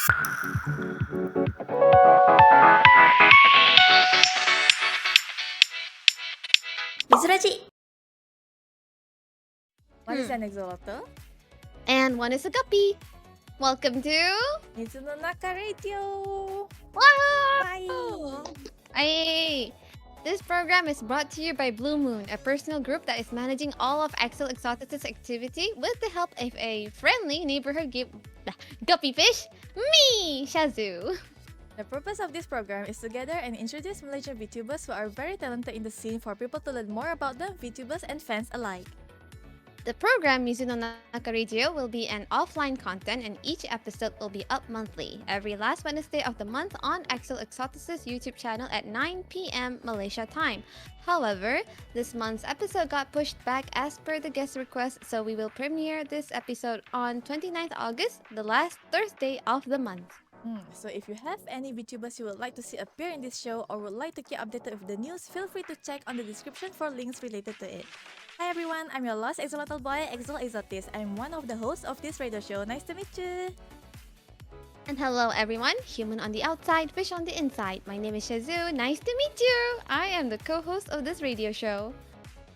Mizu Radio. One is an axolotl. And one is a guppy. Welcome to Mizu no Naka Radio. Wow! Hey! This program is brought to you by Blue Moon, a personal group that is managing all of Axel Axotis' activity with the help of a friendly neighborhood guppy fish, me, Syazu. The purpose of this program is to gather and introduce Malaysian Vtubers who are very talented in the scene for people to learn more about them, Vtubers and fans alike. The program Mizu no Naka Radio will be an offline content and each episode will be up monthly, every last Wednesday of the month on Axel Axotis' YouTube channel at 9 p.m. Malaysia time. However, this month's episode got pushed back as per the guest request, so we will premiere this episode on 29th August, the last Thursday of the month. So if you have any VTubers you would like to see appear in this show or would like to keep updated with the news, feel free to check on the description for links related to it. Hi everyone, I'm your lost axolotl boy, Axel Axotis. I'm one of the hosts of this radio show. Nice to meet you! And hello everyone, human on the outside, fish on the inside. My name is Syazu, nice to meet you! I am the co-host of this radio show.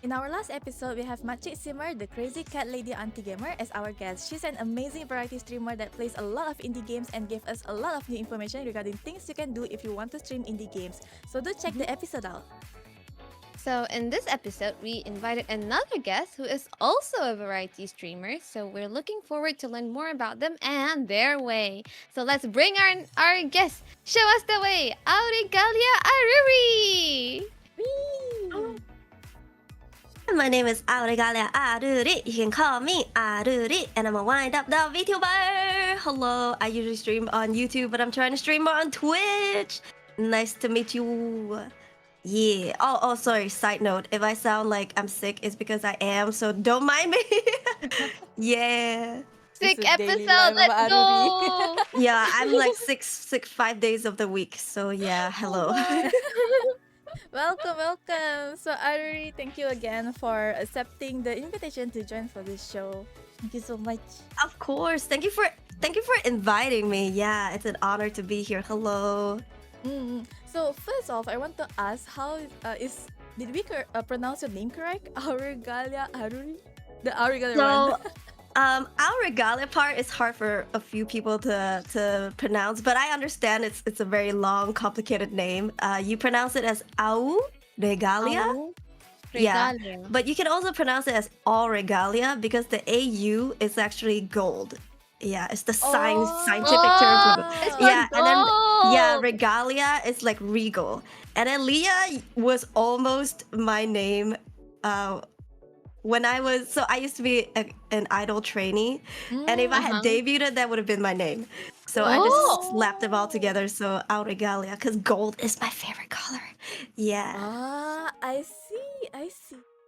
In our last episode, we have Makcik Simmer, the crazy cat lady anti-gamer, as our guest. She's an amazing variety streamer that plays a lot of indie games and gave us a lot of new information regarding things you can do if you want to stream indie games. So do check the episode out. So in this episode, we invited another guest who is also a variety streamer. So we're looking forward to learn more about them and their way. So let's bring our guest. Show us the way, Auregalia Aruri! My name is Auregalia Aruri. You can call me Aruri, and I'm a wind-up doll VTuber. Hello, I usually stream on YouTube, but I'm trying to stream more on Twitch. Nice to meet you. Yeah. Oh, sorry. Side note: if I sound like I'm sick, it's because I am. So don't mind me. Yeah. Sick This is daily episode, life of let's go! Yeah, I'm like sick 5 days of the week. So yeah, hello. Welcome! So Aruri, thank you again for accepting the invitation to join for this show. Thank you so much. Of course. Thank you for inviting me. Yeah, it's an honor to be here. Hello. So first off, I want to ask, how did we pronounce your name correct? Auregalia Aruri? The Auregalia one. So, Auregalia part is hard for a few people to pronounce, but I understand it's a very long, complicated name. You pronounce it as Auregalia. Yeah, but you can also pronounce it as Auregalia because the AU is actually gold. Yeah, it's the scientific term for it. Yeah, and then regalia is like regal. And then Leah was almost my name when I used to be an idol trainee, and if I had debuted, that would have been my name. So I just slapped them all together. So Auregalia, because gold is my favorite color. Yeah. I see.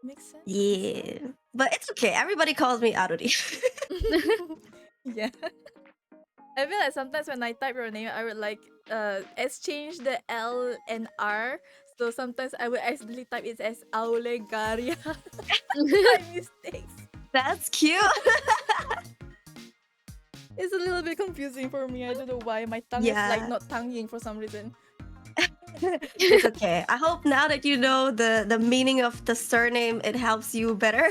Makes sense. Yeah. But it's okay. Everybody calls me Aruri. Yeah. I feel like sometimes when I type your name, I would like exchange the L and R. So sometimes I would accidentally type it as Auregalia. By mistakes. That's cute. It's a little bit confusing for me. I don't know why. My tongue is like not tonguing for some reason. It's okay. I hope now that you know the meaning of the surname, it helps you better.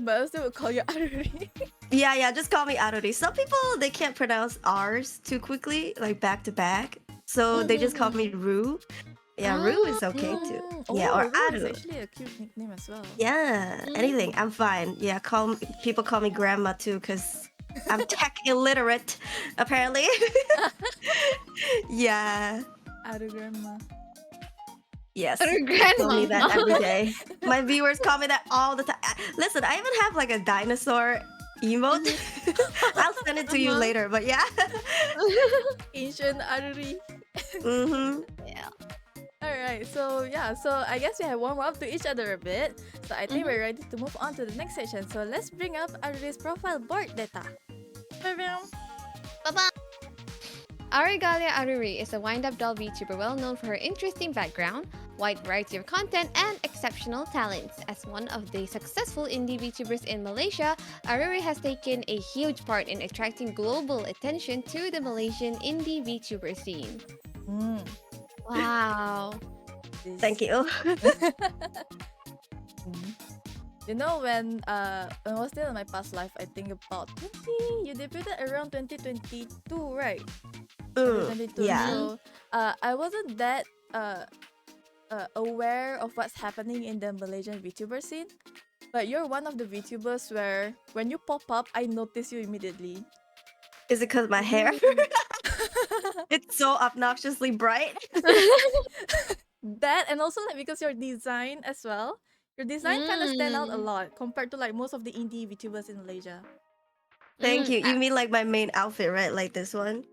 But I still would call you Aruri. Yeah, just call me Aruri. Some people, they can't pronounce R's too quickly, like back to back. So they just call me Ru. Yeah, Ru is okay too. Yeah, or Ru is Aru. actually a cute nickname as well. Yeah, anything. I'm fine. Yeah, people call me grandma too, because I'm tech illiterate, apparently. Yeah. Aru grandma. Yes. Aru Call me grandma. that every day. My viewers call me that all the time. Listen, I even have like a dinosaur emote. I'll send it to you later, but yeah. Ancient Aruri. Yeah. Alright, so I guess we have warmed up to each other a bit. So I think we're ready to move on to the next section. So let's bring up Aruri's profile board data. Bye-bye. Auregalia Aruri is a wind-up doll VTuber well known for her interesting background, wide variety of content, and exceptional talents. As one of the successful indie VTubers in Malaysia, Aruri has taken a huge part in attracting global attention to the Malaysian indie VTuber scene. Mm, Wow. this- Thank you. Mm. You know, when I was still in my past life, I think about 20. You debuted around 2022, right? 2022. Yeah. So I wasn't that aware of what's happening in the Malaysian VTuber scene. But you're one of the VTubers where when you pop up, I notice you immediately. Is it because my hair? It's so obnoxiously bright. That and also like because your design as well. Your design kind of stand out a Mm. lot compared to like most of the indie VTubers in Malaysia. Thank Mm, you. You mean like my main outfit, right? Like this one?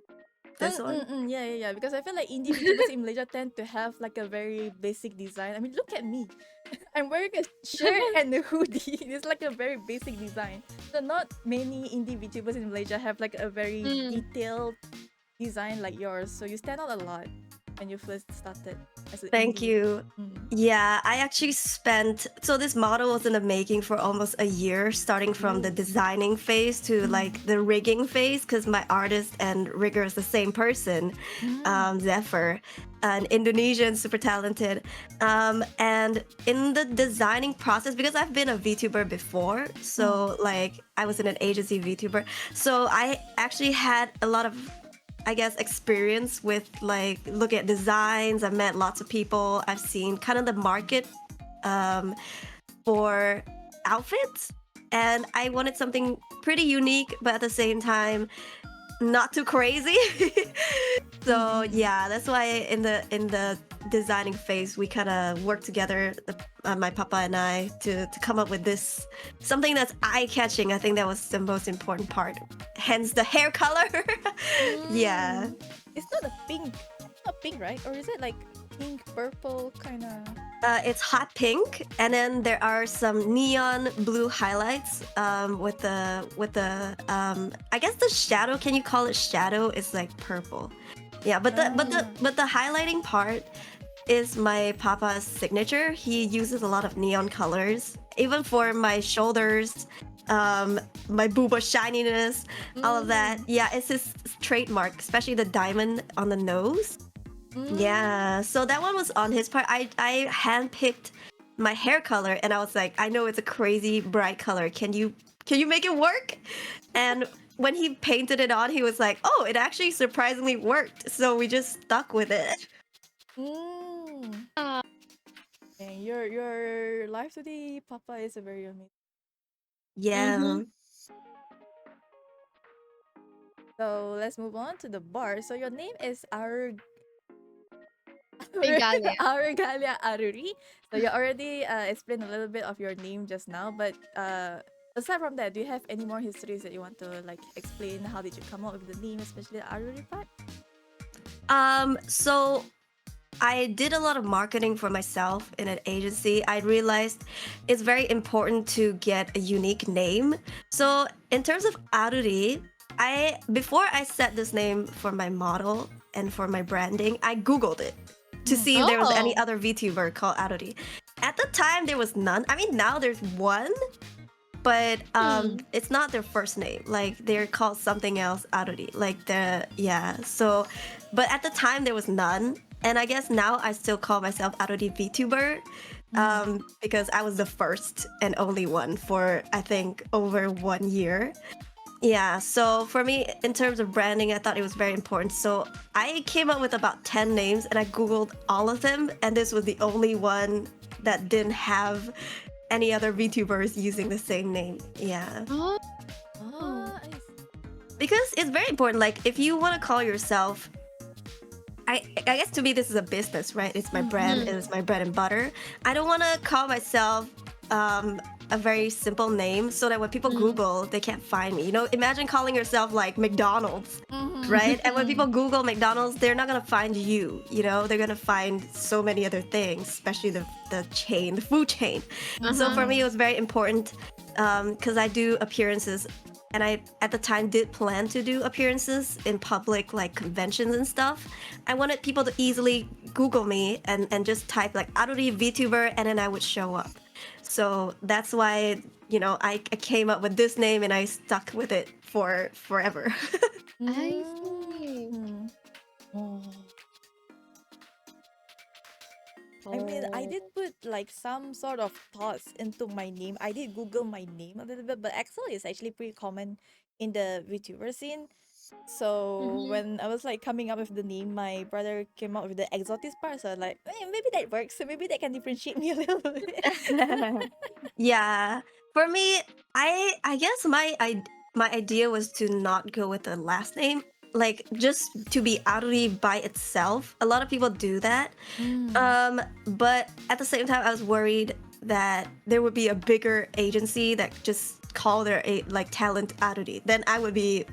This one? Yeah. Because I feel like indie VTubers in Malaysia tend to have like a very basic design. I mean, look at me. I'm wearing a shirt and a hoodie. It's like a very basic design. So not many indie VTubers in Malaysia have like a very detailed design like yours. So you stand out a lot when you first started as an Thank indie. you. Yeah, I actually spent so this model was in the making for almost a year, starting from the designing phase to like the rigging phase, because my artist and rigger is the same person, Zephyr, an Indonesian, super talented. And in the designing process, because I've been a VTuber before, so like I was in an agency VTuber, so I actually had a lot of, I guess, experience with like look at designs. I've met lots of people. I've seen kind of the market for outfits, and I wanted something pretty unique, but at the same time not too crazy. So yeah, that's why in the designing phase we kind of worked together, my papa and I, to come up with this something that's eye-catching. I think that was the most important part, hence the hair color. Yeah. It's not a pink. Not pink, right? Or is it like pink, purple kind of? It's hot pink, and then there are some neon blue highlights with the I guess the shadow. Can you call it shadow? It's like purple. Yeah, but the highlighting part is my papa's signature. He uses a lot of neon colors, even for my shoulders, my booba shininess, all of that. Yeah, it's his trademark, especially the diamond on the nose. Yeah, so that one was on his part. I handpicked my hair color, and I was like, I know it's a crazy bright color. Can you make it work? And when he painted it on, he was like, oh, it actually surprisingly worked. So we just stuck with it. And your life today, Papa, is a very amazing. Yeah. So let's move on to the bar. So your name is Auregalia. Auregalia Aruri. So you already explained a little bit of your name just now, but aside from that, do you have any more histories that you want to like explain? How did you come up with the name, especially the Aruri part? So I did a lot of marketing for myself in an agency. I realized it's very important to get a unique name. So in terms of Aruri, before I set this name for my model and for my branding, I Googled it to see if there was any other VTuber called Aruri. At the time, there was none. I mean, now there's one, but it's not their first name. Like they're called something else, Aruri. So, but at the time there was none, and I guess now I still call myself Aruri VTuber, because I was the first and only one for I think over 1 year. Yeah, so for me, in terms of branding, I thought it was very important. So I came up with about 10 names, and I Googled all of them, and this was the only one that didn't have any other VTubers using the same name. Yeah. Because it's very important. Like, if you want to call yourself, I guess to me, this is a business, right? It's my brand. It's my bread and butter. I don't want to call myself a very simple name so that when people Google, they can't find me. You know, imagine calling yourself like McDonald's, right? And when people Google McDonald's, they're not gonna find you. You know, they're gonna find so many other things, especially the chain, the food chain. So for me, it was very important because I do appearances and I at the time did plan to do appearances in public like conventions and stuff. I wanted people to easily Google me and just type like Aruri Vtuber, and then I would show up. So that's why I came up with this name and I stuck with it for forever. I see. Mm. Oh. I mean, I did put like some sort of thoughts into my name. I did Google my name a little bit, but Axel is actually pretty common in the VTuber scene. So when I was like coming up with the name, my brother came up with the Exotis part. So I was like, maybe that works. So maybe that can differentiate me a little bit. Yeah, for me, I guess my idea was to not go with the last name, like just to be Aruri by itself. A lot of people do that. But at the same time, I was worried that there would be a bigger agency that just call their like talent Aruri. Then I would be,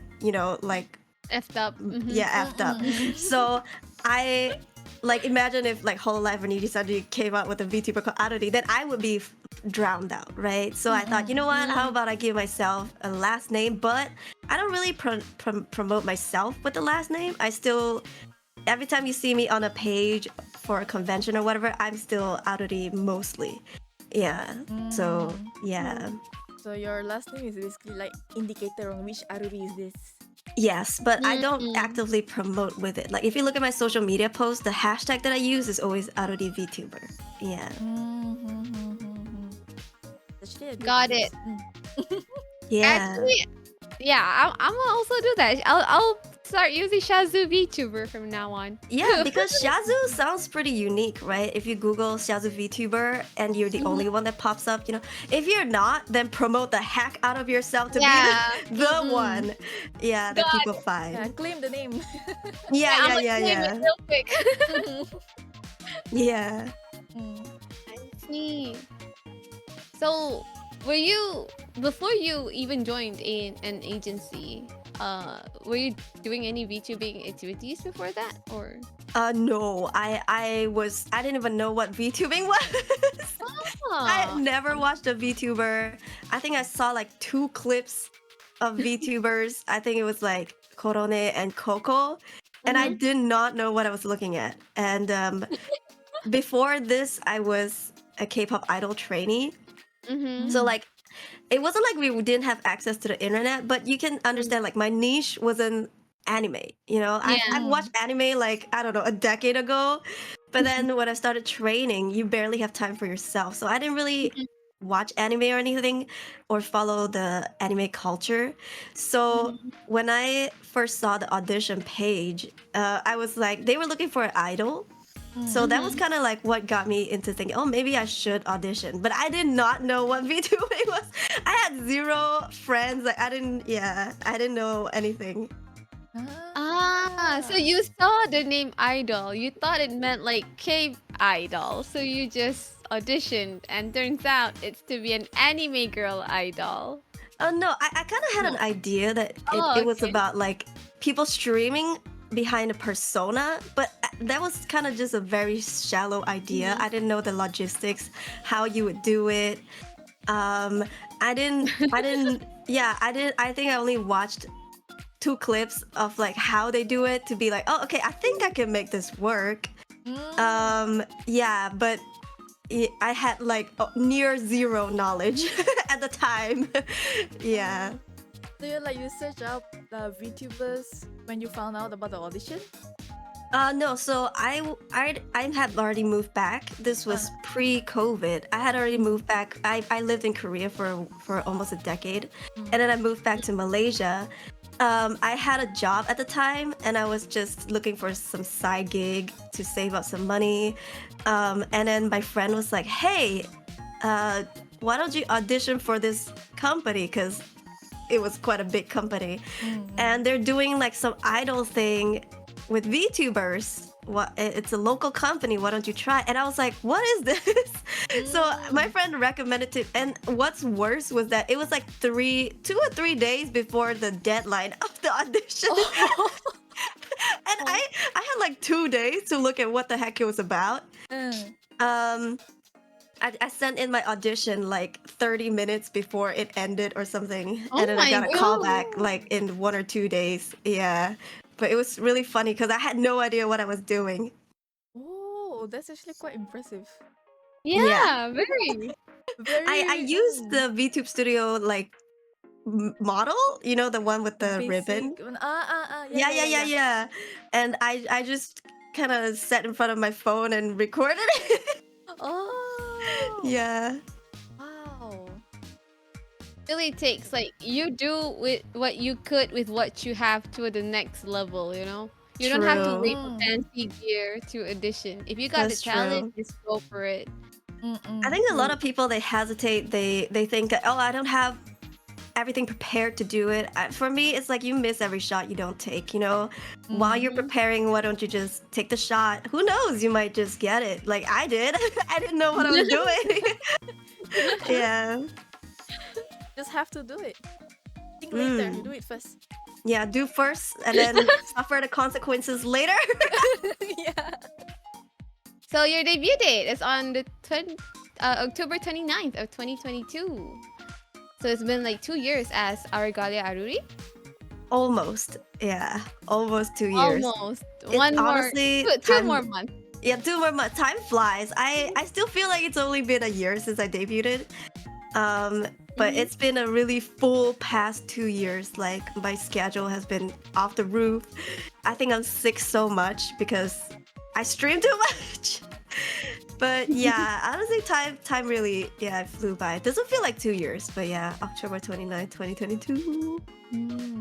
like Effed up. effed up. So I like imagine if like Whole Life and Nidisadu came out with a VTuber called Aruri, then I would be drowned out, right? So I thought, you know what? How about I give myself a last name, but I don't really promote myself with the last name. I still, every time you see me on a page for a convention or whatever, I'm still Aruri mostly. Yeah. So yeah. So your last name is basically like indicator on which Aruri is this. Yes, but I don't actively promote with it. Like if you look at my social media posts, the hashtag that I use is always Aruri Vtuber. Yeah. Actually, a good Got choice. it. Yeah. Actually, yeah, I'm gonna also do that. I'll start using Syazu VTuber from now on. Yeah, because Syazu sounds pretty unique, right? If you Google Syazu VTuber and you're the only one that pops up, if you're not, then promote the heck out of yourself to be the one. Yeah, that people find. Yeah, claim the name. Yeah. It real quick. Yeah. I see. So, were you before you even joined in an agency? Were you doing any VTubing activities before that, or? No, I didn't even know what VTubing was. I never watched a VTuber. I think I saw like 2 clips of VTubers. I think it was like Korone and Coco, and I did not know what I was looking at. And before this, I was a K-pop idol trainee. So like, it wasn't like we didn't have access to the internet, but you can understand like my niche was in anime. I've watched anime like, I don't know, a decade ago, but then when I started training, you barely have time for yourself. So I didn't really watch anime or anything or follow the anime culture. So when I first saw the audition page, I was like, they were looking for an idol. So that was kind of like what got me into thinking, oh, maybe I should audition. But I did not know what VTubing was. I had 0 friends. Like I didn't know anything. So you saw the name idol. You thought it meant like K-idol. So you just auditioned, and turns out it's to be an anime girl idol. No, I kind of had an idea that it was about like people streaming behind a persona, but that was kind of just a very shallow idea. I didn't know the logistics, how you would do it. I think I only watched 2 clips of like how they do it to be like, oh, okay, I think I can make this work. But I had like near 0 knowledge at the time. Yeah. So you search up the VTubers when you found out about the audition? No, so I had already moved back. This was pre-COVID. I had already moved back. I lived in Korea for almost a decade, and then I moved back to Malaysia. I had a job at the time, and I was just looking for some side gig to save up some money. And then my friend was like, "Hey, why don't you audition for this company?" Because it was quite a big company, and they're doing like some idol thing with VTubers. It's a local company. Why don't you try? And I was like, what is this? So my friend recommended it. And what's worse was that it was like 2 or 3 days before the deadline of the audition. And I had like 2 days to look at what the heck it was about. I sent in my audition like 30 minutes before it ended or something, Oh and then I my got a call back god. like in 1 or 2 days. Yeah, but it was really funny because I had no idea what I was doing. Oh, that's actually quite impressive. Yeah, Yeah, very. I Very used the VTube Studio like model, you know, the one with the ribbon. basic. Yeah, Yeah, yeah, yeah, yeah, yeah, yeah. yeah. And I just kind of sat in front of my phone and recorded it. Oh, Yeah. wow. Really takes like you do with what you could with what you have to the next level, you know? You don't have to True. wait for fancy gear to audition. If you got the That's talent, true. just go for it. I Mm-mm. think a lot Mm. of people they hesitate. They think that, oh, I don't have everything prepared to do it. For me, it's like you miss every shot you don't take. You know, while you're Mhm. preparing, why don't you just take the shot? Who knows? You might just get it. Like I did. I didn't know what I was doing. Yeah. Just have to do it. Think later. Do Mm. it first. Yeah. Do first, and then suffer the consequences later. Yeah. So your debut date is on the October 29th of 2022. So it's been like 2 years as Auregalia Aruri. Almost. Yeah. Almost 2 years. Almost. It's One more, honestly two more months. Yeah, 2 more months. Time flies. I still feel like it's only been a year since I debuted. But Mhm. it's been a really full past 2 years. Like my schedule has been off the roof. I think I'm sick so much because I stream too much. But yeah, honestly, time really flew by. It doesn't feel like 2 years, but yeah, October 29th, 2022.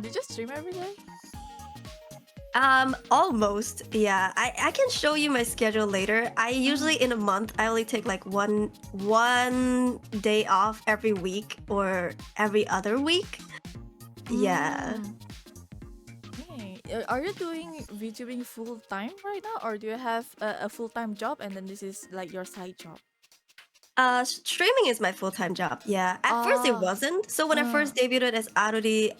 Did you stream every day? Almost. Yeah. I can show you my schedule later. I usually in a month I only take like one day off every week or every other week. Yeah. Okay. Are you doing VTubing full time right now, or do you have a full time job and then this is like your side job? Streaming is my full-time job. Yeah. At first it Ah. wasn't. So when I first debuted as Aruri,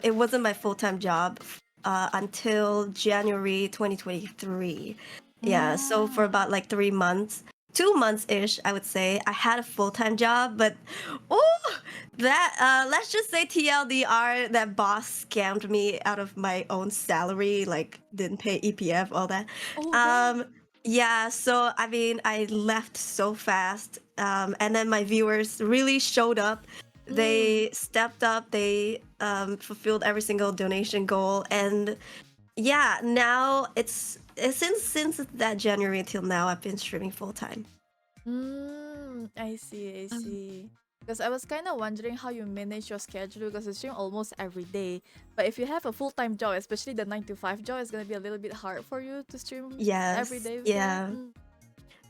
it wasn't my full-time job until January 2023. Yeah. So for about like 3 months, 2 months ish, I would say, I had a full-time job, but let's just say TLDR, that boss scammed me out of my own salary, like didn't pay EPF, all that. Oh, damn. Yeah, so I mean, I left so fast, and then my viewers really showed up. They stepped up. They fulfilled every single donation goal, and yeah, now since that January until now, I've been streaming full time. I see, I see. Because I was kind of wondering how you manage your schedule because you stream almost every day. But if you have a full-time job, especially the 9 to 5 job, it's gonna be a little bit hard for you to stream every Yes, day. yeah.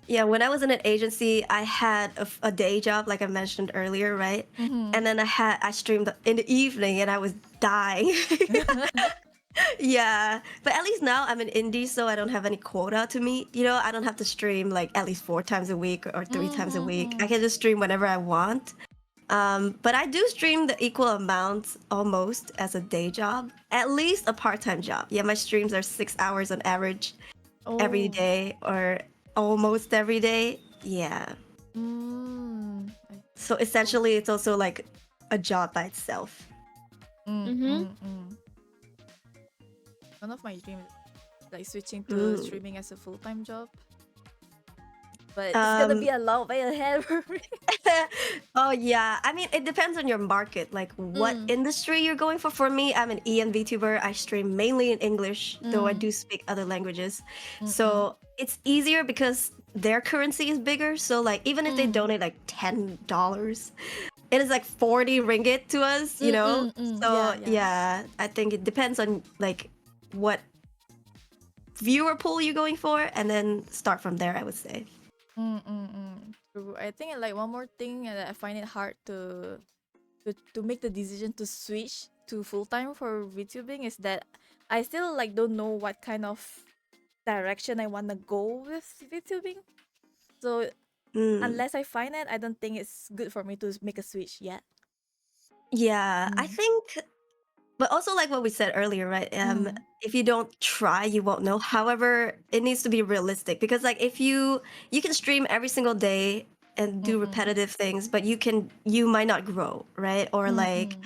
Yeah, when I was in an agency, I had a day job, like I mentioned earlier, right? And then I streamed in the evening, and I was dying. Yeah, but at least now I'm an indie, so I don't have any quota to meet. You know, I don't have to stream like at least 4 times a week or 3 times a week. I can just stream whenever I want. But I do stream the equal amount almost as a day job, at least a part-time job. Yeah, my streams are 6 hours on average every day or almost every day. Yeah. So essentially, it's also like a job by itself. One of my dreams is like switching to streaming as a full-time job. But it's gonna be a long way ahead for me. Oh yeah, I mean it depends on your market, like what industry you're going for. For me, I'm an EN VTuber. I stream mainly in English, though I do speak other languages. So it's easier because their currency is bigger. So like even if they donate like $10, it is like 40 ringgit to us, you know. So yeah, I think it depends on like what viewer pool you're going for, and then start from there, I would say. True. I think like one more thing that I find it hard to make the decision to switch to full time for VTubing is that I still like don't know what kind of direction I wanna go with VTubing. So unless I find it, I don't think it's good for me to make a switch yet. Yeah, I think, but also like what we said earlier, right? If you don't try, you won't know. However, it needs to be realistic because like if you can stream every single day and do repetitive things, but you might not grow, right? Or like,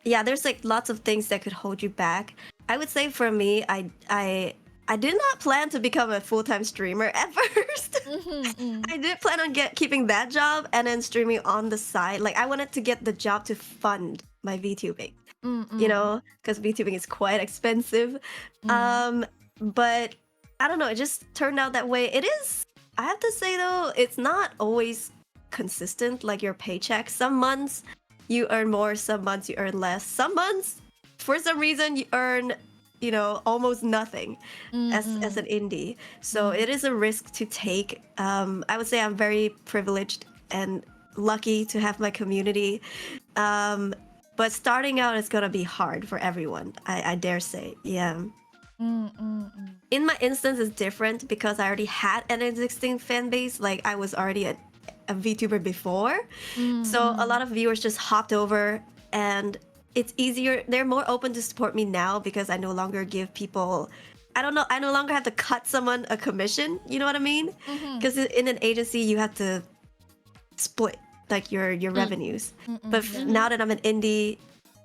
yeah, there's like lots of things that could hold you back. I would say for me, I did not plan to become a full-time streamer at first. I did plan on keeping that job and then streaming on the side. Like I wanted to get the job to fund my VTubing, you know, because VTubing is quite expensive. But I don't know, it just turned out that way. It is, I have to say though, it's not always consistent, like your paycheck. Some months you earn more, some months you earn less. Some months, for some reason, you earn, you know, almost nothing as an indie. So it is a risk to take. I would say I'm very privileged and lucky to have my community. But starting out is gonna be hard for everyone. I dare say, yeah. In my instance, it's different because I already had an existing fan base. Like I was already a VTuber before, so a lot of viewers just hopped over, and it's easier. They're more open to support me now because I no longer give people. I don't know. I no longer have to cut someone a commission. You know what I mean? Because in an agency, you have to split like your revenues. But now that I'm an indie,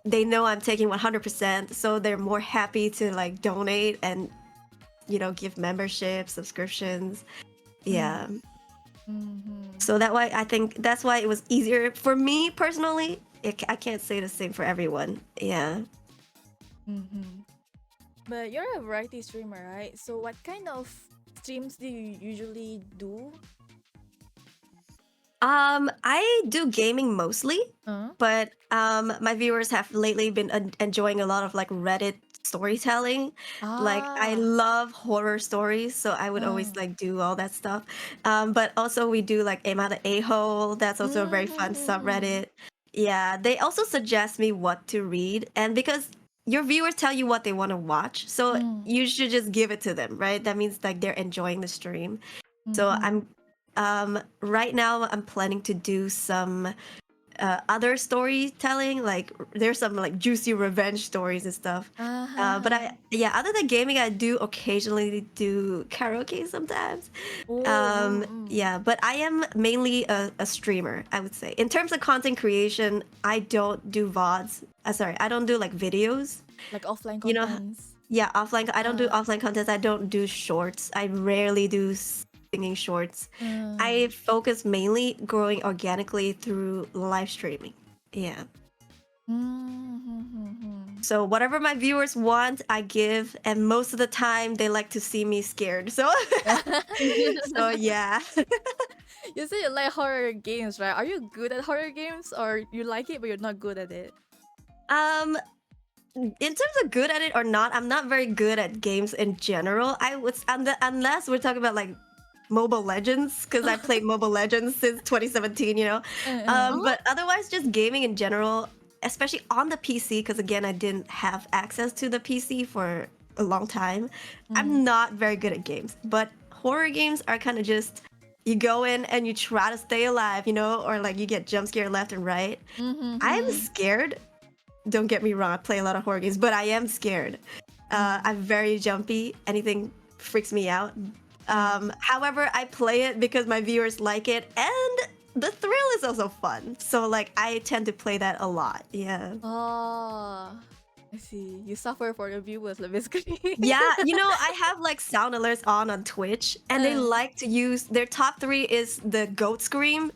they know I'm taking 100%, so they're more happy to like donate and, you know, give memberships, subscriptions. Yeah. So I think that's why it was easier for me personally. I can't say the same for everyone. Yeah. But you're a variety streamer, right? So what kind of streams do you usually do? I do gaming mostly, but my viewers have lately been enjoying a lot of like Reddit storytelling. Like I love horror stories, so I would always like do all that stuff. But also we do like Aim Out the A-hole. That's also a very fun subreddit. Yeah, they also suggest me what to read, and because your viewers tell you what they want to watch, so you should just give it to them, right? That means like they're enjoying the stream. So I'm right now I'm planning to do some other storytelling. Like there's some like juicy revenge stories and stuff. But other than gaming, I do occasionally do karaoke sometimes. Yeah, but I am mainly a streamer, I would say. In terms of content creation, I don't do VODs. Sorry, I don't do like videos. Like offline contents. You know, yeah, offline. I don't do offline contents. I don't do shorts. I rarely do singing shorts. I focus mainly growing organically through live streaming. Yeah. So whatever my viewers want, I give, and most of the time they like to see me scared. So, so yeah. You say you like horror games, right? Are you good at horror games, or you like it but you're not good at it? In terms of good at it or not, I'm not very good at games in general. Unless we're talking about like Mobile Legends, because I played Mobile Legends since 2017, you know. But otherwise, just gaming in general, especially on the PC, because again, I didn't have access to the PC for a long time. I'm not very good at games, but horror games are kind of just, you go in and you try to stay alive, you know, or like you get jump scared left and right. I'm scared. Don't get me wrong, I play a lot of horror games, but I am scared. I'm very jumpy. Anything freaks me out. However, I play it because my viewers like it, and the thrill is also fun. So like I tend to play that a lot. Yeah. Oh, I see. You suffer for the viewers, like, basically. Yeah, you know, I have like sound alerts on Twitch, and they like to use their top 3 is the goat scream,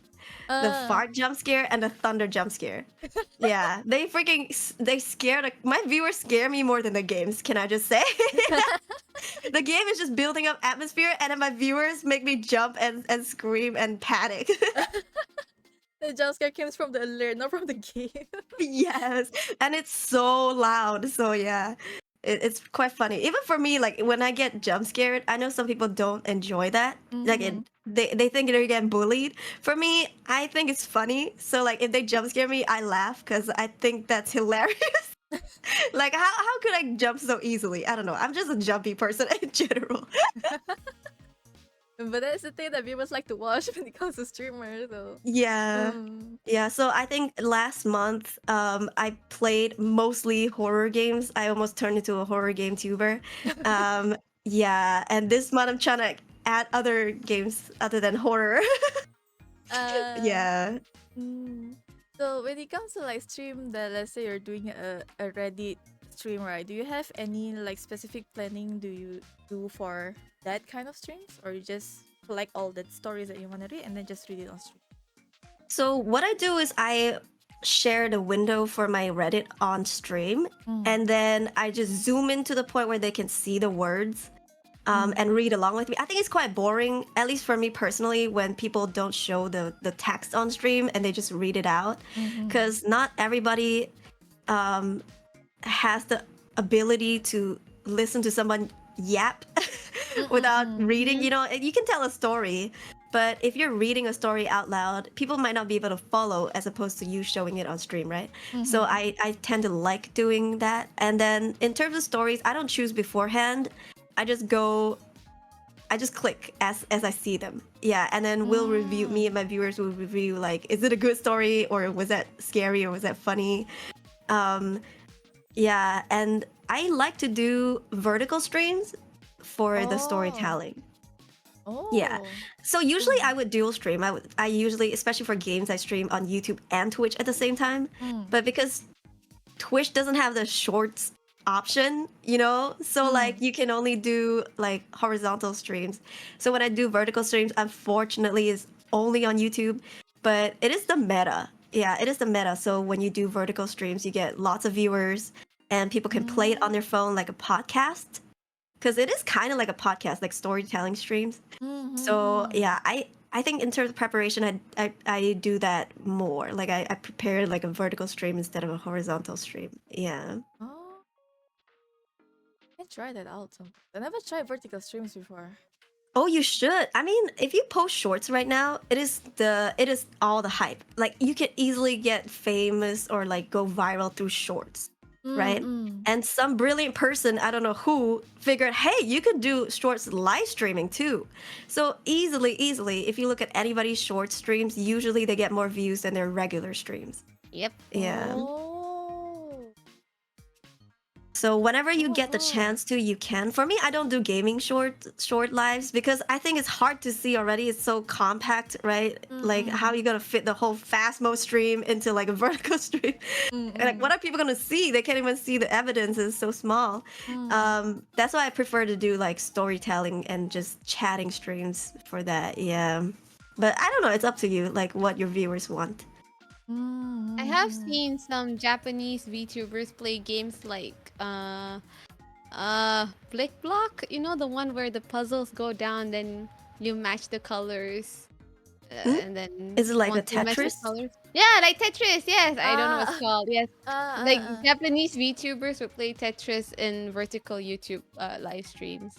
the fart jump scare, and the thunder jump scare. Yeah, they scare my viewers scare me more than the games. Can I just say? The game is just building up atmosphere, and then my viewers make me jump and scream and panic. The jump scare comes from the alert, not from the game. Yes, and it's so loud. So yeah, it's quite funny. Even for me, like when I get jump scared, I know some people don't enjoy that. Like they think they're getting bullied. For me, I think it's funny. So like if they jump scare me, I laugh because I think that's hilarious. Like how could I jump so easily? I don't know. I'm just a jumpy person in general. But that's the thing that viewers like to watch when it comes to streamers, though. Yeah. Yeah, so I think last month I played mostly horror games. I almost turned into a horror game tuber. Yeah, and this month I'm trying to add other games other than horror. Yeah. Mm. So when it comes to like stream that let's say you're doing a Reddit stream, right? Do you have any like specific planning do you do for that kind of streams? Or you just collect all the stories that you want to read and then just read it on stream? So what I do is I share the window for my Reddit on stream, and then I just zoom in to the point where they can see the words and read along with me. I think it's quite boring, at least for me personally, when people don't show the text on stream and they just read it out, because not everybody has the ability to listen to someone yap without reading. You know, you can tell a story, but if you're reading a story out loud, people might not be able to follow as opposed to you showing it on stream, right? So I tend to like doing that. And then in terms of stories, I don't choose beforehand. I just click as I see them. Yeah, and then we'll review, me and my viewers will review like, is it a good story, or was that scary, or was that funny? Yeah, and I like to do vertical streams for the storytelling. Oh. Yeah. So usually I would dual stream. I usually, especially for games, I stream on YouTube and Twitch at the same time. But because Twitch doesn't have the shorts option, you know, so like you can only do like horizontal streams. So when I do vertical streams, unfortunately, is only on YouTube. But it is the meta. Yeah, it is the meta. So when you do vertical streams, you get lots of viewers, and people can play it on their phone like a podcast. Because it is kind of like a podcast, like storytelling streams. So yeah, I think in terms of preparation, I do that more. Like I prepare like a vertical stream instead of a horizontal stream. Yeah. Oh. I can try that out. I never tried vertical streams before. Oh, you should. I mean, if you post shorts right now, it is all the hype. Like you can easily get famous or like go viral through shorts, right? And some brilliant person, I don't know who, figured, hey, you could do shorts live streaming too. So easily, if you look at anybody's short streams, usually they get more views than their regular streams. Yep. Yeah. Oh. So whenever you get the chance to, you can. For me, I don't do gaming short lives because I think it's hard to see already. It's so compact, right? Like how are you gonna fit the whole fast mode stream into like a vertical stream? Like what are people gonna see? They can't even see the evidence. It's so small. That's why I prefer to do like storytelling and just chatting streams for that. Yeah. But I don't know. It's up to you. Like what your viewers want. I have seen some Japanese VTubers play games like Blick Block, you know, the one where the puzzles go down, then you match the colors, and then Is it like a once you match the Tetris? colors- Yeah, like Tetris. Yes, I don't know what it's called. Yes, like Japanese VTubers would play Tetris in vertical YouTube live streams.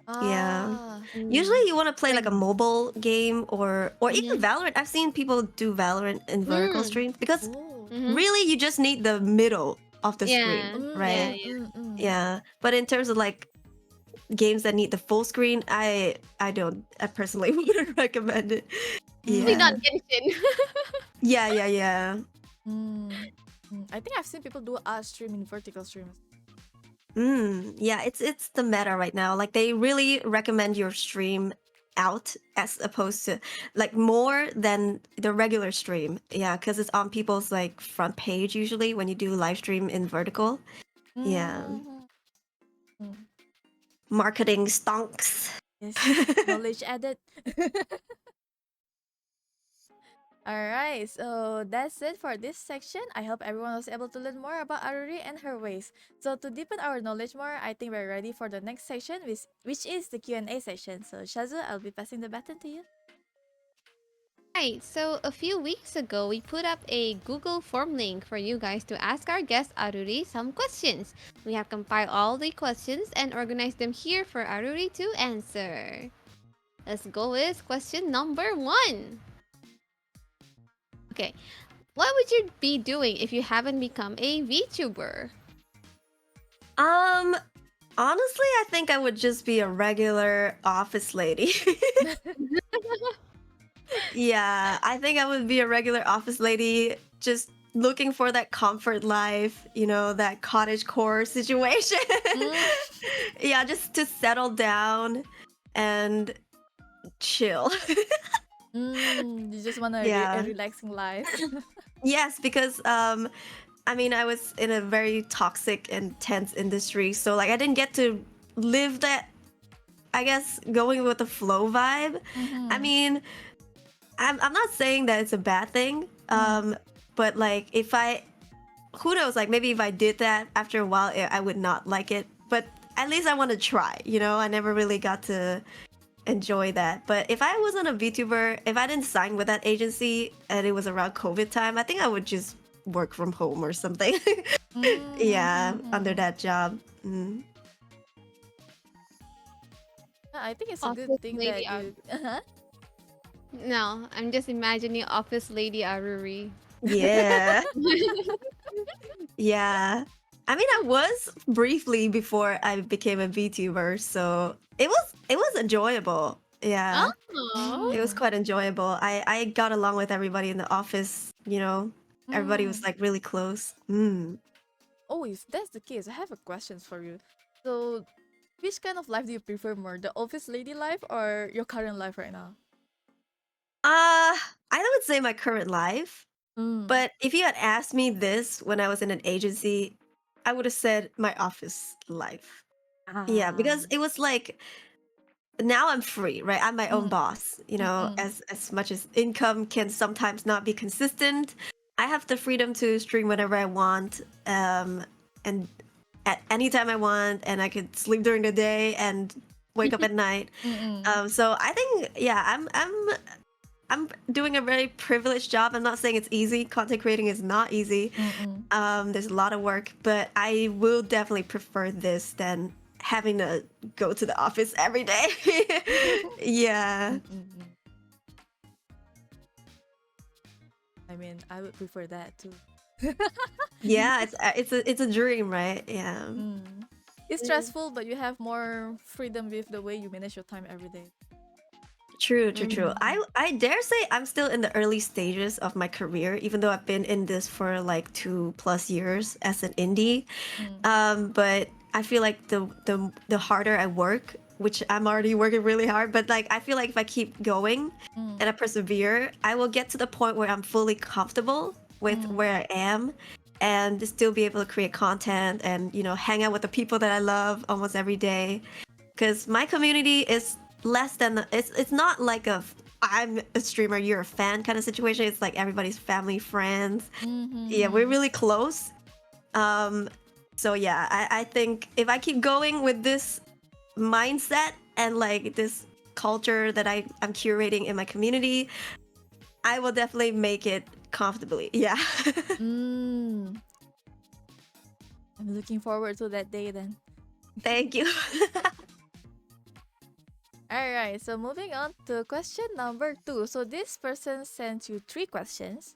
Yeah. Usually you want to play like a mobile game or even Valorant. I've seen people do Valorant in vertical streams because really you just need the middle of the screen, right? Yeah. But in terms of like games that need the full screen, I personally wouldn't recommend it. Probably Yeah. not Genshin. Yeah. I think I've seen people do art stream in vertical streams. Yeah, it's the meta right now. Like they really recommend your stream out as opposed to like more than the regular stream. Yeah, because it's on people's like front page usually when you do live stream in vertical. Yeah. Marketing stonks. Yes, knowledge added. Alright, so that's it for this section. I hope everyone was able to learn more about Aruri and her ways. So to deepen our knowledge more, I think we're ready for the next section, which is the Q&A session. So Syazu, I'll be passing the baton to you. Right, so a few weeks ago, we put up a Google form link for you guys to ask our guest Aruri some questions. We have compiled all the questions and organized them here for Aruri to answer. Let's go with question number 1. Okay, what would you be doing if you haven't become a VTuber? Honestly, I think I would just be a regular office lady. Yeah, I think I would be a regular office lady, just looking for that comfort life, you know, that cottagecore situation. Yeah, just to settle down and chill. You just want a Yeah. relaxing life. Yes, because I mean, I was in a very toxic and tense industry, so like I didn't get to live that, I guess, going with the flow vibe. I Mhm. mean, I'm not saying that it's a bad thing, but like if I, who knows, like maybe if I did that after a while, I would not like it. But at least I want to try, you know? I never really got to enjoy that. But if I wasn't a VTuber, if I didn't sign with that agency and it was around COVID time, I think I would just work from home or something. Yeah, under Mhm. that job. Mm. Yeah, I think it's a good Office thing lady that you. No, I'm just imagining Office Lady Aruri. Yeah. Yeah. I mean, I was briefly before I became a VTuber, so it was enjoyable. Yeah. Oh. It was Mm. quite enjoyable. I got along with everybody in the office, you know. Everybody was Mm. like really close. Mm. Oh, if that's the case, I have a question for you. So, which kind of life do you prefer more, the office lady life or your current life right now? I would say my current life, Mm. but if you had asked me this when I was in an agency, I would have said my office life. Yeah, Ah. because it was like now I'm free, right? I'm my own Mm. boss. You know, Mm-mm. as much as income can sometimes not be consistent, I have the freedom to stream whenever I want, and at any time I want, and I could sleep during the day and wake up at night. Mm-mm. So I think, yeah, I'm doing a very privileged job. I'm not saying it's easy. Content creating is not easy. Mm-mm. There's a lot of work, but I will definitely prefer this than having to go to the office every day. Yeah. Mm-mm. I mean, I would prefer that too. Yeah, it's a dream, right? Yeah. Mm. It's Mm. stressful, but you have more freedom with the way you manage your time every day. True, true, true. Mm. I dare say I'm still in the early stages of my career, even though I've been in this for like 2+ years as an indie. Mm. But I feel like the harder I work, which I'm already working really hard, but like I feel like if I keep going Mm. and I persevere, I will get to the point where I'm fully comfortable with Mm. where I am and still be able to create content and, you know, hang out with the people that I love almost every day. Because my community is less than it's not like I'm a streamer, you're a fan kind of situation. It's like everybody's family, friends. Yeah, we're Mm-hmm. really close. Um, so yeah, I think if I keep going with this mindset and like this culture that I'm curating in my community, I will definitely make it comfortably. Yeah. Mm. I'm looking forward to that day then. Thank you. Alright, so moving on to question number 2. So this person sent you 3 questions.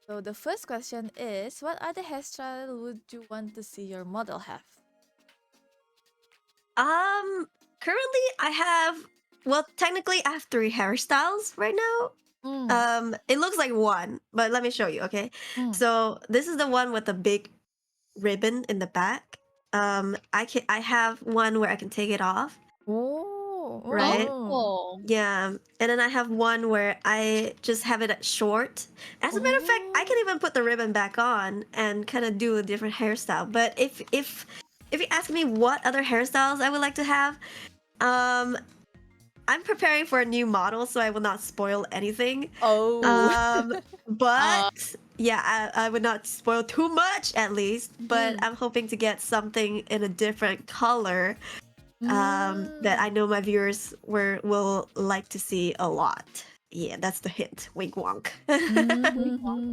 So the first question is, what other hairstyle would you want to see your model have? Currently I have, well, technically I have 3 hairstyles right now. Mm. It looks like one, but let me show you, okay? Mm. So this is the one with the big ribbon in the back. I have one where I can take it off, Oh, right? oh, Oh. Yeah, and then I have one where I just have it at short. As a matter of fact, I can even put the ribbon back on and kind of do a different hairstyle. But if you ask me what other hairstyles I would like to have, um, I'm preparing for a new model, so I will not spoil anything. oh. But yeah, I would not spoil too much at least. But Mm. I'm hoping to get something in a different color that I Mm. know my viewers will like to see a lot. Yeah, that's the hint. Wink wonk.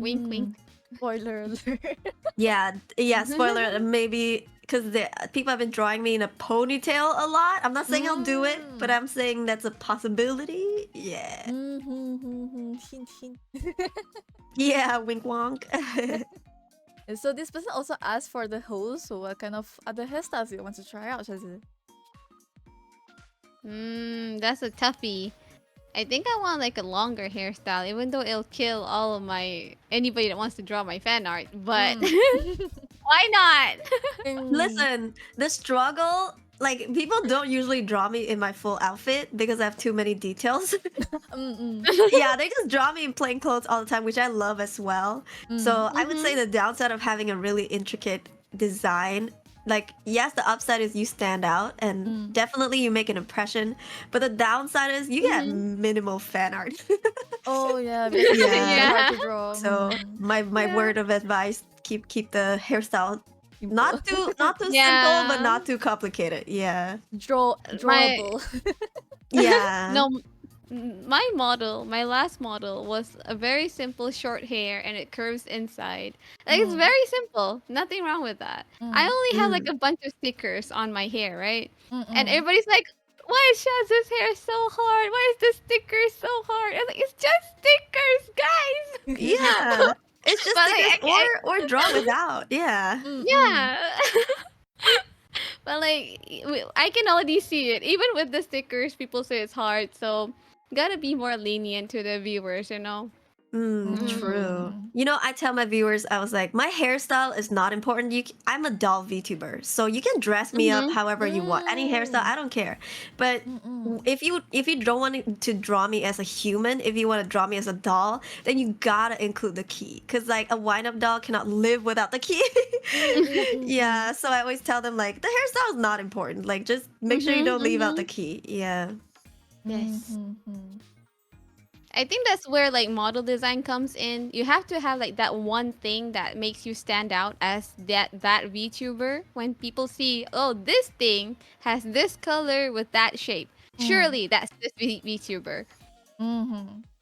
Wink, wink. Spoiler alert. Yeah, yeah. Spoiler, maybe because the people have been drawing me in a ponytail a lot. I'm not saying I'll do it, but I'm saying that's a possibility. Yeah, Hint, hint. yeah. Wink wonk. And so this person also asked for the host. So what kind of other hairstyles you want to try out, Syazu? That's a toughie. I think I want like a longer hairstyle, even though it'll kill all of my anybody that wants to draw my fan art. But why not? Listen, the struggle like people don't usually draw me in my full outfit because I have too many details. Yeah, they just draw me in plain clothes all the time, which I love as well. So I would say the downside of having a really intricate design, like yes, the upside is you stand out and definitely you make an impression, but the downside is you get minimal fan art. Oh yeah, because it's really hard to draw. So my word of advice: keep the hairstyle Simple. not too simple, but not too complicated. Yeah, drawable. yeah. No, my last model was a very simple short hair and it curves inside. Like it's very simple. Nothing wrong with that. I only had like a bunch of stickers on my hair, right? And everybody's like, why is Shazu's hair so hard? Why is the sticker so hard? I was like, it's just stickers, guys. Yeah. It's just But, stickers like, or draw without. Yeah. Yeah. But like I can already see it. Even with the stickers, people say it's hard. So gotta be more lenient to the viewers, you know. True. You know, I tell my viewers, I was like, my hairstyle is not important. I'm a doll VTuber, so you can dress me up however you want. Any hairstyle, I don't care. But if you don't want to draw me as a human, if you want to draw me as a doll, then you gotta include the key, because like a wind-up doll cannot live without the key. Yeah, so I always tell them like the hairstyle is not important. Like just make sure you don't leave out the key. Yeah. Yes. I think that's where like model design comes in. You have to have like that one thing that makes you stand out as that VTuber. When people see, oh, this thing has this color with that shape, surely that's this VTuber.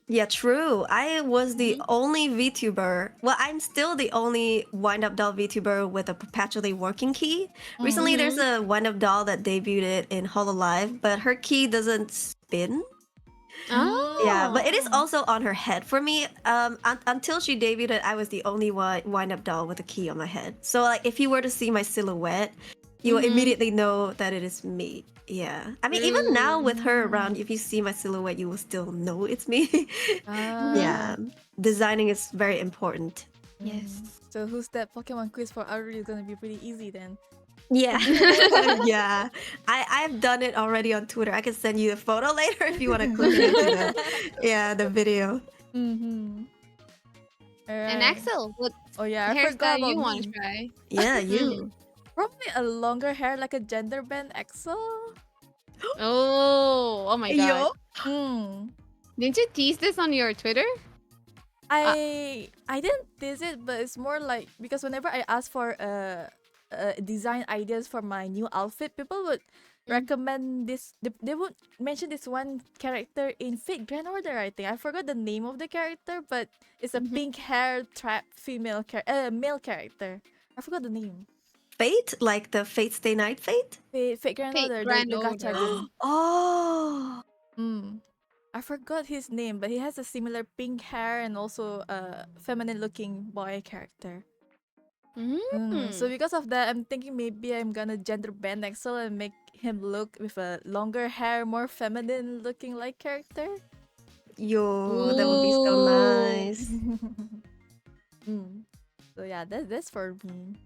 Yeah, true. I was the only VTuber. Well, I'm still the only wind-up doll VTuber with a perpetually working key. Recently, there's a wind-up doll that debuted in HoloLive, but her key doesn't spin. Oh. Yeah, but it is also on her head. For me, until she debuted, I was the only wind-up doll with a key on my head. So, like, if you were to see my silhouette, you will immediately know that it is me. Yeah. I mean, even now with her around, if you see my silhouette, you will still know it's me. Yeah. Designing is very important. Yes. So who's that Pokemon quiz for Aruri is gonna be pretty easy then. Yeah. Yeah. I've done it already on Twitter. I can send you the photo later if you want to click it into the video. And Alright. Axel, what Oh yeah, I forgot hairstyle about you want me. to try? Yeah, you. Probably a longer hair, like a gender bend Axel. Oh my god. Hmm. Didn't you tease this on your Twitter? I didn't tease it, but it's more like because whenever I ask for design ideas for my new outfit, people would recommend this. They would mention this one character in Fate Grand Order. I think I forgot the name of the character, but it's a pink hair trap male character. I forgot the name. Fate? Like the Fate Stay Night Fate? Fate Grand Fate Order. Grand The gacha Order. game. Oh. I forgot his name, but he has a similar pink hair and also a feminine-looking boy character. So because of that, I'm thinking maybe I'm gonna gender bend Axel and make him look with a longer hair, more feminine-looking like character. Yo, that would be so nice. So yeah, that's for me.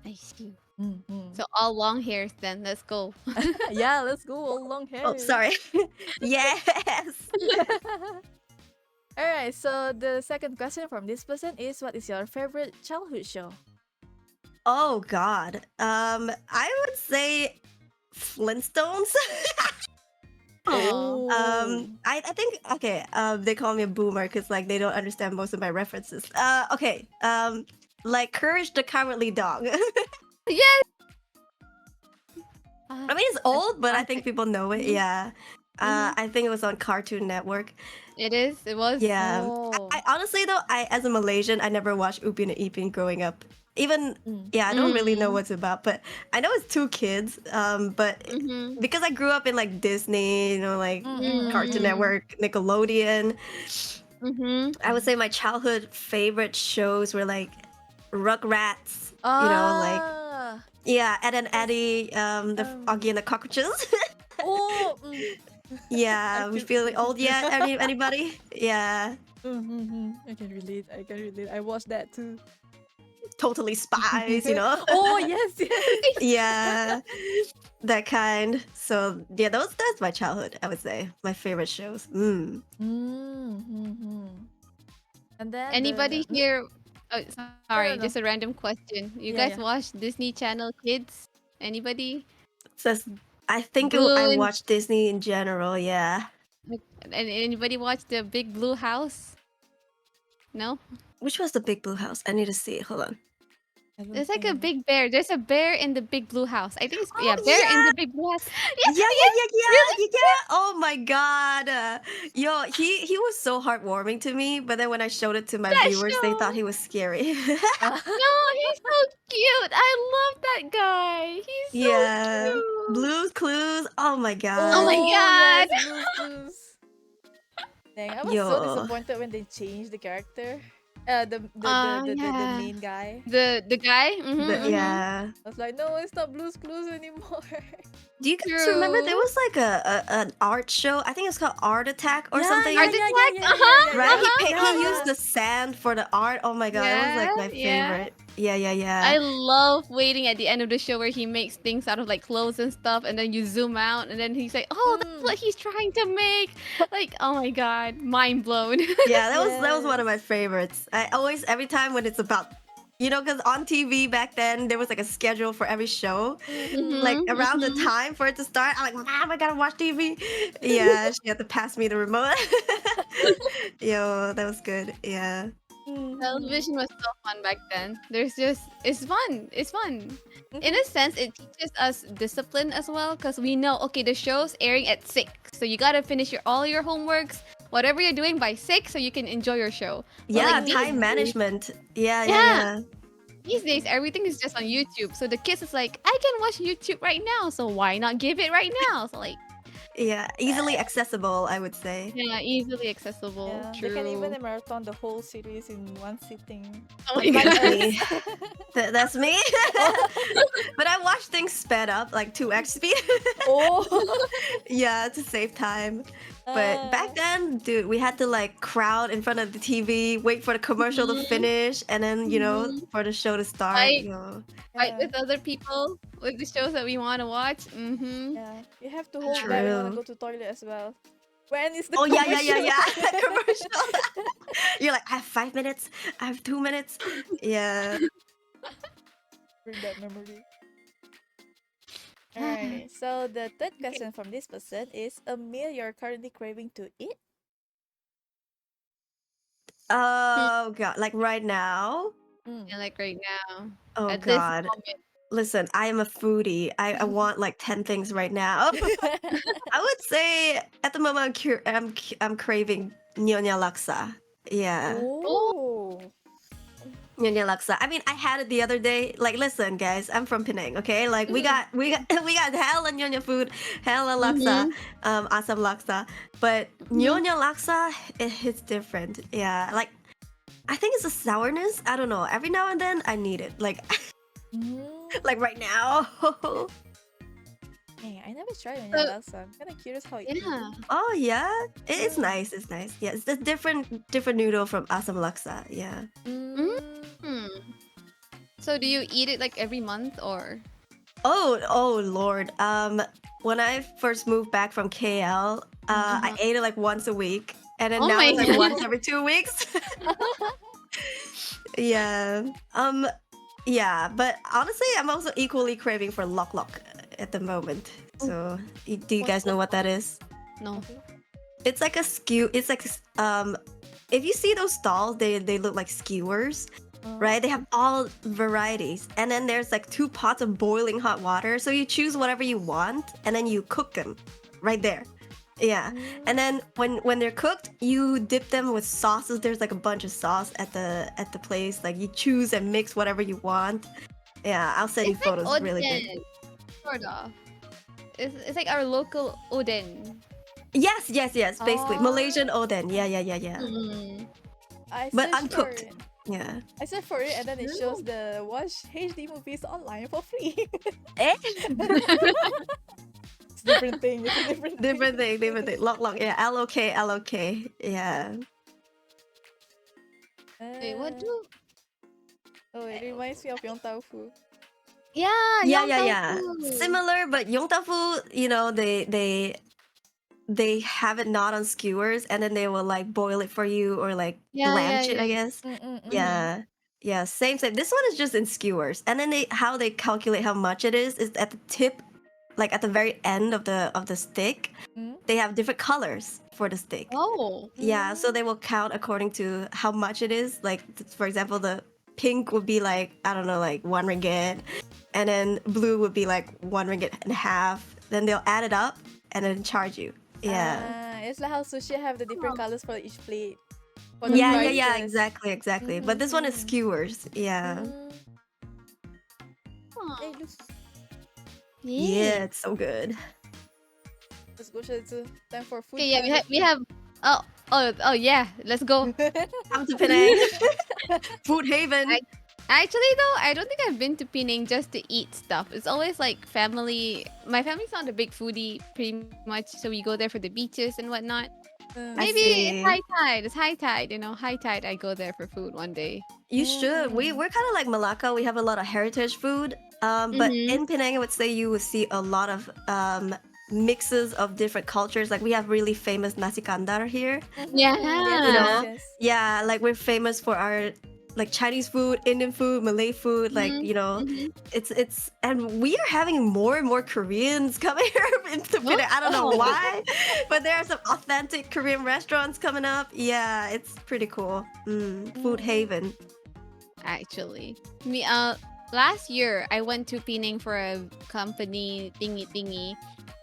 I see. Mm-hmm. So all long hairs then. Let's go. Yeah, let's go all long hair. Oh, sorry. Yes. Alright, so the second question from this person is, what is your favorite childhood show? Oh God. I would say Flintstones. Oh. I think okay. They call me a boomer because like they don't understand most of my references. Okay. Like Courage the Cowardly Dog. Yes. I mean, it's old, but I think people know it. Yeah. I think it was on Cartoon Network. It is. It was. Yeah. Oh. I honestly though, as a Malaysian, I never watched Upin and Ipin growing up. Even yeah, I don't really know what's about, but I know it's two kids. But because I grew up in like Disney, you know, like Cartoon Network, Nickelodeon. I would say my childhood favorite shows were like Rugrats. You know, like yeah, Ed and Eddie, the Augie and the Cockroaches. Oh. Yeah, we feeling old yet? Anybody? Yeah. I can relate. I watched that too. totally spies, you know? Oh yes, yes. Yeah, that kind. So yeah, that's my childhood, I would say. My favorite shows. Mm-hmm. And then Anybody the here? Oh, sorry, no. just a random question. You Yeah, guys yeah. watch Disney Channel Kids? Anybody? Says I think I Blue and watch Disney in general. Yeah. like, and anybody watch the Big Blue House? No? Which was the Big Blue House? I need to see it. Hold on. I don't It's like think a I know. big bear. There's a bear in the Big Blue House. I think it's Oh bear in yeah, the Big Blue House. yeah, Yeah, yeah, yeah, really? yeah, yeah. Oh my god. Yo, he was so heartwarming to me, but then when I showed it to my That viewers, they thought show. he was scary. No, he's so cute. I love that guy. He's so Yeah. cute. Blue's Clues. Oh my Oh god. my Oh yes, god. Blue's Clues. Dang, I was so Yo. disappointed when they changed the character. The Yeah. main guy. The guy. Yeah. I was like, no, it's not Blue's Clues anymore. Do you guys remember there True. was like an art show? I think it's called Art Attack or Yeah, something. Art Attack. Uh-huh. Right? yeah, He yeah. used the sand for the art. Oh my god, that was like my Yeah. favorite. Yeah, yeah, yeah. I love waiting at the end of the show where he makes things out of like clothes and stuff, and then you zoom out, and then he's like, "Oh, that's what he's trying to make!" Like, oh my god, mind blown. Yeah, that was one of my Yes. favorites. I always every time when it's about because on TV back then there was like a schedule for every show. Like Mhm, around the mhm. time for it to start, I'm like, Mom, I gotta watch TV. Yeah, she had to pass me the remote. Yo, that was good. Yeah. Television was so fun back then. It's fun. It's fun. In a sense, it teaches us discipline as well, because we know, okay, the show's airing at 6, so you gotta finish all your homeworks, whatever you're doing by 6, so you can enjoy your show. But Yeah, like these time days, management. Yeah, Yeah. yeah, these days everything is just on YouTube. So the kids is like, I can watch YouTube right now, so why not give it right now? So like, yeah. Easily accessible, I would say. yeah, easily accessible. Yeah, True. they can even marathon the whole series in one sitting. Oh my Like That's god. me. That's me. But I watch things sped up, like 2x speed. Oh. Yeah, to save time. But back then, dude, we had to like crowd in front of the TV, wait for the commercial to Mhm. finish, and then Mhm. for the show to start. Fight. Yo. Fight with other people with the shows that we want to watch. Mm-hmm. Yeah, you have to hold back when you want to True. go to toilet as well. When is the Oh yeah, yeah, commercial? yeah, yeah. Commercial. You're like, I have 5 minutes. I have 2 minutes. Yeah. Bring that memory. Alright, so the third question from this person is a meal you're currently craving to eat? Oh god, like right now. Yeah, like right now. Oh At this god. moment. Listen, I am a foodie. I want like 10 things right now. I would say at the moment I'm craving Nyonya Laksa. Yeah. Oh. Nyonya Laksa. I mean, I had it the other day. Like, listen, guys, I'm from Penang, okay? Like, we got we got hella Nyonya food, hella laksa, asam laksa. But Nyonya Laksa, it hits different. Yeah, like I think it's a sourness. I don't know. Every now and then, I need it. Like, like right now. Dang, I never tried So- vanilla laksa. I'm kind of curious how it is. Yeah. Oh yeah, it's nice. It's nice. Yeah, it's a different noodle from asam laksa. Yeah. Hmm. So do you eat it like every month or? Oh Lord. When I first moved back from KL, I ate it like once a week, and then Oh now my it's like God. once every 2 weeks. Yeah. Yeah, but honestly, I'm also equally craving for lok lok at the moment. So, do you guys know what that is? No. It's like a skew. It's like if you see those stalls, they look like skewers, right? They have all varieties, and then there's like 2 pots of boiling hot water. So you choose whatever you want, and then you cook them right there. Yeah, and then when they're cooked, you dip them with sauces. There's like a bunch of sauce at the place. Like you choose and mix whatever you want. Yeah, I'll send you It's like photos. Really good. oden, sort of. It's like our local oden. Yes. Basically, Oh. Malaysian oden. Yeah. Mm. I But searched uncooked. for it. Yeah. I searched for it and then it shows the watch HD movies online for free. Eh? It's a different thing. It's a different thing. Different thing. Lock. Yeah. LOK. Yeah. Wait, what do? Oh, it reminds me of Yong Tau Fu. Yeah, Yeah, Yong yeah, Tau yeah. Fu. Similar, but Yong Tau Fu, they have it not on skewers, and then they will like boil it for you or like Yeah, blanch it, I yeah. guess. Mm-mm-mm. Yeah. Yeah, same, same. This one is just in skewers. And then how they calculate how much it is at the tip, like at the very end of the stick. Mm? They have different colors for the stick. Oh. Yeah, so they will count according to how much it is. Like, for example, the pink would be like, I don't know, like 1 ringgit. And then blue would be like 1 ringgit and a half. Then they'll add it up and then charge you. Yeah. It's like how sushi have the different colors for each plate. For the Yeah, prices. yeah, exactly, exactly. But this one is skewers. Yeah. Mm. Huh. Hey, looks. Yeah, it's so good. Let's go, Syazu. Time for food. Okay, yeah, time. we have oh yeah, let's go. Come to Penang. Food haven. Actually though, I don't think I've been to Penang just to eat stuff. It's always like family. My family's not a big foodie pretty much, so we go there for the beaches and whatnot. Maybe see. it's high tide. It's high tide, high tide. I go there for food one day. You should. We're kind of like Malacca. We have a lot of heritage food. But in Penang, I would say you would see a lot of mixes of different cultures. Like we have really famous nasi kandar here. Yeah. Yes. Yeah, like we're famous for our like Chinese food, Indian food, Malay food. Like it's and we are having more and more Koreans coming here into Penang. I don't know why, but there are some authentic Korean restaurants coming up. Yeah, it's pretty cool. Food haven. Actually, last year I went to Penang for a company thingy.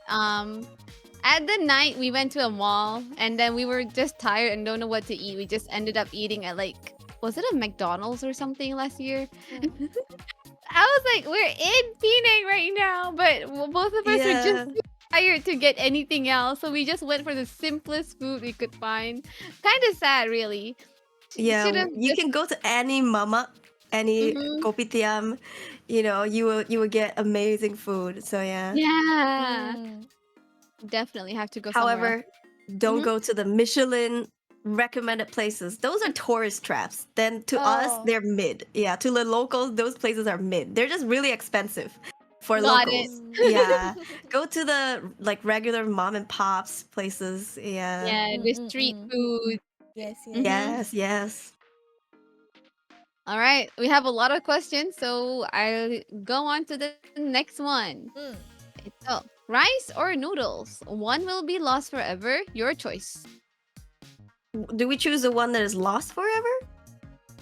At the night we went to a mall and then we were just tired and don't know what to eat. We just ended up eating at like, was it a McDonald's or something last year? I was like, we're in Penang right now, but both of us were just too tired to get anything else, so we just went for the simplest food we could find. Kind of sad, really. Yeah, you can go to any mama, any kopitiam, you will get amazing food. So yeah. Yeah. Definitely have to go somewhere else. However, don't go to the Michelin recommended places. Those are tourist traps. Then to us, they're mid. Yeah, to the locals, those places are mid. They're just really expensive for Got locals. Yeah, go to the like regular mom and pops places. Yeah. Yeah, the street food. Yes. All right, we have a lot of questions, so I'll go on to the next one. So, rice or noodles? One will be lost forever. Your choice. Do we choose the one that is lost forever?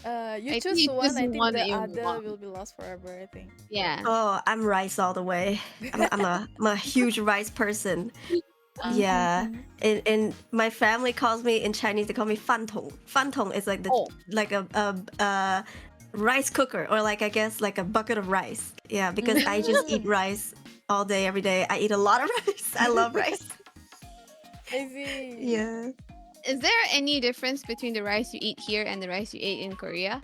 You I choose think you one. choose I think one the that you other want. will be lost forever. I think. Yeah. Oh, I'm rice all the way. I'm a huge rice person. Yeah, and my family calls me in Chinese. They call me fan tong. Fan tong is like like a rice cooker, or like I guess like a bucket of rice. Yeah, because I just eat rice all day, every day. I eat a lot of rice. I love rice. I see. Yeah. Is there any difference between the rice you eat here and the rice you ate in Korea?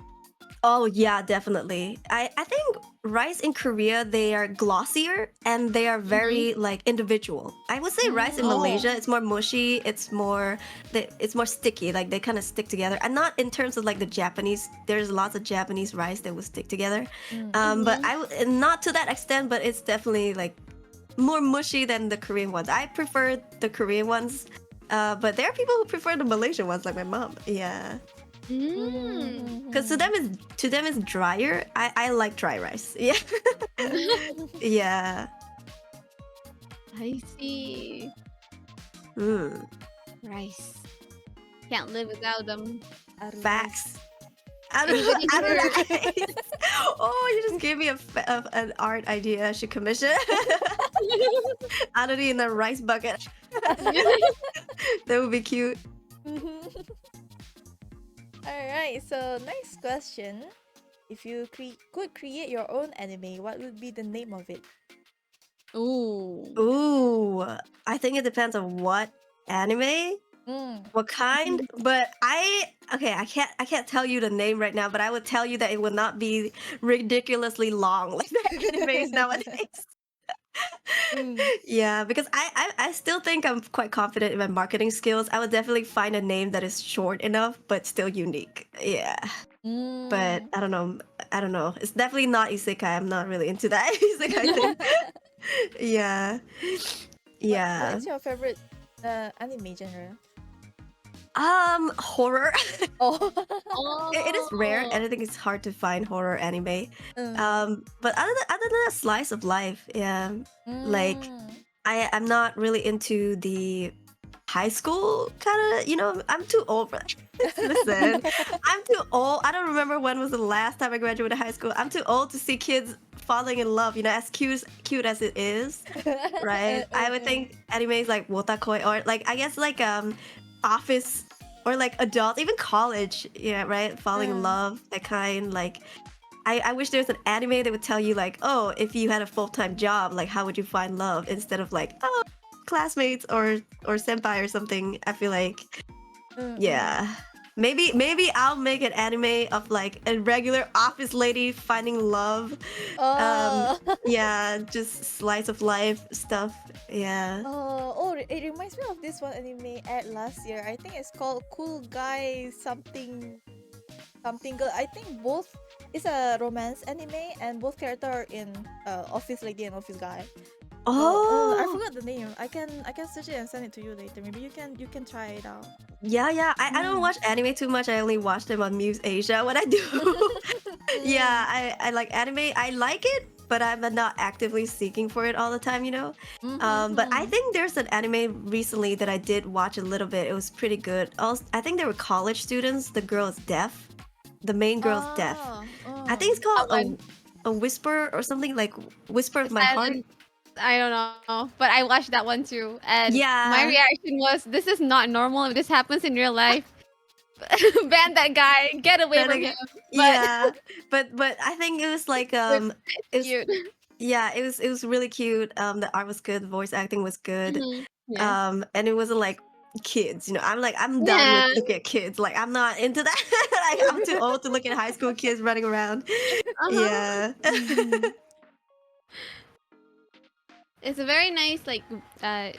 Oh yeah, definitely. I think rice in Korea, they are glossier and they are very like individual. I would say rice in Malaysia, it's more mushy, it's more sticky, like they kind of stick together. And not in terms of like the Japanese, there's lots of Japanese rice that would stick together. But not to that extent, but it's definitely like more mushy than the Korean ones. I prefer the Korean ones, but there are people who prefer the Malaysian ones, like my mom. Yeah. Because to them it's drier. I like dry rice. Yeah. Yeah. I see. Rice. Can't live without them. Facts. I don't know. Oh, you just gave me an art idea. I should commission. Aruri in a rice bucket. That would be cute. Alright, so next question. If you could create your own anime, what would be the name of it? Ooh. I think it depends on what anime, what kind. But I can't tell you the name right now, but I would tell you that it would not be ridiculously long like the animes nowadays. Yeah, because I still think I'm quite confident in my marketing skills. I would definitely find a name that is short enough but still unique. Yeah. but Mm. I don't know. I don't know. It's definitely not isekai. I'm not really into that isekai thing. Yeah, What yeah. is your favorite anime genre? Horror. Oh. It is rare, Oh. and I think it's hard to find horror anime. Mm. But other than that, slice of life, yeah. Like Mm. I'm not really into the high school kind of. I'm too old for that. Listen, I'm too old. I don't remember when was the last time I graduated high school. I'm too old to see kids falling in love. As cute as it is, right? I would think animes like wotakoi or like I guess like office or like adult, even college, yeah, right? Falling in love, that kind. Like I wish there's an anime that would tell you like, oh, if you had a full-time job, like how would you find love instead of like, oh, classmates or senpai or something. I feel like yeah. Maybe I'll make an anime of like a regular office lady finding love. Oh. Yeah, just slice of life stuff. Yeah. It reminds me of this one anime ad last year. I think it's called Cool Guy something something girl. I think both it's a romance anime and both character are in office lady and office guy. So I Oh. forgot the name. I can search it and send it to you later. Maybe you can try it out. Yeah. I don't watch anime too much. I only watch them on Muse Asia when I do. Yeah, I like anime. I like it, but I'm not actively seeking for it all the time. But I think there's an anime recently that I did watch a little bit. It was pretty good. Also, I think they were college students. The girl is deaf. The main girl's deaf. I think it's That called one. a whisper or something like Whisper of The My Heart. silent. I don't know, but I watched that one too, and my Yeah. reaction was, "This is not normal. If this happens in real life, ban that guy. Get away Then from again, him." But yeah. But I think it was like it's it was cute. yeah, it was really cute. The art was good, the voice acting was good. Yeah. And it wasn't like kids. I'm done with Yeah. looking at kids. Like I'm not into that. Like I'm too old to look at high school kids running around. Uh-huh. Yeah. It's a very nice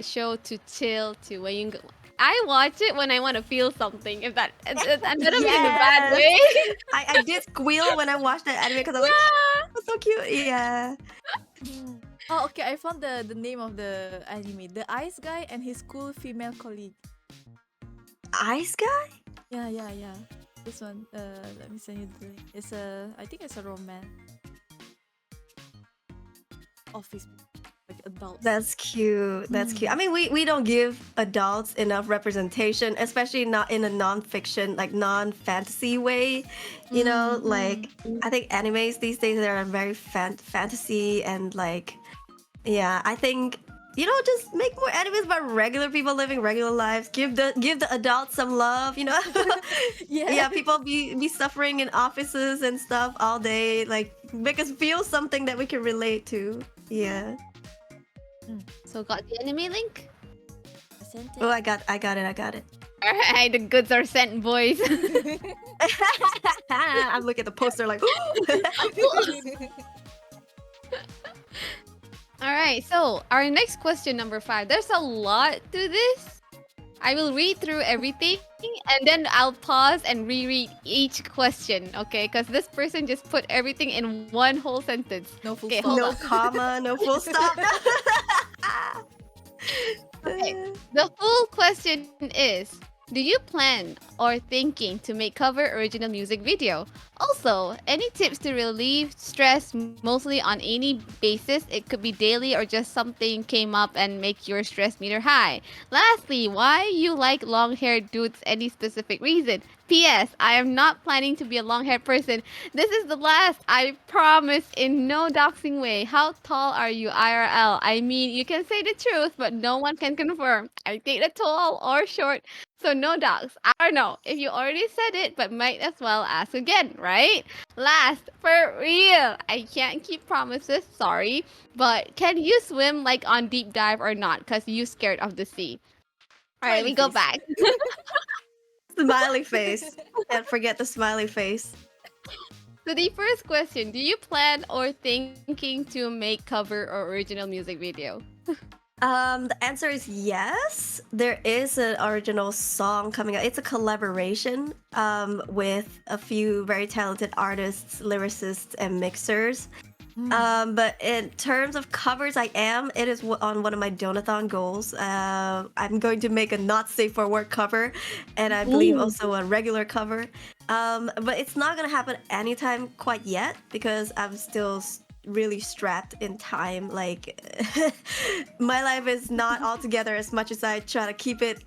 show to chill to when you go. I watch it when I want to feel something. If that, and I don't mean in a bad Yes. way. I did squeal when I watched that anime because I was like, Yeah. that's so cute. Yeah. Oh, okay. I found the name of the anime. The Ice Guy and his cool female colleague. Ice guy? Yeah. This one. Let me send you the link. I think it's a romance office like adults. That's cute. That's cute. I mean, we don't give adults enough representation, especially not in a non-fiction, like non-fantasy way. Like I think animes these days are very fantasy and like, yeah. I think just make more animes about regular people living regular lives. Give the adults some love. Yeah. People be suffering in offices and stuff all day. Like make us feel something that we can relate to. Yeah. So got the anime link. I sent it. Oh, I got it. All right, the goods are sent, boys. I'm looking at the poster like. All right, so our next question, number 5. There's a lot to this. I will read through everything and then I'll pause and reread each question, okay? Because this person just put everything in one whole sentence. No full Okay, stop. hold No on. comma, no full stop. Okay. The full question is, do you plan or thinking to make cover original music video? Also, any tips to relieve stress mostly on any basis? It could be daily or just something came up and make your stress meter high. Lastly, why you like long-haired dudes? Any specific reason? P.S. I am not planning to be a long-haired person. This is the last. I promise in no doxing way. How tall are you IRL? I mean, you can say the truth, but no one can confirm. I think the tall or short. So no dogs. I don't know if you already said it, but might as well ask again, right? Last, for real, I can't keep promises, sorry, but can you swim like on deep dive or not? Cause you scared of the sea. All right, we go Face. back. Smiley face. Can't forget the smiley face. So the first question: do you plan or thinking to make cover or original music video? The answer is yes. There is an original song coming out. It's a collaboration with a few very talented artists, lyricists, and mixers. But in terms of covers, it is on one of my Donathon goals. I'm going to make a not safe for work cover, and I believe also a regular cover. But it's not gonna happen anytime quite yet because I'm still really strapped in time. Like my life is not all together as much as I try to keep it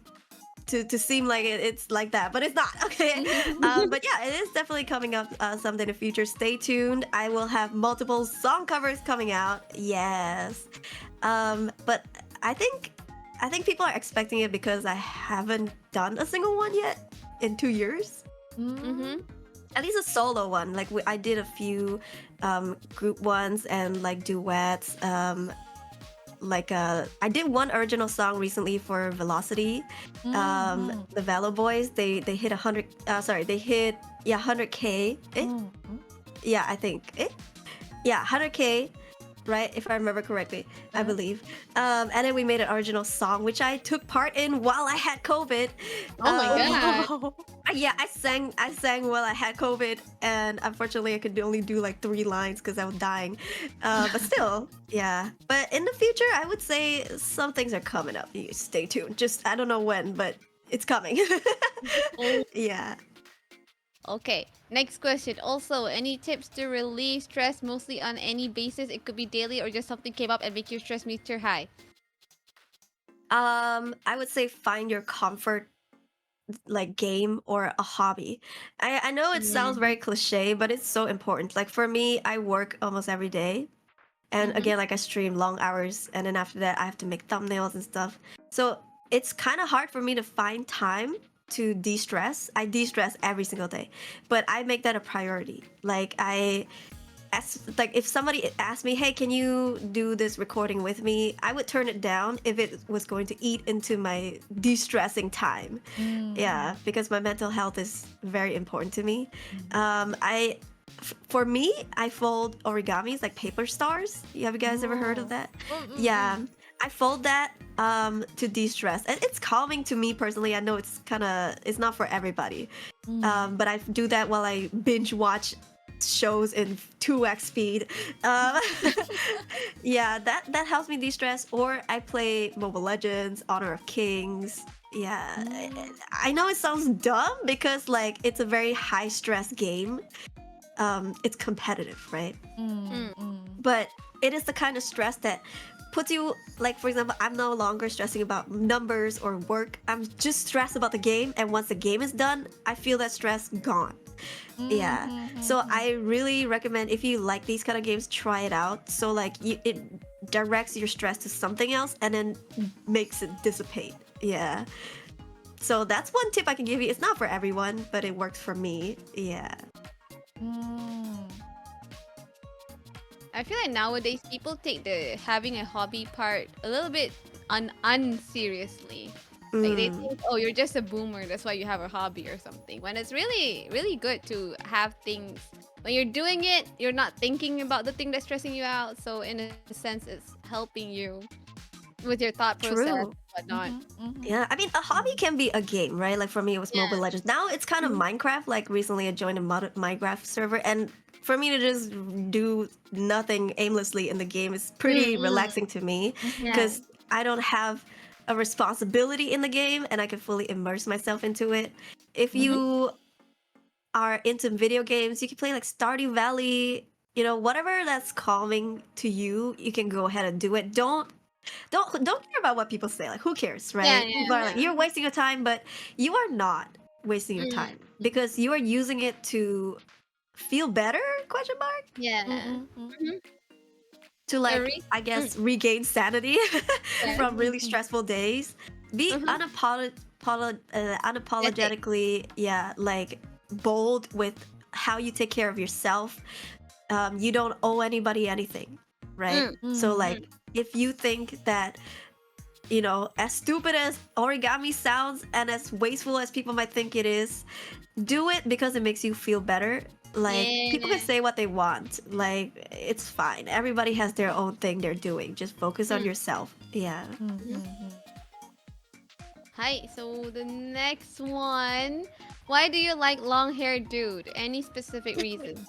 to seem like it's like that, but it's not. Okay. But yeah, it is definitely coming up someday in the future. Stay tuned. I will have multiple song covers coming out. Yes. But I think people are expecting it because I haven't done a single one yet in 2 years. At least a solo one. Like I did a few group ones and like duets. I did one original song recently for Velocity. The Velo Boys, they hit 100K. Yeah, I think 100K, right? If I remember correctly, I believe. And then we made an original song, which I took part in while I had COVID. Oh my god. Yeah, I sang while I had COVID, and unfortunately I could only do like 3 lines because I was dying. But still, yeah. But in the future, I would say some things are coming up. You stay tuned. Just I don't know when, but it's coming. Yeah. Okay, next question. Also, any tips to relieve stress mostly on any basis? It could be daily or just something came up and make your stress meter high. I would say find your comfort like game or a hobby. I know it sounds very cliche, but it's so important. Like for me, I work almost every day. And again, like I stream long hours, and then after that I have to make thumbnails and stuff. So it's kind of hard for me to find time to de-stress. I de-stress every single day, but I make that a priority. Like if somebody asked me, hey, can you do this recording with me, I would turn it down if it was going to eat into my de-stressing time. Yeah, because my mental health is very important to me. For me, I fold origamis like paper stars. Have you guys ever heard of that? Yeah, I fold that to de-stress, and it's calming to me personally. I know it's not for everybody, but I do that while I binge watch shows in 2x speed. Yeah, that helps me de-stress. Or I play Mobile Legends, Honor of Kings. Yeah, I know it sounds dumb because like it's a very high stress game. It's competitive, right? But it is the kind of stress that puts you, like, for example, I'm no longer stressing about numbers or work. I'm just stressed about the game, and once the game is done, I feel that stress gone. Yeah. So I really recommend, if you like these kind of games, try it out. So like it directs your stress to something else and then makes it dissipate. Yeah. So that's one tip I can give you. It's not for everyone, but it works for me. Yeah. I feel like nowadays people take the having a hobby part a little bit unseriously. Like they think, oh, you're just a boomer, that's why you have a hobby or something. When it's really, really good to have things. When you're doing it, you're not thinking about the thing that's stressing you out. So in a sense, it's helping you with your thought process and whatnot. Yeah, I mean, a hobby can be a game, right? Like for me, it was Mobile Legends. Now it's kind of Minecraft. Like recently, I joined a Minecraft server, and for me to just do nothing aimlessly in the game is pretty relaxing to me because I don't have a responsibility in the game, and I can fully immerse myself into it. If you are into video games, you can play like Stardew Valley. You know, whatever that's calming to you, you can go ahead and do it. Don't care about what people say. Like, who cares, right? People are like, you're wasting your time, but you are not wasting your time because you are using it to feel better? Question mark. Yeah. To like, I guess, regain sanity from really stressful days. Be unapologetically, like bold with how you take care of yourself. You don't owe anybody anything, right? So like, if you think that, you know, as stupid as origami sounds and as wasteful as people might think it is, do it because it makes you feel better. Like people can Yeah. say what they want. Like it's fine. Everybody has their own thing they're doing. Just focus on Mm. yourself. Yeah. Hi. So the next one. Why do you like long hair dude? Any specific reasons?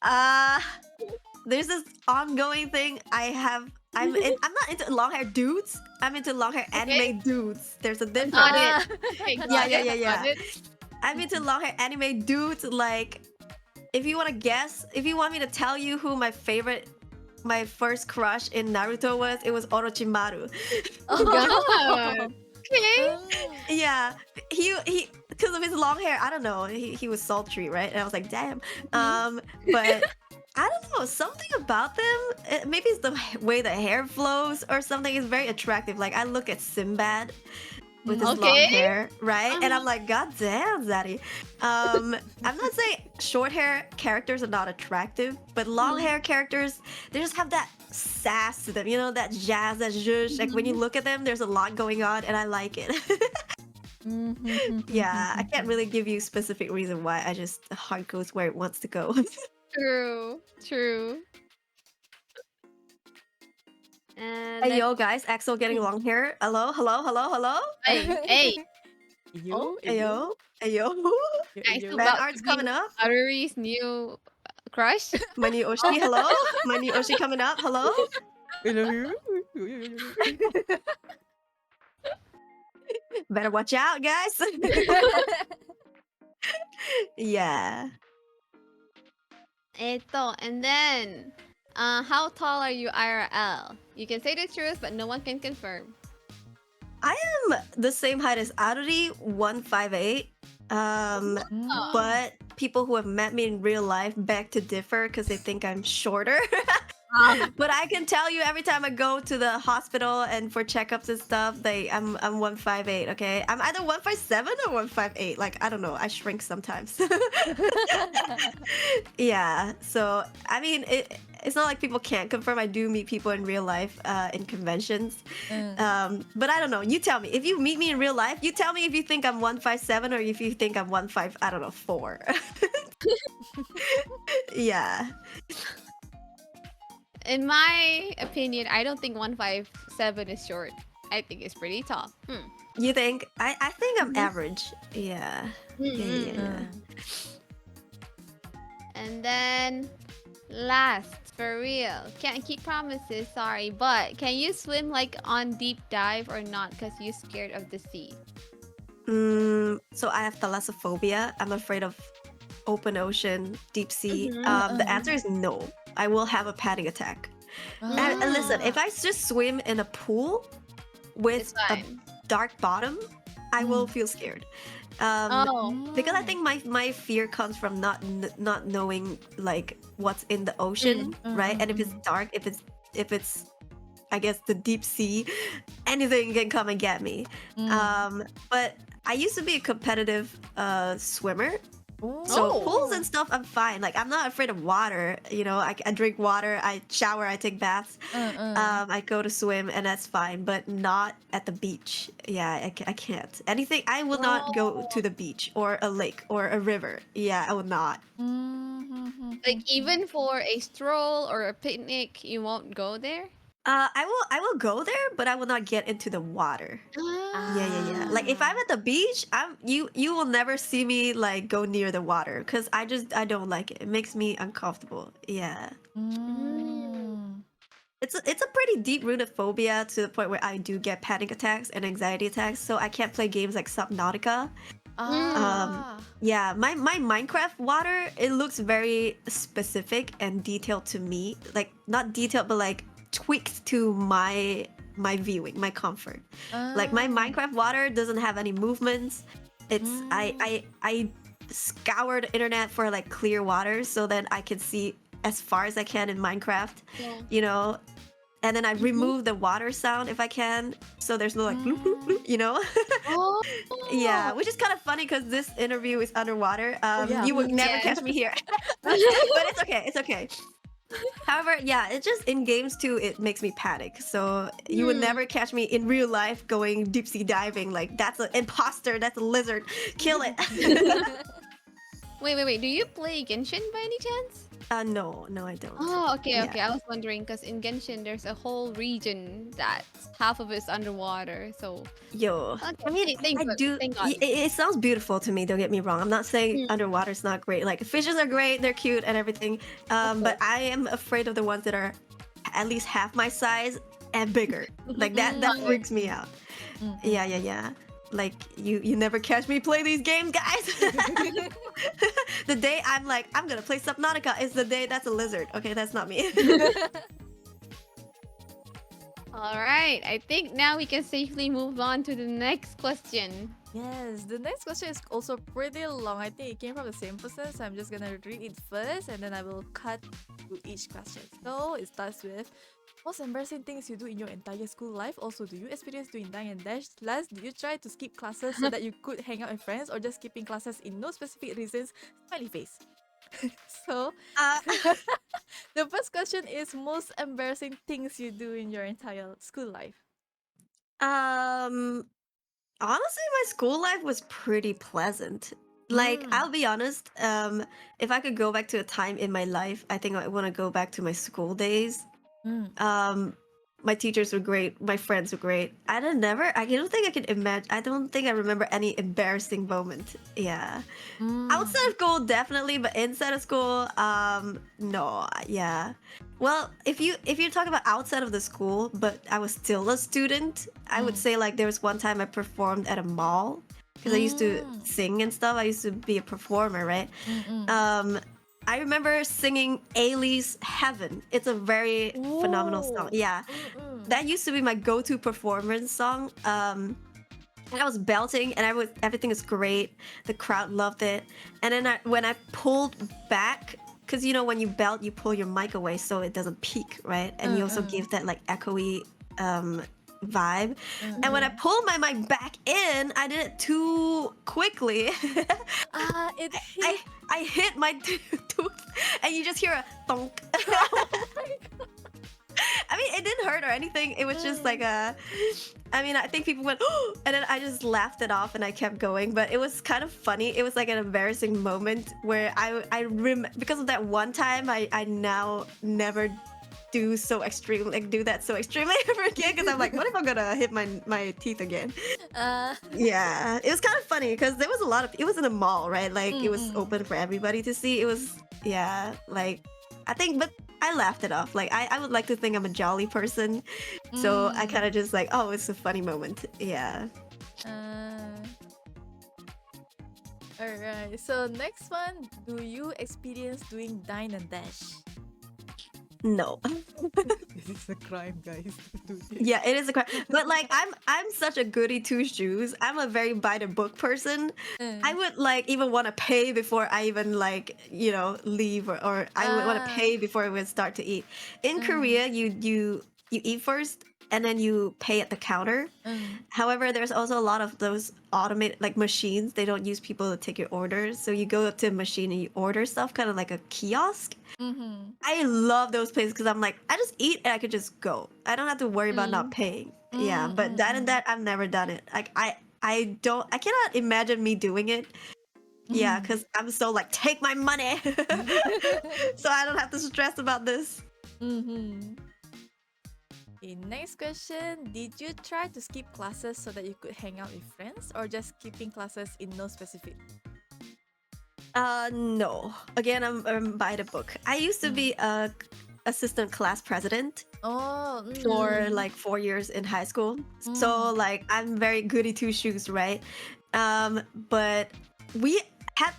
Uh there's this ongoing thing I'm not into long hair dudes. I'm into long hair Okay. anime dudes. There's a difference. Got Ah. it. Okay, got Yeah, it. yeah. Got it. I'm into long hair anime dudes. Like, if you want to guess, if you want me to tell you who my first crush in Naruto was, it was Orochimaru. God. Okay. Yeah, he because of his long hair. I don't know. He was sultry, right? And I was like, damn. But I don't know, something about them. Maybe it's the way the hair flows or something. Is very attractive. Like I look at Sinbad with his long Okay. hair, right? And Uh-huh. I'm like, God damn, Zaddy. I'm not saying short hair characters are not attractive, but long hair characters, they just have that sass to them, you know, that jazz, that zhuzh. Like when you look at them, there's a lot going on, and I like it. Yeah, I can't really give you specific reason why. I just the heart goes where it wants to go. True. True. And Hey yo, guys, Axel getting long hair. Hello. hey, hey, Oh, Ayo, ayo. guys, yo. who Fan about art's to be coming up. Aruri's new crush? My new Oshi, hello. My new Oshi coming up. Hello. Better watch out, guys. Yeah. Eto, and then, how tall are you IRL? You can say the truth, but no one can confirm. I'm the same height as Aruri, 158. But people who have met me in real life beg to differ because they think I'm shorter. But I can tell you every time I go to the hospital and for checkups and stuff, I'm 158, okay? I'm either 157 or 158. Like I don't know, I shrink sometimes. Yeah. So I mean it's not like people can't confirm. I do meet people in real life in conventions. But I don't know. You tell me. If you meet me in real life, you tell me if you think I'm 157 or if you think I'm 15, I don't know, 4. Yeah. In my opinion, I don't think 157 is short. I think it's pretty tall. You think? I think I'm average. Yeah. Yeah. And then, last, for real, can't keep promises, sorry, but can you swim like on deep dive or not because you're scared of the sea? So I have thalassophobia. I'm afraid of open ocean, deep sea. The answer is no. I will have a panic attack. And listen, if I just swim in a pool with It's a fine. dark bottom, I will feel scared. Because I think my fear comes from not knowing like what's in the ocean, right? And if it's dark, if it's I guess the deep sea, anything can come and get me. But I used to be a competitive swimmer. So pools and stuff, I'm fine. Like I'm not afraid of water. You know, I drink water, I shower, I take baths. I go to swim, and that's fine. But not at the beach. Yeah, I can't. Anything. I will not go to the beach or a lake or a river. Yeah, I will not. Like even for a stroll or a picnic, you won't go there? I will go there, but I will not get into the water. Yeah. Like if I'm at the beach, you will never see me like go near the water because I don't like it. It makes me uncomfortable. Yeah. It's a pretty deep rooted phobia to the point where I do get panic attacks and anxiety attacks. So I can't play games like Subnautica. Yeah, my Minecraft water, it looks very specific and detailed to me. Like not detailed, but like tweaked to my viewing, my comfort. Like my Minecraft water doesn't have any movements. It's I scour the internet for like clear water so then I can see as far as I can in Minecraft. You know, and then I remove the water sound if I can, so there's no like bloop, bloop, bloop, you know. Yeah, which is kind of funny because this interview is underwater. You would never catch me here. But it's okay, it's okay. However, yeah, it's just in games too, it makes me panic. So you would never catch me in real life going deep sea diving. Like that's an imposter, that's a lizard. Kill it. Wait. Do you play Genshin by any chance? No, I don't. Oh, okay. Yeah. I was wondering because in Genshin there's a whole region that half of it's underwater. So Yo, okay, I mean, thank I God. do. Thank God. It sounds beautiful to me. Don't get me wrong. I'm not saying Mm, underwater's not great. Like fishes are great. They're cute and everything. of But course. I am afraid of the ones that are at least half my size and bigger. Like that. That Mm, freaks me out. mm, Yeah. Like you never catch me play these games, guys. The day I'm like, I'm gonna play Subnautica is the day that's a lizard. Okay, that's not me. All right. I think now we can safely move on to the next question. Yes, the next question is also pretty long. I think it came from the same person, so I'm just gonna read it first and then I will cut to each question. So it starts with most embarrassing things you do in your entire school life. Also, do you experience doing dine and dash? Last, did you try to skip classes so that you could hang out with friends or just skipping classes in no specific reasons? Smiley face. So uh, the first question is most embarrassing things you do in your entire school life. um, honestly, my school life was pretty pleasant. Like, Mm. I'll be honest, if I could go back to a time in my life, I think I want to go back to my school days. Mm. My teachers were great, my friends were great. I don't think I could imagine, I don't think I remember any embarrassing moment. Yeah. Outside of school, definitely, but inside of school, no, yeah. Well, if you talk about outside of the school, but I was still a student, I would Mm. say like there was one time I performed at a mall because I used to Mm. sing and stuff. I used to be a performer, right? Mm-mm. I remember singing Ailey's Heaven. It's a very phenomenal song. Whoa. Yeah, Mm-mm. that used to be my go-to performance song. And I was belting, and everything was great. The crowd loved it. And then when I pulled back, because you know when you belt, you pull your mic away so it doesn't peak, right? And you also give that like echoey vibe. And when I pulled my mic back in, I did it too quickly. It I hit. I hit my tooth, and you just hear a thunk. I mean, it didn't hurt or anything. It was just like I mean, I think people went, oh, and then I just laughed it off and I kept going. But it was kind of funny. It was like an embarrassing moment where because of that one time, I now never do that so extremely ever again. Because I'm like, what if I'm gonna hit my teeth again? Yeah, it was kind of funny because there was it was in a mall, right? Like it was open for everybody to see. It was, yeah, like I think, but I laughed it off. Like I would like to think I'm a jolly person, so I kind of just like, oh, it's a funny moment. Yeah. Alright, so next one, do you experience doing dine and dash? No. This is a crime, guys. Yeah, it is a crime. But like I'm such a goody two shoes. I'm a very by the book person. I would like even want to pay before I even like, leave or I would want to pay before I would start to eat. In Korea, you eat first and then you pay at the counter. However, there's also a lot of those automated like machines. They don't use people to take your orders. So you go up to a machine and you order stuff, kind of like a kiosk. I love those places because I'm like, I just eat and I could just go. I don't have to worry about not paying. Yeah, but that I've never done it. Like I cannot imagine me doing it. Yeah, because I'm so like, take my money. So I don't have to stress about this. Okay, next question. Did you try to skip classes so that you could hang out with friends or just skipping classes in no specific? No. Again, I'm by the book. I used to be a assistant class president for like 4 years in high school. So like I'm very goody two shoes, right? But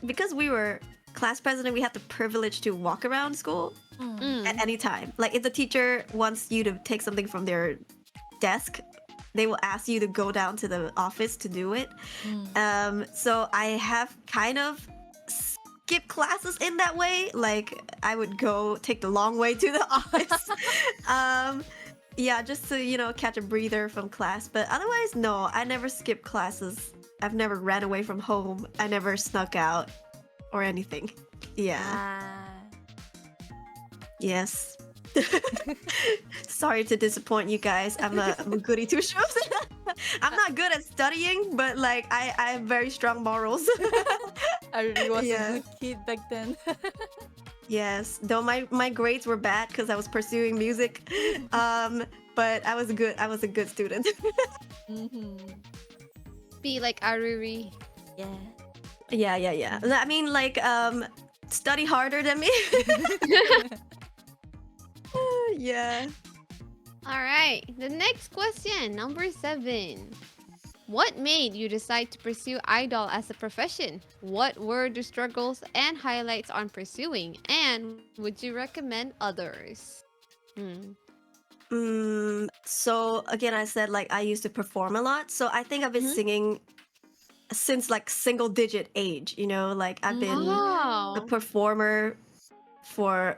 because we were class president, we had the privilege to walk around school at any time. Like if the teacher wants you to take something from their desk, they will ask you to go down to the office to do it. So I have kind of skipped classes in that way. Like I would go take the long way to the office. Yeah, just to, catch a breather from class. But otherwise, no, I never skipped classes. I've never ran away from home. I never snuck out or anything. Yeah. Yes. Sorry to disappoint you guys. I'm a goody two shoes. I'm not good at studying, but like I have very strong morals. Aruri was a Yeah. good kid back then. Yes, though my grades were bad because I was pursuing music, but I was good. I was a good student. Be like Aruri. Yeah. yeah. I mean, like, study harder than me. Yeah. All right. The next question, number 7. What made you decide to pursue idol as a profession? What were the struggles and highlights on pursuing? And would you recommend others? So again, I said like I used to perform a lot. So I think I've been singing since like single digit age. You know, like I've been a Oh. performer for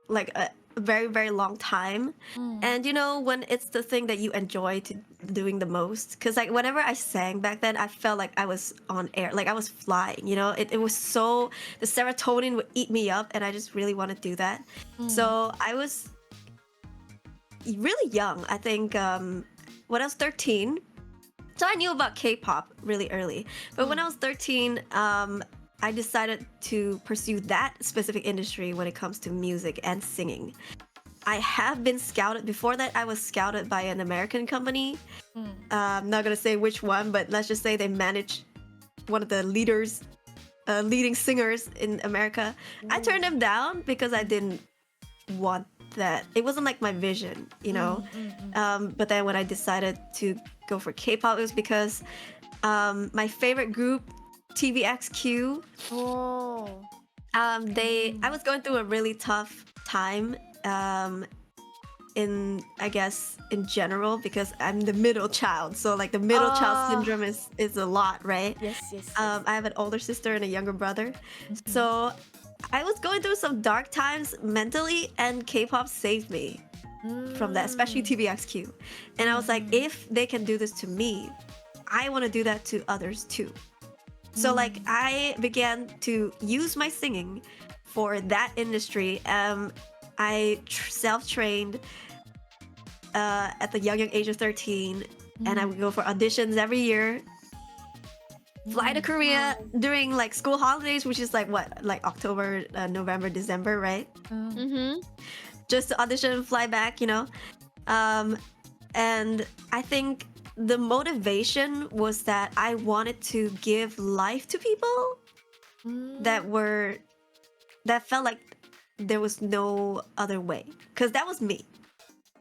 like a very very long time. And you know, when it's the thing that you enjoy to doing the most, because like whenever I sang back then, I felt like I was on air, like I was flying. You know, it was so, the serotonin would eat me up, and I just really want to do that. So I was really young. I think when I was 13, so I knew about K-pop really early. But when I was 13, I decided to pursue that specific industry when it comes to music and singing. I have been scouted. Before that, I was scouted by an American company. I'm not gonna say which one, but let's just say they managed one of the leading singers in America. I turned them down because I didn't want that. It wasn't like my vision, you know. But then when I decided to go for K-pop, it was because my favorite group, TVXQ, Oh. I was going through a really tough time in, I guess, in general, because I'm the middle child. So like the middle child syndrome is a lot, right? Yes. I have an older sister and a younger brother. So I was going through some dark times mentally, and K-pop saved me from that, especially TVXQ. And I was like, if they can do this to me, I want to do that to others too. So like I began to use my singing for that industry. I self-trained at the young age of 13, and I would go for auditions every year. Fly to Korea during like school holidays, which is like what, like October, November, December, right? Just to audition and fly back, you know. And I think the motivation was that I wanted to give life to people that felt like there was no other way, because that was me.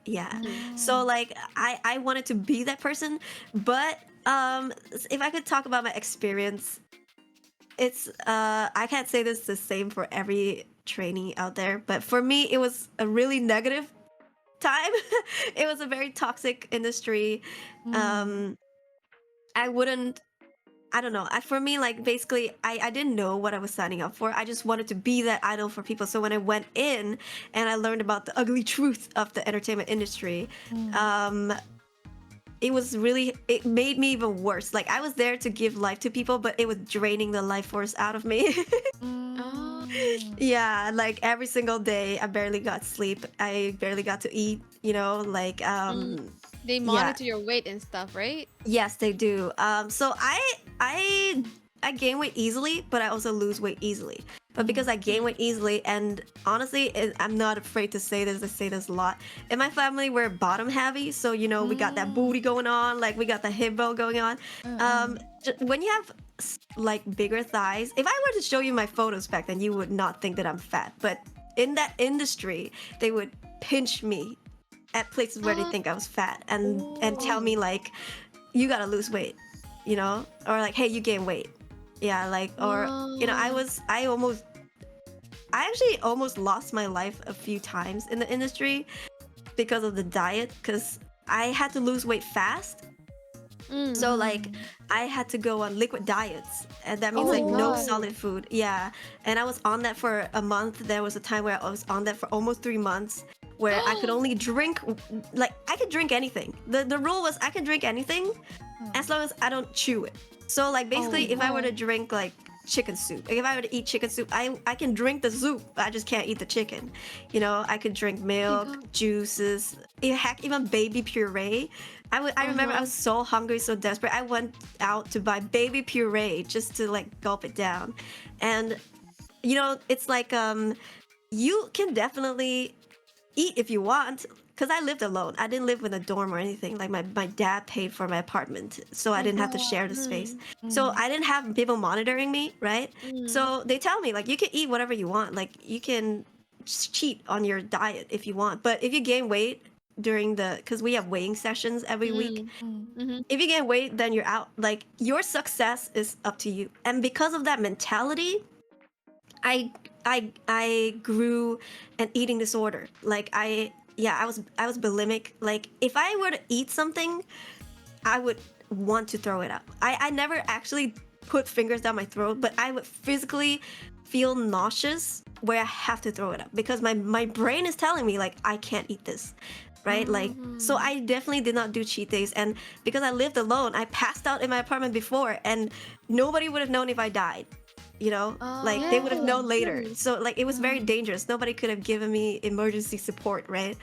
Yeah. So like I wanted to be that person. But if I could talk about my experience, it's I can't say this the same for every trainee out there, but for me it was a really negative time. It was a very toxic industry. I don't know. For me, like basically, I didn't know what I was signing up for. I just wanted to be that idol for people. So when I went in and I learned about the ugly truth of the entertainment industry, it made me even worse. Like I was there to give life to people, but it was draining the life force out of me. Yeah, like every single day, I barely got sleep. I barely got to eat. You know, like They monitor your weight and stuff, right? Yes, they do. So I gain weight easily, but I also lose weight easily. But because I gain weight easily, and honestly, I'm not afraid to say this. I say this a lot. In my family, we're bottom heavy, so you know we got that booty going on, like we got the hip bone going on. When you have like bigger thighs, if I were to show you my photos back then, you would not think that I'm fat. But in that industry, they would pinch me at places where they think I was fat and tell me like, you gotta lose weight, you know, or like, hey, you gain weight. Yeah, like, or you know, I actually almost lost my life a few times in the industry because of the diet, because I had to lose weight fast. So like I had to go on liquid diets, and that means like no solid food. Yeah, and I was on that for a month. There was a time where I was on that for almost 3 months, where I could only drink, like I could drink anything. The rule was I can drink anything as long as I don't chew it. So like basically if I were to drink like chicken soup, like if I were to eat chicken soup, I can drink the soup, I just can't eat the chicken. You know, I could drink milk, juices, heck, even baby puree. I remember I was so hungry, so desperate. I went out to buy baby puree just to like gulp it down. And you know, it's like you can definitely eat if you want, because I lived alone. I didn't live in a dorm or anything. Like my dad paid for my apartment, so I didn't have to share the space. So I didn't have people monitoring me, right? So they tell me like you can eat whatever you want. Like you can cheat on your diet if you want. But if you gain weight during because we have weighing sessions every week, if you gain weight, then you're out. Like your success is up to you. And because of that mentality, I grew an eating disorder. Like I was bulimic. Like if I were to eat something, I would want to throw it up. I never actually put fingers down my throat, but I would physically feel nauseous where I have to throw it up because my brain is telling me like I can't eat this. Right? Like, so I definitely did not do cheat days. And because I lived alone, I passed out in my apartment before and nobody would have known if I died. You know, like they would have known later. So like it was very dangerous. Nobody could have given me emergency support, right?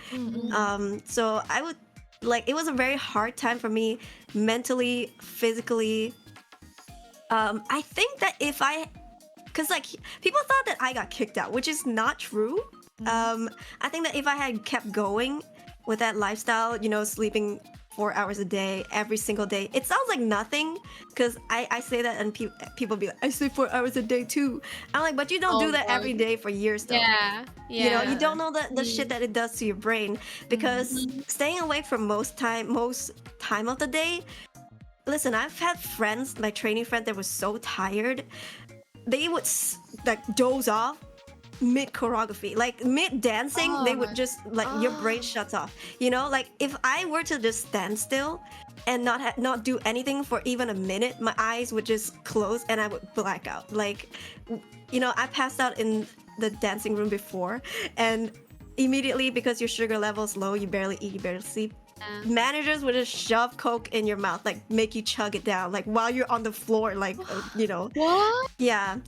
So I would like it was a very hard time for me mentally, physically. I think that because like people thought that I got kicked out, which is not true. I think that if I had kept going with that lifestyle, you know, sleeping 4 hours a day every single day, it sounds like nothing because I say that and people be like, I sleep 4 hours a day too. I'm like, but you don't do that every day for years though. You know, you don't know the shit that it does to your brain because staying awake for most time of the day. Listen, I've had friends, my training friend that was so tired, they would like doze off mid choreography, like mid dancing. They would just like your brain shuts off, you know. Like if I were to just stand still and not do anything for even a minute, my eyes would just close and I would black out. Like, you know, I passed out in the dancing room before and immediately because your sugar level is low, you barely eat, you barely sleep, managers would just shove Coke in your mouth, like make you chug it down, like while you're on the floor, like you know. What? Yeah,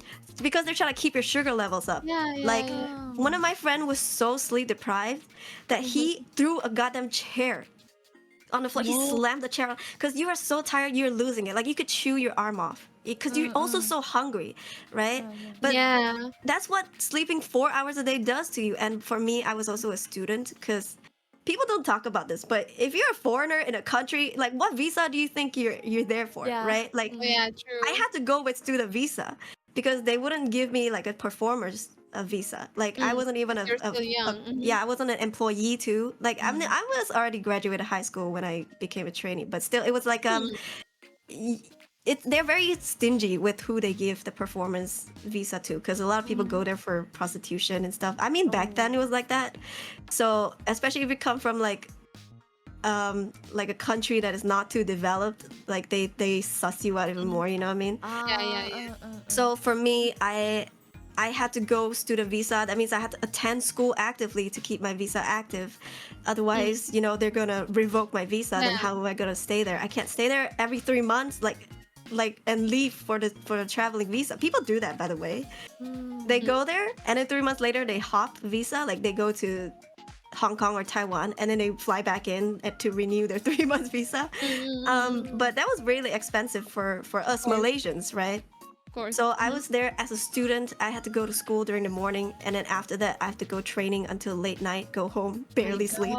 because they're trying to keep your sugar levels up. Like one of my friends was so sleep deprived that he threw a goddamn chair on the floor. He slammed the chair because you are so tired, you're losing it. Like you could chew your arm off because you're also so hungry, right? But that's what sleeping 4 hours a day does to you. And for me, I was also a student because people don't talk about this, but if you're a foreigner in a country, like what visa do you think you're there for, right? Like True. I had to go with student visa because they wouldn't give me like a performer's visa. Like I wasn't even You're still young. I wasn't an employee too. Like I was already graduated high school when I became a trainee, but still it was like they're very stingy with who they give the performance visa to because a lot of people go there for prostitution and stuff. I mean, back then it was like that. So especially if you come from like a country that is not too developed, like they suss you out even more. You know what I mean? So for me, I had to go student visa. That means I had to attend school actively to keep my visa active. Otherwise, you know, they're gonna revoke my visa. Then how am I gonna stay there? I can't stay there every 3 months, like and leave for the traveling visa. People do that, by the way. They go there and then 3 months later they hop visa, like they go to Hong Kong or Taiwan and then they fly back in to renew their 3 months visa. But that was really expensive for us Malaysians, right? Of course. So I was there as a student. I had to go to school during the morning and then after that I have to go training until late night, go home, barely sleep.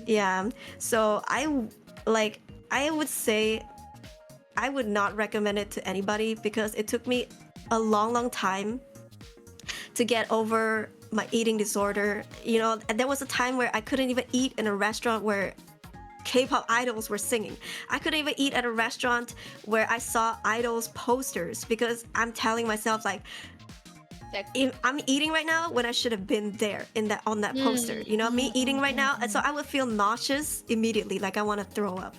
Yeah. So I would say I would not recommend it to anybody because it took me a long time to get over my eating disorder. You know, and there was a time where I couldn't even eat in a restaurant where K-pop idols were singing. I couldn't even eat at a restaurant where I saw idols posters because I'm telling myself like, I'm eating right now when I should have been there on that poster. You know, me eating right now, and so I would feel nauseous immediately, like I want to throw up.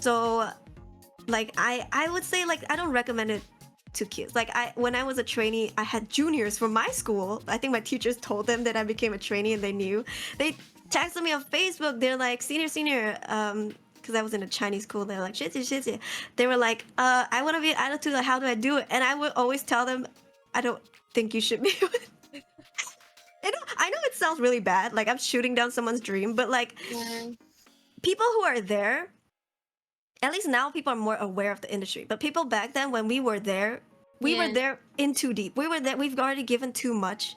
So like I would say like I don't recommend it to kids. Like when I was a trainee, I had juniors from my school. I think my teachers told them that I became a trainee and they knew. They texted me on Facebook. They're like, senior, because I was in a Chinese school. They're like, 学姐. They were like, I want to be an idol too. Like, how do I do it? And I would always tell them, I don't think you should be. I know it sounds really bad. Like I'm shooting down someone's dream, but like people who are there, at least now people are more aware of the industry. But people back then, when we were there in too deep. We were there. We've already given too much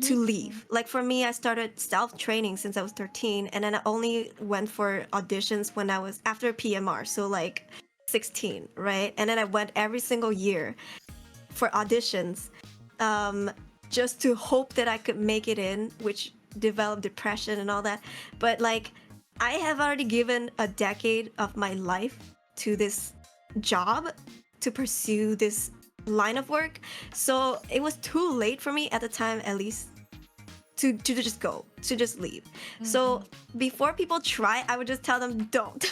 to leave. Like for me, I started self-training since I was 13, and then I only went for auditions when I was after PMR, so like 16, right? And then I went every single year for auditions, just to hope that I could make it in, which developed depression and all that. But like, I have already given a decade of my life to this job to pursue this line of work, so it was too late for me at the time, at least, to just leave. So before people try, I would just tell them don't.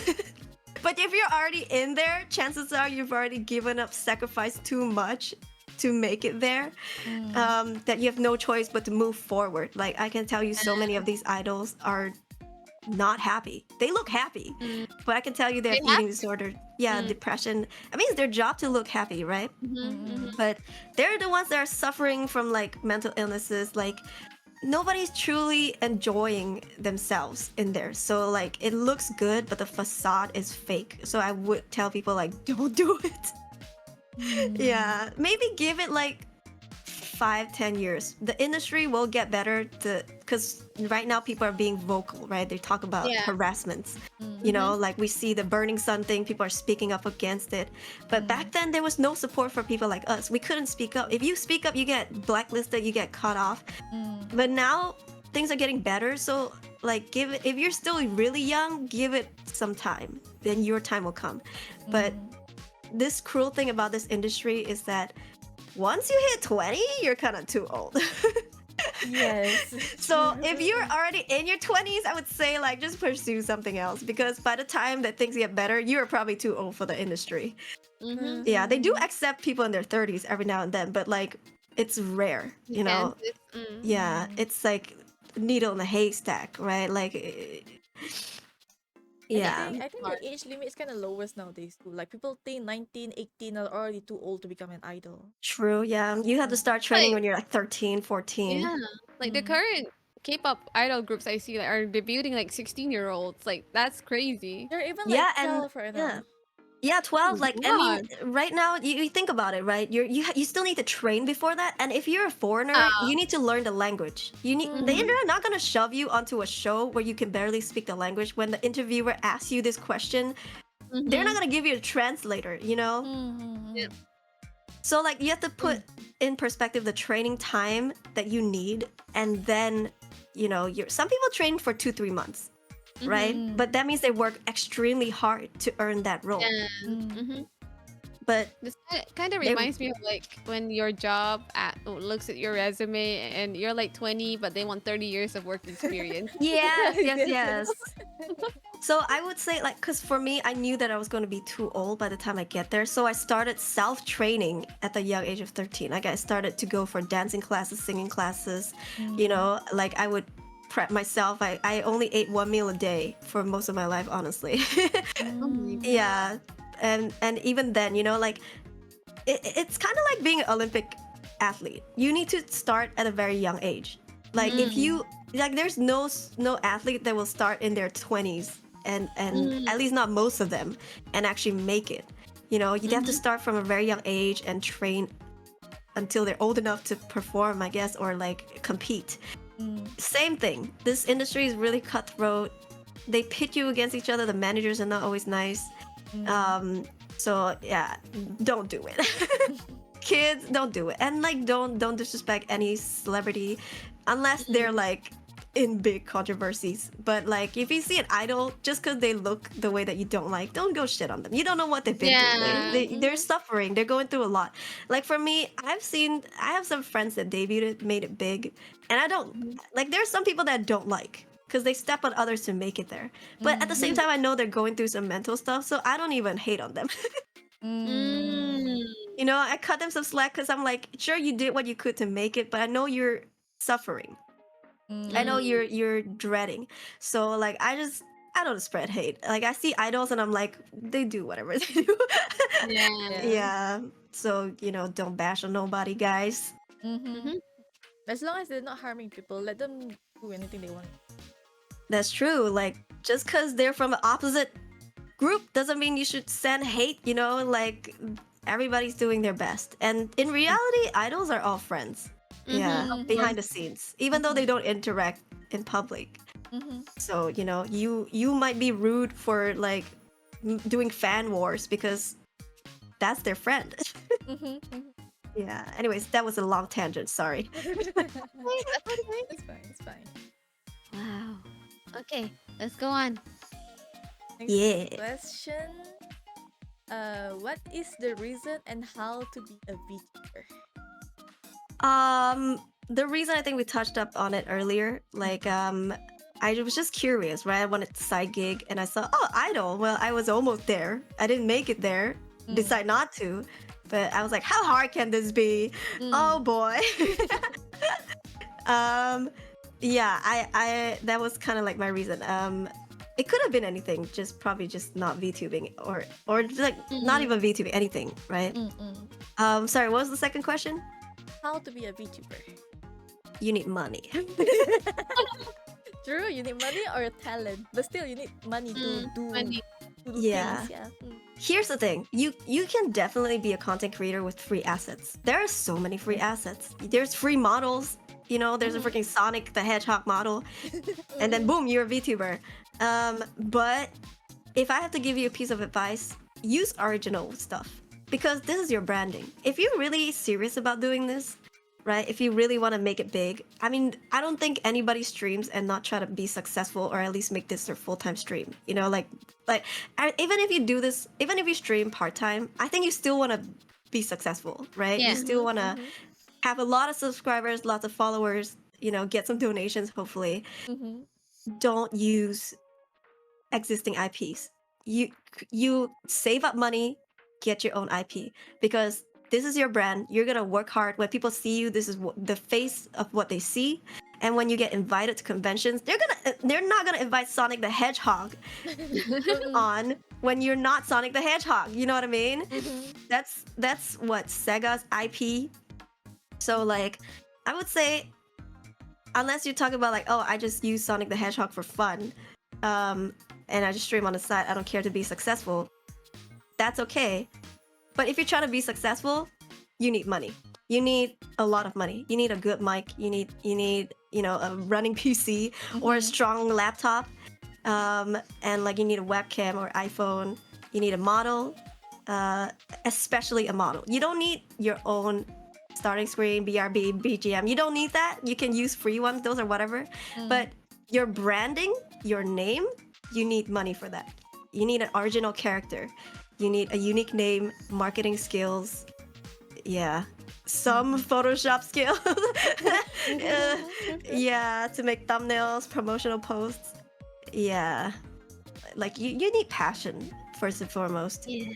But if you're already in there, chances are you've already given up, sacrificed too much to make it there, that you have no choice but to move forward. Like, I can tell you, so many of these idols are not happy. They look happy, but I can tell you they have eating disorder, depression. I mean, it's their job to look happy, right? But they're the ones that are suffering from like mental illnesses. Like, nobody's truly enjoying themselves in there. So like, it looks good, but the facade is fake. So I would tell people, like, don't do it. Yeah, maybe give it like 5-10 years. The industry will get better, because right now people are being vocal, right? They talk about harassments, you know, like we see the burning sun thing, people are speaking up against it. But back then there was no support for people like us. We couldn't speak up. If you speak up, you get blacklisted, you get cut off. But now things are getting better, so like, give it, if you're still really young, give it some time, then your time will come. But this cruel thing about this industry is that once you hit 20, you're kind of too old. Yes. So if you're already in your 20s, I would say, like, just pursue something else, because by the time that things get better, you're probably too old for the industry. Yeah, they do accept people in their 30s every now and then, but like, it's rare, you know? Yeah, it's like needle in a haystack, right? Like, yeah. I think the age limit is kind of lowest nowadays too. Like, people think 19, 18 are already too old to become an idol. True, yeah. You have to start training when you're like 13, 14. Yeah, like the current K-pop idol groups I see, like, are debuting like 16-year-olds. Like, that's crazy. They're even like Yeah, 12 right now. Yeah, 12. Like, I God. mean, right now, you think about it, right? You still need to train before that, and if you're a foreigner, you need to learn the language. You need they're not gonna shove you onto a show where you can barely speak the language. When the interviewer asks you this question, they're not gonna give you a translator, you know? Yeah. So like, you have to put in perspective the training time that you need, and then, you know, some people train for 2-3 months. Right? But that means they work extremely hard to earn that role. But this kind of reminds me of like when your job looks at your resume and you're like 20, but they want 30 years of work experience. yes. So I would say, like, because for me, I knew that I was going to be too old by the time I get there. So I started self-training at the young age of 13. Like, I started to go for dancing classes, singing classes, you know, like I would prep myself. I only ate 1 meal a day for most of my life, honestly. Yeah, and even then, you know, like, it's kind of like being an Olympic athlete. You need to start at a very young age. Like, if you like, there's no athlete that will start in their 20s, and at least not most of them, and actually make it. You know, you'd have to start from a very young age and train until they're old enough to perform, I guess, or like compete. Same thing. This industry is really cutthroat. They pit you against each other. The managers are not always nice. So yeah, don't do it. Kids, don't do it. And like, don't disrespect any celebrity unless they're like in big controversies. But like, if you see an idol, just because they look the way that you don't like, don't go shit on them. You don't know what they've been through. They're suffering. They're going through a lot. Like, for me, I have some friends that debuted, made it big, and I don't like, there's some people that I don't like because they step on others to make it there. But at the same time, I know they're going through some mental stuff, so I don't even hate on them. You know, I cut them some slack because I'm like, sure, you did what you could to make it, but I know you're suffering. I know you're dreading. So like, I don't spread hate. Like, I see idols and I'm like, they do whatever they do. Yeah. So, you know, don't bash on nobody, guys. As long as they're not harming people, let them do anything they want. That's true. Like, just because they're from the opposite group doesn't mean you should send hate, you know? Like, everybody's doing their best. And in reality, idols are all friends. Yeah, Mhm. behind the scenes, even though they don't interact in public. So, you know, you might be rude for like doing fan wars because that's their friend. Yeah. Anyways, that was a long tangent. Sorry. Wait, that's okay. It's fine. It's fine. Wow. Okay, let's go on. Next Yeah. question. What is the reason and how to be a VTuber? The reason I think we touched up on it earlier, like I was just curious, right? I wanted a side gig and I saw, oh, idol. Well, I was almost there. I didn't make it there. Decide not to. But I was like, how hard can this be? Oh boy. Yeah, I that was kind of like my reason. It could have been anything, just probably just not VTubing or like not even VTubing, anything, right? Sorry, what was the second question? How to be a VTuber? You need money. True, you need money or talent, but still you need money to do. Money. To do Yeah. things, yeah. Here's the thing. You can definitely be a content creator with free assets. There are so many free assets. There's free models. You know, there's a freaking Sonic the Hedgehog model. And then boom, you're a VTuber. But if I have to give you a piece of advice, use original stuff. Because this is your branding. If you're really serious about doing this, right? If you really want to make it big, I mean, I don't think anybody streams and not try to be successful or at least make this their full-time stream. You know, like even if you do this, even if you stream part-time, I think you still want to be successful, right? Yeah. You still want to have a lot of subscribers, lots of followers, you know, get some donations, hopefully. Don't use existing IPs. You save up money, get your own IP, because this is your brand. You're gonna work hard. When people see you, this is the face of what they see. And when you get invited to conventions, they're not gonna invite Sonic the Hedgehog on when you're not Sonic the Hedgehog. You know what I mean? That's what Sega's IP. So like, I would say, unless you talk about like, oh, I just use Sonic the Hedgehog for fun, and I just stream on the side. I don't care to be successful. That's okay. But if you're trying to be successful, you need money. You need a lot of money. You need a good mic. You need you know, a running PC or a strong laptop, and like you need a webcam or iPhone. You need a model, especially a model. You don't need your own starting screen, BRB, BGM. You don't need that. You can use free ones. Those are whatever. But your branding, your name, you need money for that. You need an original character. You need a unique name, marketing skills. Yeah. Some Photoshop skills. Yeah, to make thumbnails, promotional posts. Yeah. Like you need passion first and foremost. Yeah.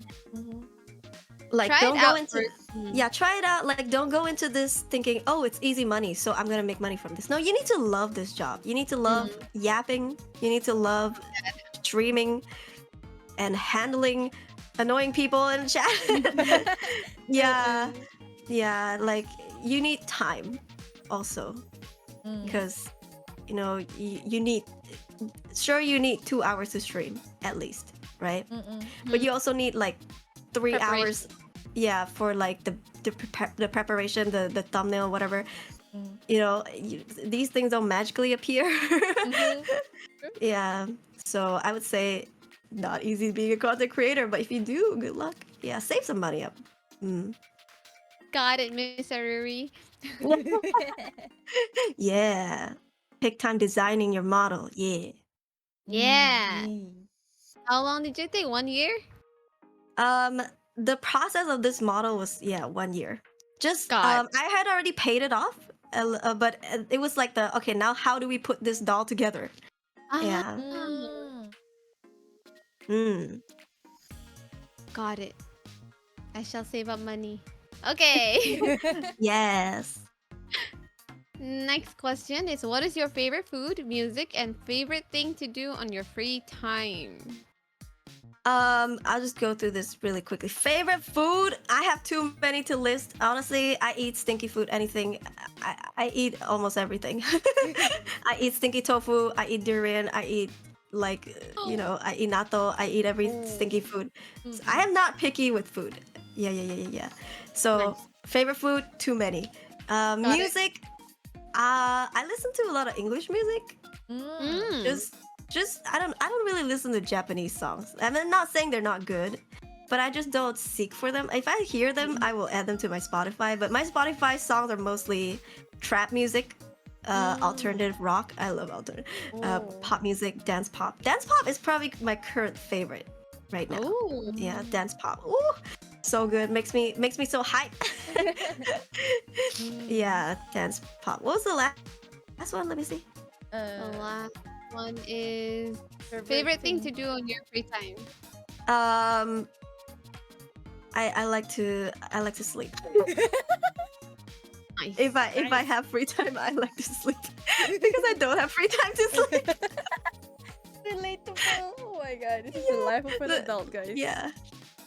Like Try don't it go out into first. yeah, try it out. Like don't go into this thinking, oh, it's easy money, so I'm gonna make money from this. No, you need to love this job. You need to love yapping. You need to love streaming and handling annoying people in chat. Yeah, like you need time also, because you know you need 2 hours to stream at least, right? But you also need like 3 hours, yeah, for like the preparation, the thumbnail, whatever. You know, these things don't magically appear. Yeah, so I would say not easy being a content creator, but if you do, good luck. Yeah, save some money up. Got it, Miss Aruri. Yeah, take time designing your model. Yeah. Yeah. How long did you take? 1 year? The process of this model was 1 year. Just God. I had already paid it off, but it was like okay, now how do we put this doll together? Yeah. Got it. I shall save up money. Okay. Yes. Next question is, what is your favorite food, music, and favorite thing to do on your free time? I'll just go through this really quickly. Favorite food? I have too many to list. Honestly, I eat stinky food. Anything. I eat almost everything. I eat stinky tofu. I eat durian. I eat like I eat natto. I eat every stinky food. So I am not picky with food. Yeah. So Nice. favorite food, too many. Got it. Music. I listen to a lot of English music. Just I don't really listen to Japanese songs. I'm not saying they're not good, but I just don't seek for them. If I hear them, I will add them to my Spotify. But my Spotify songs are mostly trap music, alternative rock. I love alternative pop music, dance pop. Dance pop is probably my current favorite right now. Ooh. Yeah, dance pop. Ooh, so good. Makes me so hype. Yeah, dance pop. What was the last one? Let me see. The last one is favorite thing to do on your free time. I like to sleep. Nice. If I have free time, I like to sleep because I don't have free time to sleep. Relatable. Oh my god, this is the life of an adult, guys. Yeah.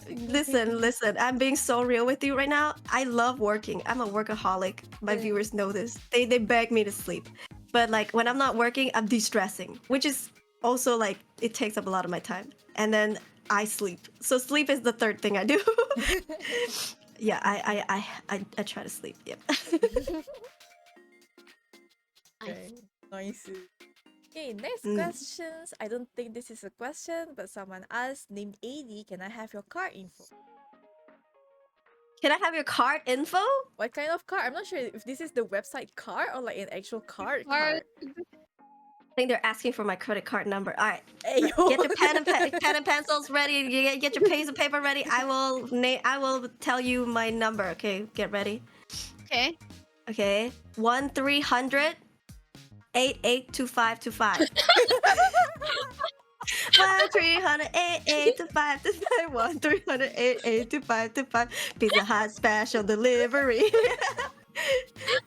Listen. I'm being so real with you right now. I love working. I'm a workaholic. My viewers know this. They beg me to sleep, but like when I'm not working, I'm de-stressing, which is also like it takes up a lot of my time. And then I sleep. So sleep is the third thing I do. Yeah, I try to sleep. Yep. Okay. Nice. Okay, next questions. I don't think this is a question, but someone asked, named AD, can I have your car info? Can I have your card info? What kind of car? I'm not sure if this is the website car or like an actual car. Or- I think they're asking for my credit card number. All right, Hey, get your pen and pencils ready. Get your pieces of paper ready. I will tell you my number. Okay, get ready. Okay. Okay, 1-300 882525. 1-300 882525. 1-300 882525. Pizza Hut special delivery.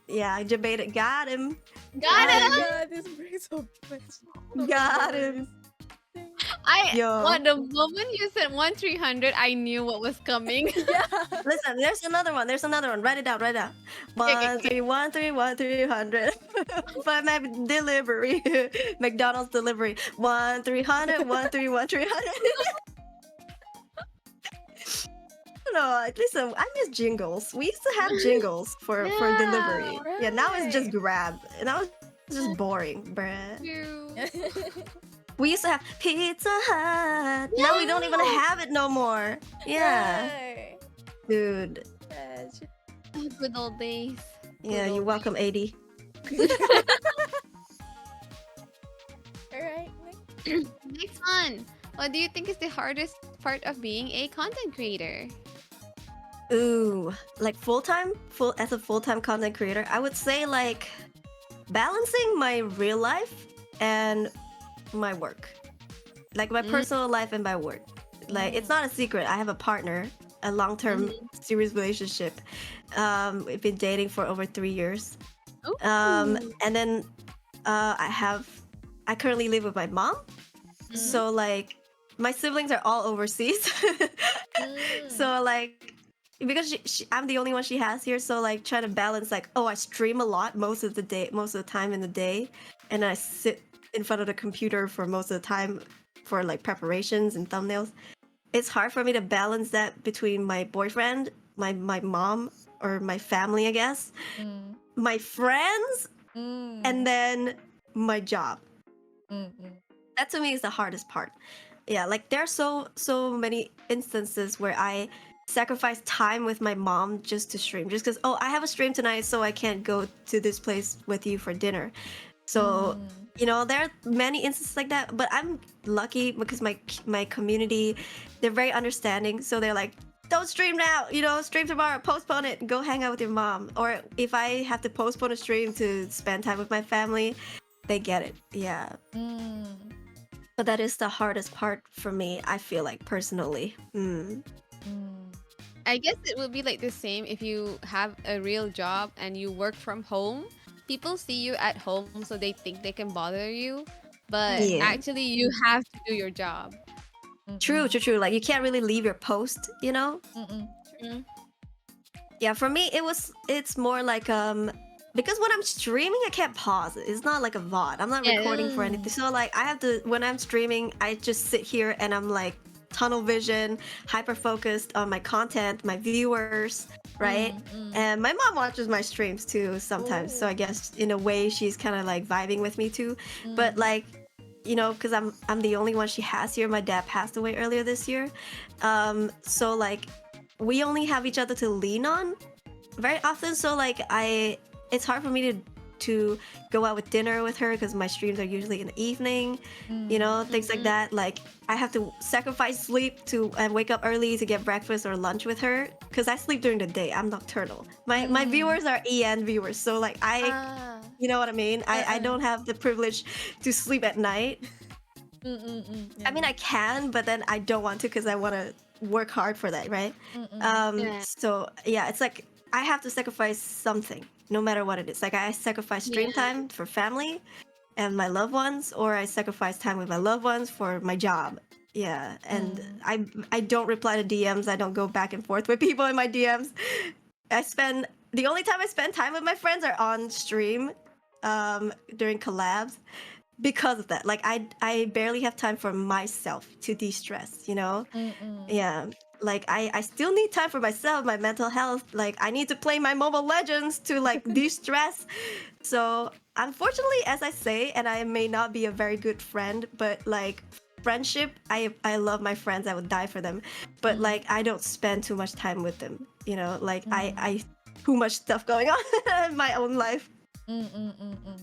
Yeah, I debated. Got him. Got oh it. my god, this brings so much. Got him. Yo. The moment you said 1-300, I knew what was coming. Listen, there's another one. Write it down. 1-300 for my delivery. McDonald's delivery. 1-300 1-300. No, listen, I miss jingles. We used to have jingles for delivery. Yeah, now it's just grab. Now it's just boring, bruh. We used to have Pizza Hut. Now we don't even have it no more. Yeah, dude. Good old days. Yeah, you're welcome, AD. Alright. Next one. What do you think is the hardest part of being a content creator? Ooh, like as a full-time content creator, I would say like balancing my real life and my work, like my personal life and my work. Like it's not a secret. I have a partner, a long-term serious relationship. We've been dating for over 3 years. And then I currently live with my mom. So like my siblings are all overseas. So like because I'm the only one she has here, so like trying to balance like I stream a lot most of the time in the day, and I sit in front of the computer for most of the time for like preparations and thumbnails. It's hard for me to balance that between my boyfriend, my mom, or my family, I guess, my friends, and then my job. That to me is the hardest part. Yeah, like there are so many instances where I sacrifice time with my mom just to stream, just because I have a stream tonight, so I can't go to this place with you for dinner. So there are many instances like that, but I'm lucky because my community, they're very understanding. So they're like, don't stream now, stream tomorrow, postpone it, go hang out with your mom. Or if I have to postpone a stream to spend time with my family, they get it. Yeah. But that is the hardest part for me, I feel like, personally. I guess it will be like the same if you have a real job and you work from home. People see you at home, so they think they can bother you. But actually, you have to do your job. True. Like, you can't really leave your post, Yeah, for me, it's more like because when I'm streaming, I can't pause. It's not like a VOD. I'm not Yeah. recording for anything. So like I have to, when I'm streaming, I just sit here and I'm like tunnel vision, hyper focused on my content, my viewers, right? And my mom watches my streams too sometimes. So I guess in a way she's kind of like vibing with me too. But like, you know, because I'm the only one she has here. My dad passed away earlier this year. So like we only have each other to lean on very often. So like it's hard for me to go out with dinner with her because my streams are usually in the evening, you know, things like that. Like I have to sacrifice sleep and wake up early to get breakfast or lunch with her because I sleep during the day. I'm nocturnal. My viewers are EN viewers, so like you know what I mean. I don't have the privilege to sleep at night. I mean I can, but then I don't want to because I want to work hard for that, right? So yeah, it's like I have to sacrifice something no matter what it is. Like I sacrifice stream time for family and my loved ones, or I sacrifice time with my loved ones for my job. Yeah, and I don't reply to DMs. I don't go back and forth with people in my DMs. The only time I spend time with my friends are on stream during collabs because of that. Like I barely have time for myself to de-stress, you know? Yeah. Like I still need time for myself, my mental health. Like I need to play my Mobile Legends to like de-stress. So unfortunately, as I say, and I may not be a very good friend, but like friendship, I love my friends. I would die for them. But like I don't spend too much time with them. You know, like I too much stuff going on in my own life.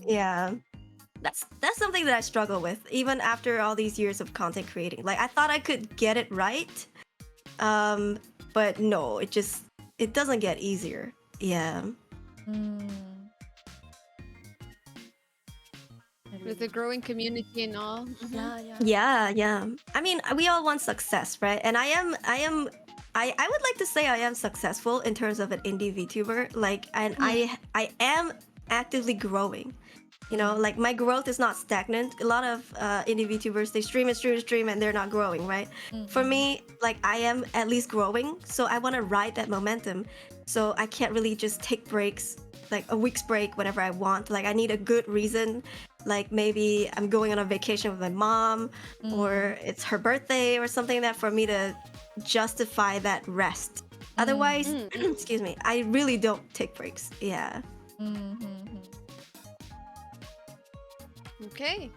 Yeah. That's something that I struggle with, even after all these years of content creating. Like I thought I could get it right. But no, it doesn't get easier. Yeah. With the growing community and all. Yeah. I mean, we all want success, right? And I would like to say I am successful in terms of an indie VTuber. Like, and I am actively growing. You know, like my growth is not stagnant. A lot of indie VTubers, they stream and they're not growing, right? For me, like I am at least growing, so I want to ride that momentum. So I can't really just take breaks, like a week's break whenever I want. Like I need a good reason. Like maybe I'm going on a vacation with my mom, or it's her birthday or something like that for me to justify that rest. Otherwise, excuse me, I really don't take breaks. Yeah. Okay.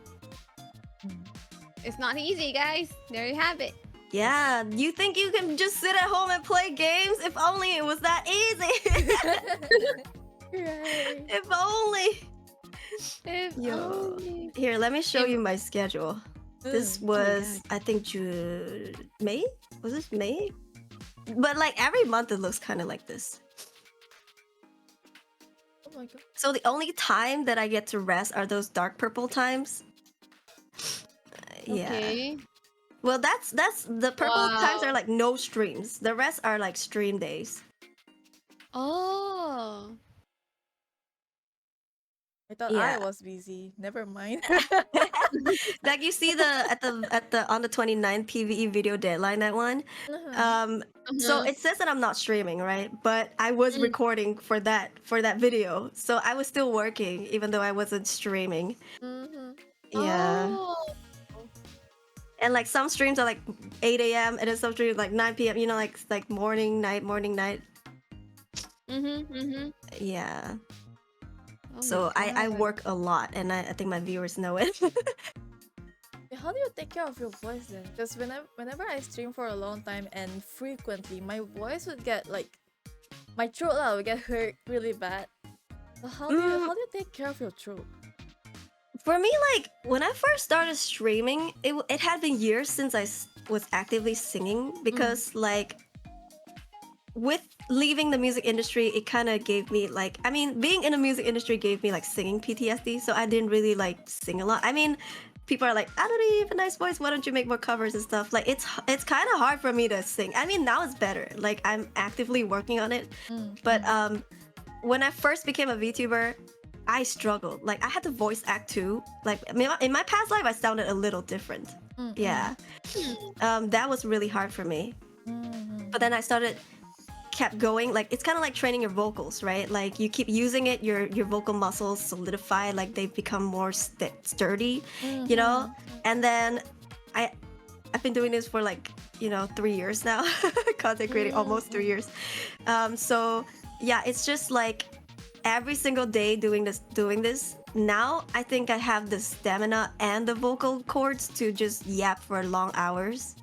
It's not easy, guys. There you have it. Yeah, you think you can just sit at home and play games? If only it was that easy. Right. If only. If Yo. only. Here, let me show you my schedule. This was, yeah. I think, May? Was this May? But like every month it looks kind of like this. Oh my god. So the only time that I get to rest are those dark purple times. Yeah. Okay. Well, that's the purple times Wow. are like no streams. The rest are like stream days. Oh. I thought Yeah. I was busy. Never mind. Like you see at the on the 29th PVE video deadline, that one. So it says that I'm not streaming, right? But I was recording for that video. So I was still working even though I wasn't streaming. Yeah. Oh. And like some streams are like 8 a.m. and then some streams like 9 p.m. You know, like morning, night. Yeah. Oh So my I God. work a lot, and I think my viewers know it. How do you take care of your voice then? Because whenever I stream for a long time and frequently, my voice would get like, my throat would get hurt really bad. So how do you take care of your throat? For me, like when I first started streaming, it had been years since I was actively singing because like with leaving the music industry, it kind of gave me like, I mean, being in the music industry gave me like singing PTSD, so I didn't really like sing a lot. I mean, people are like, Aruri, you have a nice voice, why don't you make more covers and stuff? Like it's kind of hard for me to sing. I mean, now it's better. Like I'm actively working on it. But when I first became a VTuber, I struggled. Like I had to voice act too. Like in my past life, I sounded a little different. Yeah. That was really hard for me. But then I started kept going. Like it's kind of like training your vocals, right? Like you keep using it, your vocal muscles solidify, like they become more sturdy, you know. And then I've been doing this for like 3 years now, content creating almost 3 years. So yeah, it's just like every single day doing this. Now I think I have the stamina and the vocal cords to just yap for long hours.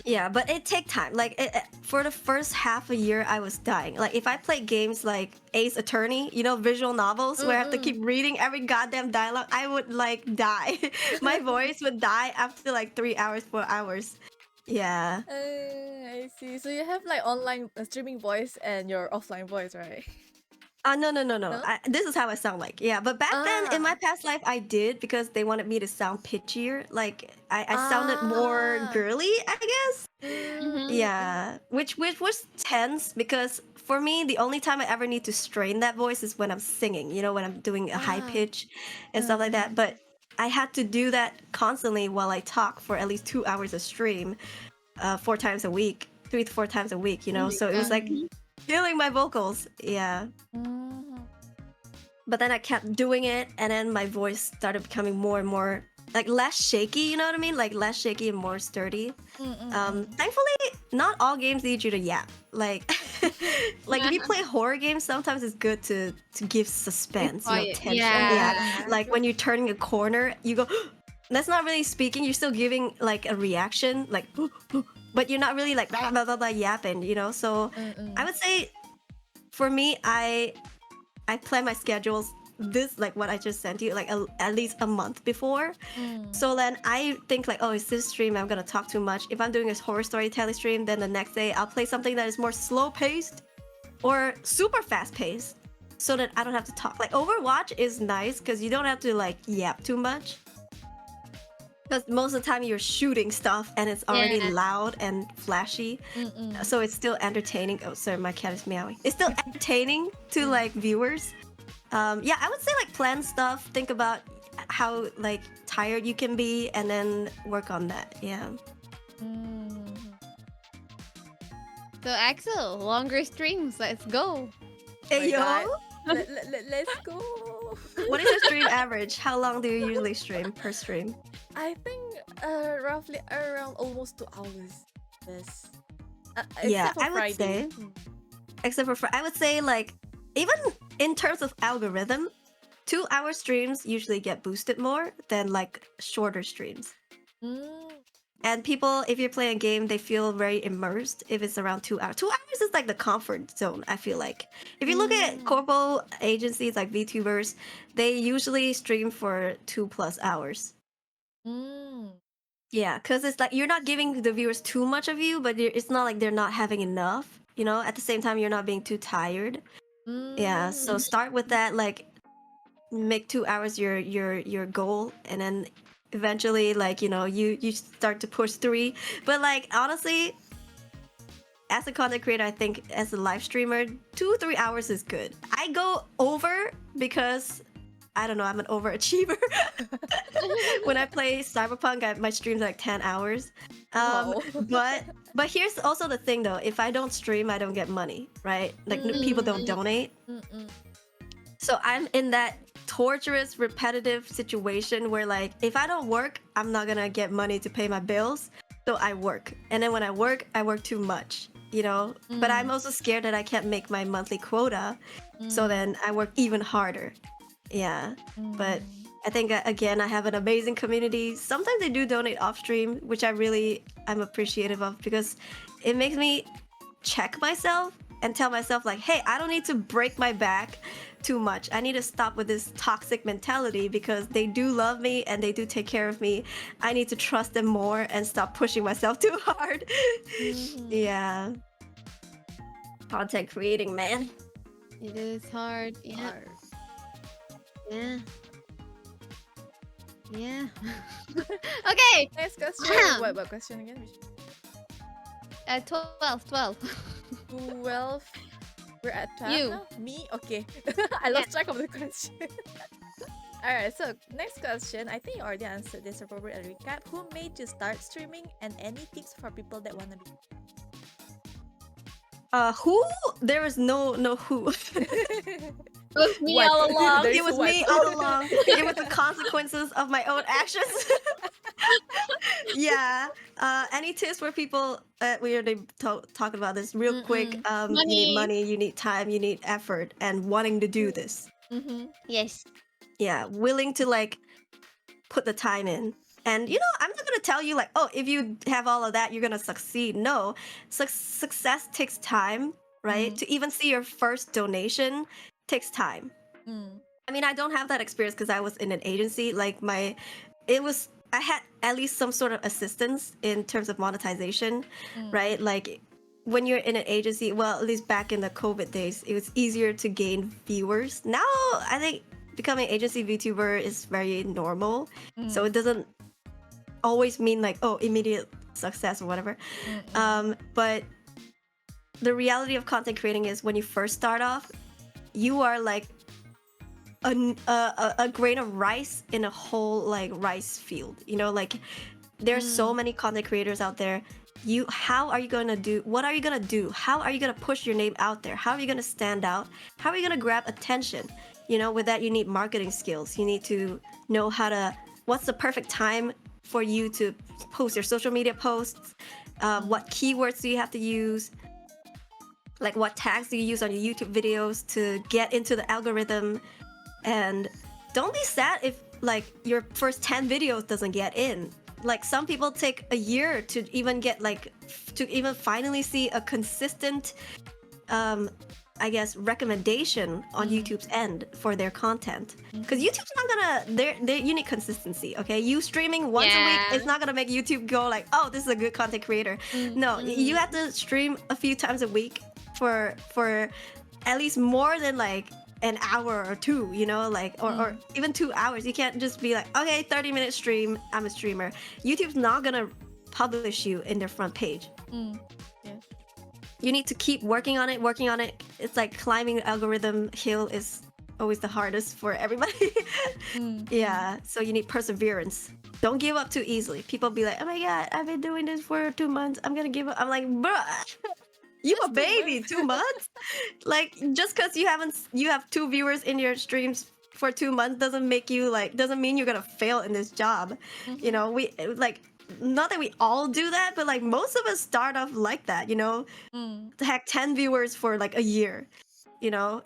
Yeah, but it take time. Like for the first half a year, I was dying. Like if I play games like Ace Attorney, visual novels where I have to keep reading every goddamn dialogue, I would like die. My voice would die after like 3 hours, 4 hours. Yeah. I see. So you have like online streaming voice and your offline voice, right? No. No? This is how I sound like. Yeah, but back then in my past life, I did because they wanted me to sound pitchier. Like I sounded more girly, I guess. Yeah, which was tense because for me, the only time I ever need to strain that voice is when I'm singing. When I'm doing a high pitch and stuff like that. But I had to do that constantly while I talk for at least 2 hours a stream, 4 times a week, 3 to 4 times a week. So it was like killing my vocals. Yeah. But then I kept doing it, and then my voice started becoming more and more like less shaky. You know what I mean? Like less shaky and more sturdy. Thankfully, not all games need you to yap. Like, like if you play horror games, sometimes it's good to give suspense, tension. Yeah. Like when you're turning a corner, you go. That's not really speaking. You're still giving like a reaction, like, but you're not really like blah, blah, blah, blah, yapping. So I would say, for me, I plan my schedules like what I just sent you like at least a month before. So then I think like, oh, is this stream I'm gonna talk too much? If I'm doing a horror storytelling stream, then the next day I'll play something that is more slow paced or super fast paced, so that I don't have to talk. Like Overwatch is nice because you don't have to like yap too much. Because most of the time you're shooting stuff and it's already loud and flashy. So it's still entertaining. Oh, sorry, my cat is meowing. It's still entertaining to like viewers. Yeah, I would say like plan stuff. Think about how like tired you can be and then work on that. Yeah. So Axel, longer streams. Let's go. Hey, yo. Let's go. What is your stream average? How long do you usually stream per stream? I think roughly around almost 2 hours. Yes. Yeah, I would say. Except for I would say like even in terms of algorithm, 2-hour streams usually get boosted more than like shorter streams. And people, if you're playing a game, they feel very immersed if it's around 2 hours. 2 hours is like the comfort zone, I feel like. If you look at corporate agencies like Vtubers, they usually stream for 2+ hours. Yeah, because it's like you're not giving the viewers too much of you, but it's not like they're not having enough. At the same time, you're not being too tired. Yeah, so start with that, like make 2 hours your goal, and then eventually like you start to push 3. But like honestly, as a content creator, I think as a live streamer, 2-3 hours is good. I go over because I don't know, I'm an overachiever. When I play Cyberpunk, my streams are like 10 hours. But here's also the thing though, if I don't stream, I don't get money, right? Like people don't donate. So I'm in that torturous, repetitive situation where like, if I don't work, I'm not gonna get money to pay my bills. So I work. And then when I work too much, But I'm also scared that I can't make my monthly quota. So then I work even harder. Yeah. But I think, again, I have an amazing community. Sometimes they do donate off stream, which I'm appreciative of, because it makes me check myself and tell myself like, hey, I don't need to break my back too much. I need to stop with this toxic mentality because they do love me and they do take care of me. I need to trust them more and stop pushing myself too hard. Yeah. Content creating, man. It is hard. Yeah. Yeah. Yeah. Okay. Next question. What question again? 12. 12. We're at 12 You. now? Me? Okay. I lost track of the question. Alright, so next question. I think you already answered this, so probably a recap. Who made you start streaming, and any tips for people that want to be? Who? There is no who. It was me What? all along. There's It was what? me all along. It was the consequences of my own actions. Yeah. Any tips for people? We already talked about this real quick. You need Money. money, you need time, you need effort, and wanting to do this. Mm-hmm. Yes. Yeah, willing to like put the time in. And you know, I'm not gonna tell you like, oh, if you have all of that, you're gonna succeed. No, success takes time, right? To even see your first donation takes time. I mean, I don't have that experience because I was in an agency. Like I had at least some sort of assistance in terms of monetization, right? Like when you're in an agency, well, at least back in the COVID days, it was easier to gain viewers. Now, I think becoming agency VTuber is very normal. So it doesn't always mean like, oh, immediate success or whatever. But the reality of content creating is when you first start off, you are like a grain of rice in a whole like rice field. You know, like there's so many content creators out there. How are you gonna do? What are you gonna do? How are you gonna push your name out there? How are you gonna stand out? How are you gonna grab attention? You know, with that you need marketing skills. You need to know what's the perfect time for you to post your social media posts. What keywords do you have to use? Like what tags do you use on your YouTube videos to get into the algorithm? And don't be sad if like your first 10 videos doesn't get in. Like some people take a year to even get like to even finally see a consistent I guess recommendation on YouTube's end for their content, because YouTube's not gonna you need consistency. Okay, you streaming once a week, it's not gonna make YouTube go like, oh, this is a good content creator. No, you have to stream a few times a week for at least more than like an hour or two, you know, like or even 2 hours. You can't just be like, okay, 30-minute stream, I'm a streamer. YouTube's not gonna publish you in their front page. You need to keep working on it. It's like climbing the algorithm hill is always the hardest for everybody. Yeah, so you need perseverance. Don't give up too easily. People be like, oh my god, I've been doing this for 2 months, I'm gonna give up. I'm like, bruh, you a baby. 2 months? Like, just because you have 2 viewers in your streams for 2 months doesn't mean you're gonna fail in this job. You know, we like, not that we all do that, but like most of us start off like that, you know. Heck, 10 viewers for like a year, you know,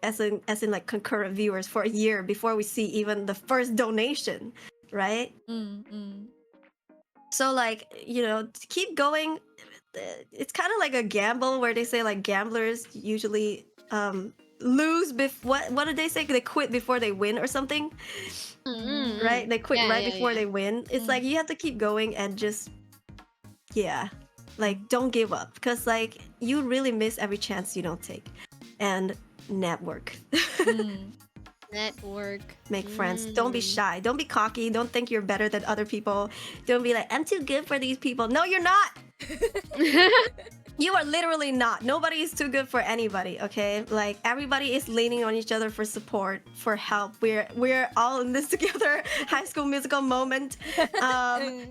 as in like concurrent viewers for a year before we see even the first donation, right? So like, you know, to keep going. It's kind of like a gamble where they say like gamblers usually lose what did they say, they quit before they win or something. Right, they quit before they win. It's like you have to keep going and just like don't give up, because like you really miss every chance you don't take. And network. Make friends. Don't be shy, don't be cocky, don't think you're better than other people. Don't be like, I'm too good for these people. No, you're not. You are literally not. Nobody is too good for anybody, okay? Like everybody is leaning on each other for support, for help. We're all in this together. High School Musical moment.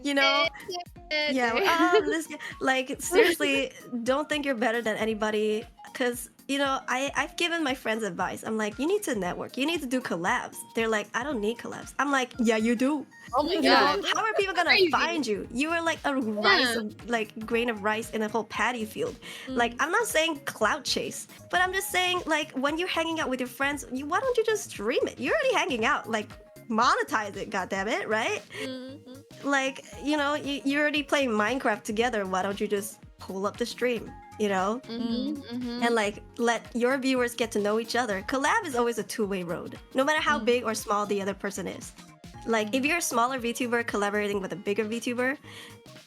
You know, yeah, we're all in this. Like seriously, don't think you're better than anybody, because you know, I've given my friends advice. I'm like, you need to network. You need to do collabs. They're like, I don't need collabs. I'm like, yeah, you do. Oh my You god. know, how are people gonna find you? You are like a grain of rice in a whole paddy field. Like, I'm not saying clout chase, but I'm just saying like when you're hanging out with your friends, why don't you just stream it? You're already hanging out. Like, monetize it, goddammit, right? Like, you know, you're already playing Minecraft together. Why don't you just pull up the stream? You know, and like let your viewers get to know each other. Collab is always a two-way road, no matter how big or small the other person is. Like if you're a smaller VTuber collaborating with a bigger VTuber,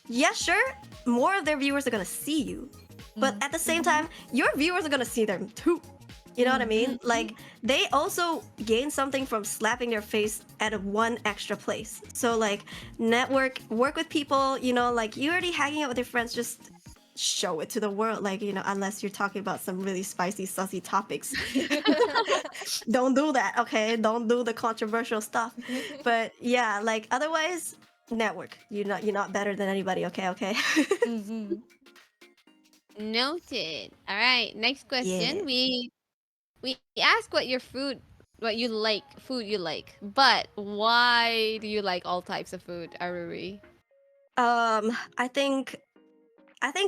yeah, sure, more of their viewers are gonna see you, but at the same time, your viewers are gonna see them too. You know what I mean? Like they also gain something from slapping their face at one extra place. So like network, work with people. You know, like you're already hanging out with your friends, just show it to the world. Like, you know, unless you're talking about some really spicy, sussy topics. Don't do that, okay? Don't do the controversial stuff. But yeah, like otherwise, network. You're not better than anybody, okay? Noted. All right. Next Yeah. question. We ask what you like, food you like, but why do you like all types of food, Aruri? I think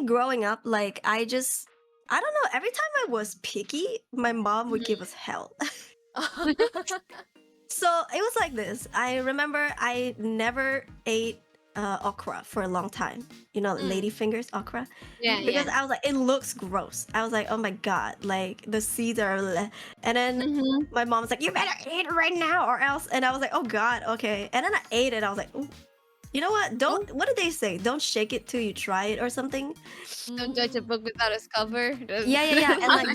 growing up, like I don't know. Every time I was picky, my mom would give us hell. So it was like this. I remember I never ate okra for a long time. You know, lady fingers okra. Yeah, Because yeah. I was like, it looks gross. I was like, oh my god, like the seeds are. And then Mm-hmm. my mom was like, you better eat it right now or else. And I was like, oh god, okay. And then I ate it. I was like, ooh. You know what? Don't. What did they say? Don't shake it till you try it or something. Don't judge a book without its cover. Yeah. And like,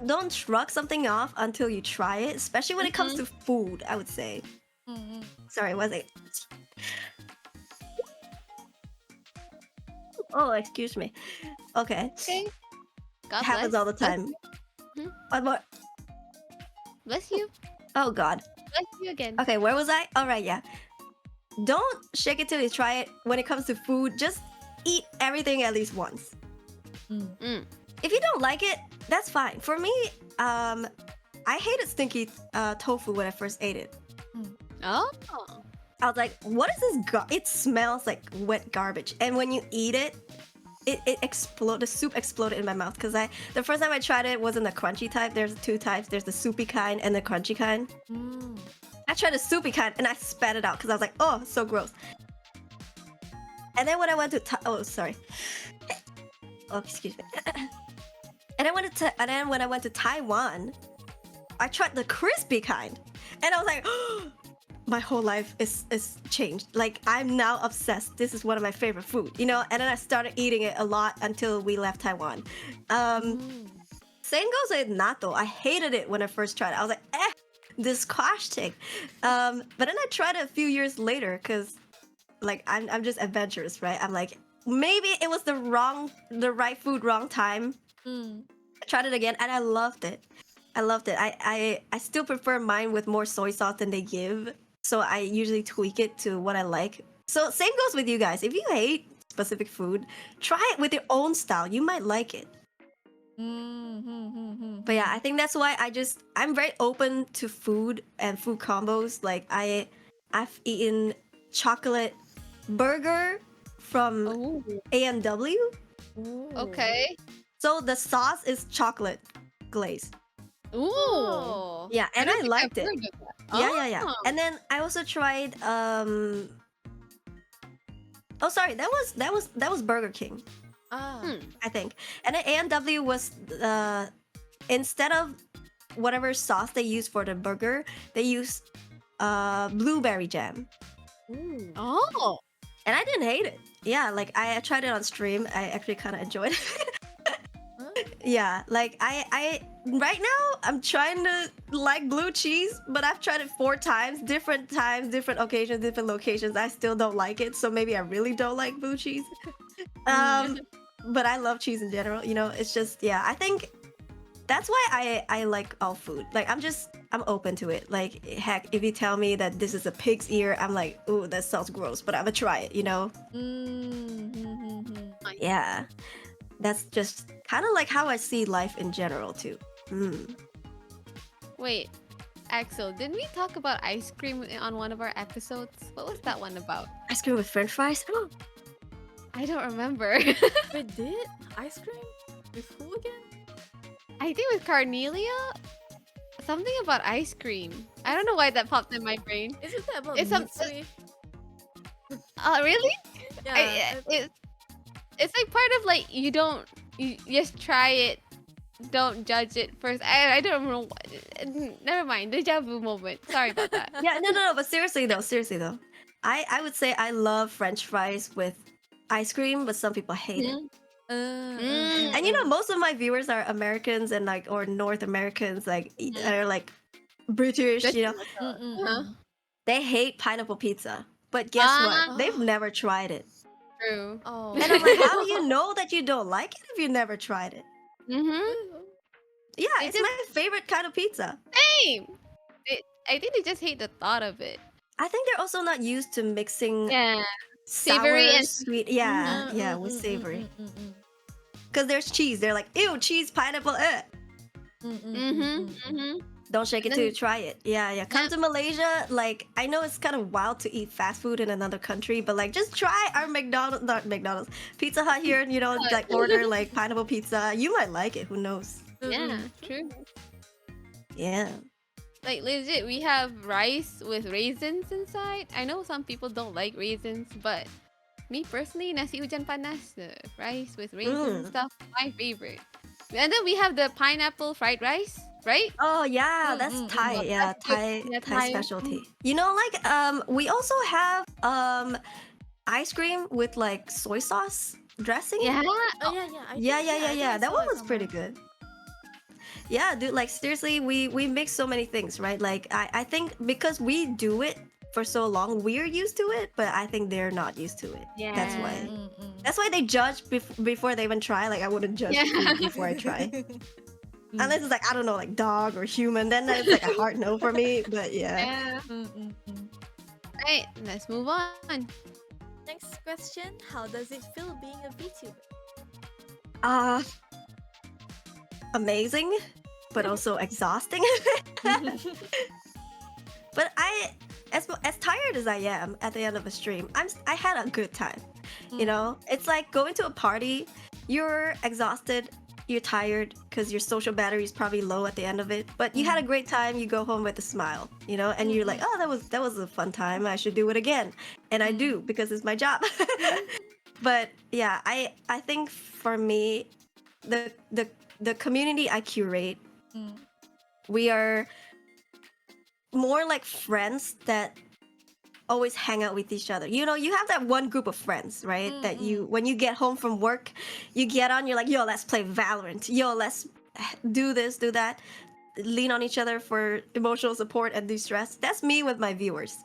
don't shrug something off until you try it, especially when it comes to food. I would say. Sorry, was it? Oh, excuse me. Okay. Okay. God Happens bless. all the time. Mhm. What more? Bless you. Oh God. Bless you again. Okay, where was I? All right, yeah. Don't shake it till you try it. When it comes to food, just eat everything at least once. If you don't like it, that's fine. For me, I hated stinky tofu when I first ate it. Oh. I was like, what is this? It smells like wet garbage. And when you eat it, it exploded. The soup exploded in my mouth because the first time I tried it wasn't the crunchy type. There's two types. There's the soupy kind and the crunchy kind. I tried the soupy kind and I spat it out because I was like, oh, so gross. And then when I went to oh, sorry. Oh, excuse me. And then when I went to Taiwan, I tried the crispy kind, and I was like, my whole life is changed. Like I'm now obsessed. This is one of my favorite food, you know. And then I started eating it a lot until we left Taiwan. Same goes with natto. I hated it when I first tried it. I was like, this squash thing. But then I tried it a few years later because, like, I'm just adventurous, right? I'm like, maybe it was the right food, wrong time. I tried it again and I loved it. I still prefer mine with more soy sauce than they give. So I usually tweak it to what I like. So same goes with you guys. If you hate specific food, try it with your own style. You might like it. But yeah, I think that's why I'm very open to food and food combos. Like I've eaten chocolate burger from Oh. A&W. Okay. So the sauce is chocolate glaze. Ooh. Yeah, and I liked it. Yeah. Oh. And then I also tried oh sorry, that was Burger King, I think. And then A&W was instead of whatever sauce they use for the burger, they used blueberry jam. Oh. And I didn't hate it. Yeah, like I tried it on stream. I actually kind of enjoyed it. Yeah, like I right now I'm trying to like blue cheese, but I've tried it 4 times, different occasions, different locations. I still don't like it, so maybe I really don't like blue cheese. But I love cheese in general. You know, it's just yeah. I think that's why I like all food. Like I'm open to it. Like heck, if you tell me that this is a pig's ear, I'm like, ooh, that sounds gross, but I'm gonna try it. You know? Yeah. That's just kind of like how I see life in general too. Wait, Axel, didn't we talk about ice cream on one of our episodes? What was that one about? Ice cream with French fries. I don't remember. We did ice cream with who again? I think with Carnelia. Something about ice cream. I don't know why that popped in my brain. Isn't that about It's some- Mizu? Really? Yeah. It's like part of like you just try it, don't judge it first. I don't know. Never mind. Deja vu moment. Sorry about that. Yeah, no. But seriously though, I would say I love French fries with ice cream, but some people hate it. And you know, most of my viewers are Americans and like or North Americans, like are like British. You know, they hate pineapple pizza. But guess what? They've never tried it. True. Oh. And I'm like, how do you know that you don't like it if you never tried it? Yeah, it's my favorite kind of pizza. Same. I think they just hate the thought of it. I think they're also not used to mixing Yeah. sour, Savory and sweet. Yeah, with savory. because there's cheese. They're like, ew, cheese, pineapple, Don't shake it till you try it. Yeah. Come to Malaysia. Like, I know it's kind of wild to eat fast food in another country, but like, just try our McDonald's, Pizza Hut here, and like order like pineapple pizza. You might like it. Who knows? Yeah, true. Yeah. Like legit, we have rice with raisins inside. I know some people don't like raisins, but me personally, nasi hujan panas, the rice with raisins stuff, my favorite. And then we have the pineapple fried rice, right? Oh yeah, that's Thai. Yeah, Thai specialty. Like we also have ice cream with like soy sauce dressing. Yeah. Yeah. That one was pretty good. Yeah, dude, like seriously, we mix so many things, right? Like I think because we do it for so long, we're used to it, but I think they're not used to it. Yeah. That's why. That's why they judge before they even try. Like I wouldn't judge food before I try. Unless it's like, I don't know, like dog or human, then it's like a hard no for me. But yeah. Right, let's move on. Next question: how does it feel being a VTuber? Amazing, but also exhausting. But as tired as I am at the end of a stream, I had a good time. It's like going to a party. You're exhausted, you're tired because your social battery is probably low at the end of it. But you had a great time. You go home with a smile, and you're like, oh, that was a fun time. I should do it again, and I do because it's my job. But yeah, I think for me, the community I curate, we are more like friends that always hang out with each other. You have that one group of friends, right? That when you get home from work, you get on, you're like, yo, let's play Valorant. Yo, let's do this, do that. Lean on each other for emotional support and de-stress. That's me with my viewers.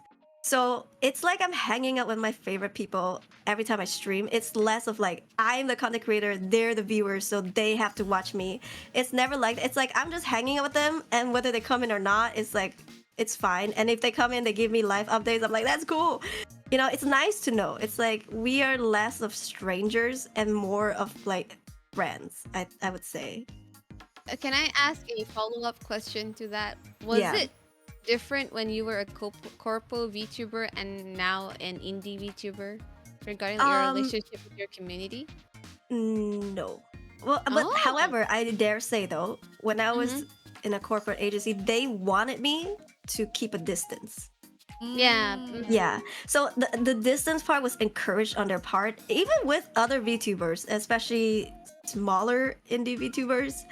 So it's like I'm hanging out with my favorite people every time I stream. It's less of like, I'm the content creator, they're the viewers, so they have to watch me. It's never like that. It's like I'm just hanging out with them, and whether they come in or not, it's like, it's fine. And if they come in, they give me live updates, I'm like, that's cool. It's nice to know. It's like we are less of strangers and more of like friends, I would say. Can I ask a follow-up question to that? Was it different when you were a corpo VTuber and now an indie VTuber regarding your relationship with your community? No. Well, but however, I dare say though, when I was in a corporate agency, they wanted me to keep a distance. Yeah. So the distance part was encouraged on their part, even with other VTubers, especially smaller indie VTubers.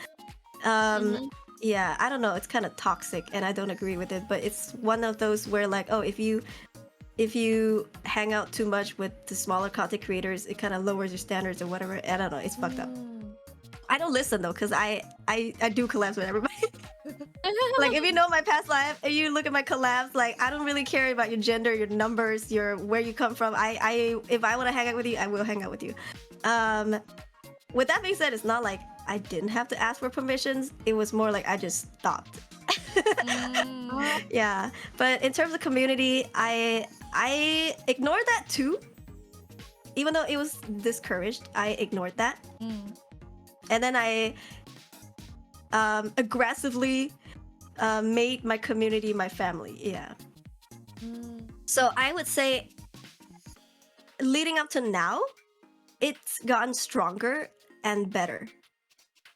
Yeah, I don't know, it's kind of toxic and I don't agree with it, but it's one of those where like, oh, if you hang out too much with the smaller content creators, it kind of lowers your standards or whatever. I don't know, it's fucked up. I don't listen though, because I do collabs with everybody. Like if you know my past life and you look at my collabs, like I don't really care about your gender, your numbers, your where you come from. If I want to hang out with you, I will hang out with you. With that being said, it's not like I didn't have to ask for permissions. It was more like I just stopped. Yeah, but in terms of community, I ignored that too. Even though it was discouraged, I ignored that. And then I aggressively made my community my family. Yeah. So I would say leading up to now, it's gotten stronger and better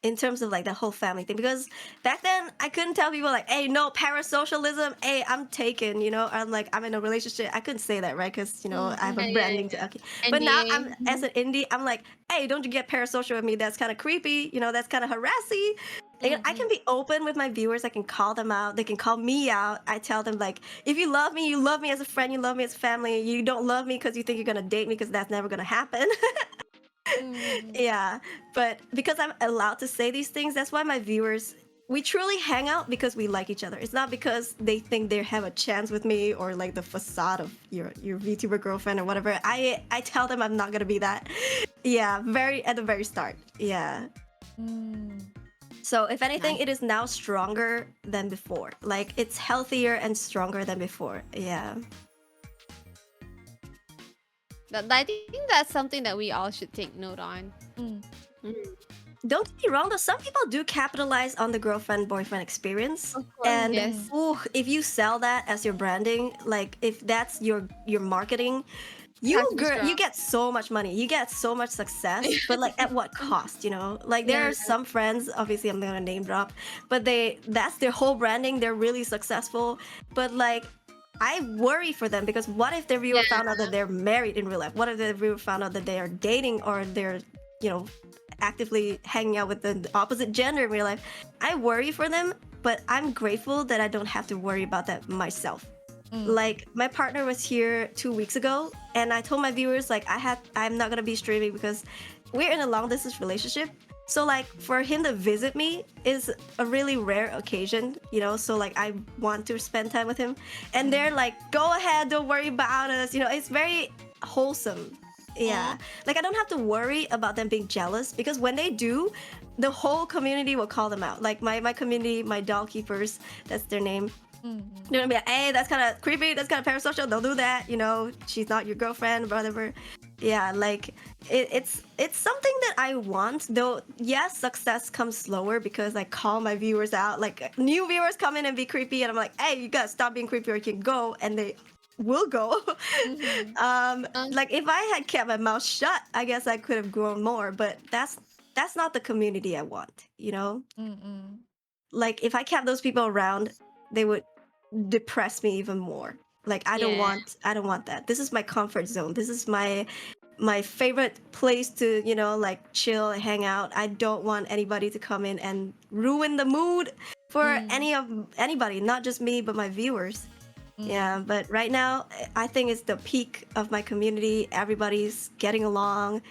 in terms of like the whole family thing, because back then I couldn't tell people like, hey, no parasocialism, hey, I'm taken, I'm like, I'm in a relationship. I couldn't say that, right? Because I have a branding to, okay. But now I'm as an indie, I'm like, hey, don't you get parasocial with me? That's kind of creepy, that's kind of harassy. I can be open with my viewers. I can call them out. They can call me out. I tell them like, if you love me as a friend, you love me as a family. You don't love me because you think you're gonna date me, because that's never gonna happen. Yeah, but because I'm allowed to say these things, that's why my viewers, we truly hang out because we like each other. It's not because they think they have a chance with me or like the facade of your VTuber girlfriend or whatever. I tell them I'm not gonna be that. Yeah, at the very start. Yeah. So if anything, it is now stronger than before. Like it's healthier and stronger than before. Yeah. But I think that's something that we all should take note on. don't get me wrong though, some people do capitalize on the girlfriend boyfriend experience. Of course, And yes. if you sell that as your branding, like if that's your marketing, you Has to be strong. get so much money, you get so much success, but like at what cost, you know? Like there Yeah. are some friends, obviously I'm gonna name drop, but that's their whole branding, they're really successful, but like I worry for them because what if their viewer found out that they're married in real life? What if their viewer found out that they are dating or they're, you know, actively hanging out with the opposite gender in real life? I worry for them, but I'm grateful that I don't have to worry about that myself. Like my partner was here 2 weeks ago, and I told my viewers like I'm not gonna be streaming because we're in a long distance relationship. So like for him to visit me is a really rare occasion, you know. So like I want to spend time with him, and they're like, "Go ahead, don't worry about us." You know, it's very wholesome. Yeah, like I don't have to worry about them being jealous because when they do, the whole community will call them out. Like my community, my doll keepers, that's their name. They're gonna be like, hey, that's kind of creepy, that's kind of parasocial, don't do that, you know, she's not your girlfriend, whatever. Yeah, like it's something that I want, though. Yes, success comes slower because I call my viewers out. Like new viewers come in and be creepy, and I'm like, hey, you gotta stop being creepy or you can go, and they will go. Like if I had kept my mouth shut, I guess I could have grown more, but that's not the community I want, you know. Like if I kept those people around, they would depress me even more. Like I don't want that. This is my comfort zone. This is my favorite place to, you know, like chill and hang out. I don't want anybody to come in and ruin the mood for anybody, not just me but my viewers. Yeah, but right now I think it's the peak of my community. Everybody's getting along.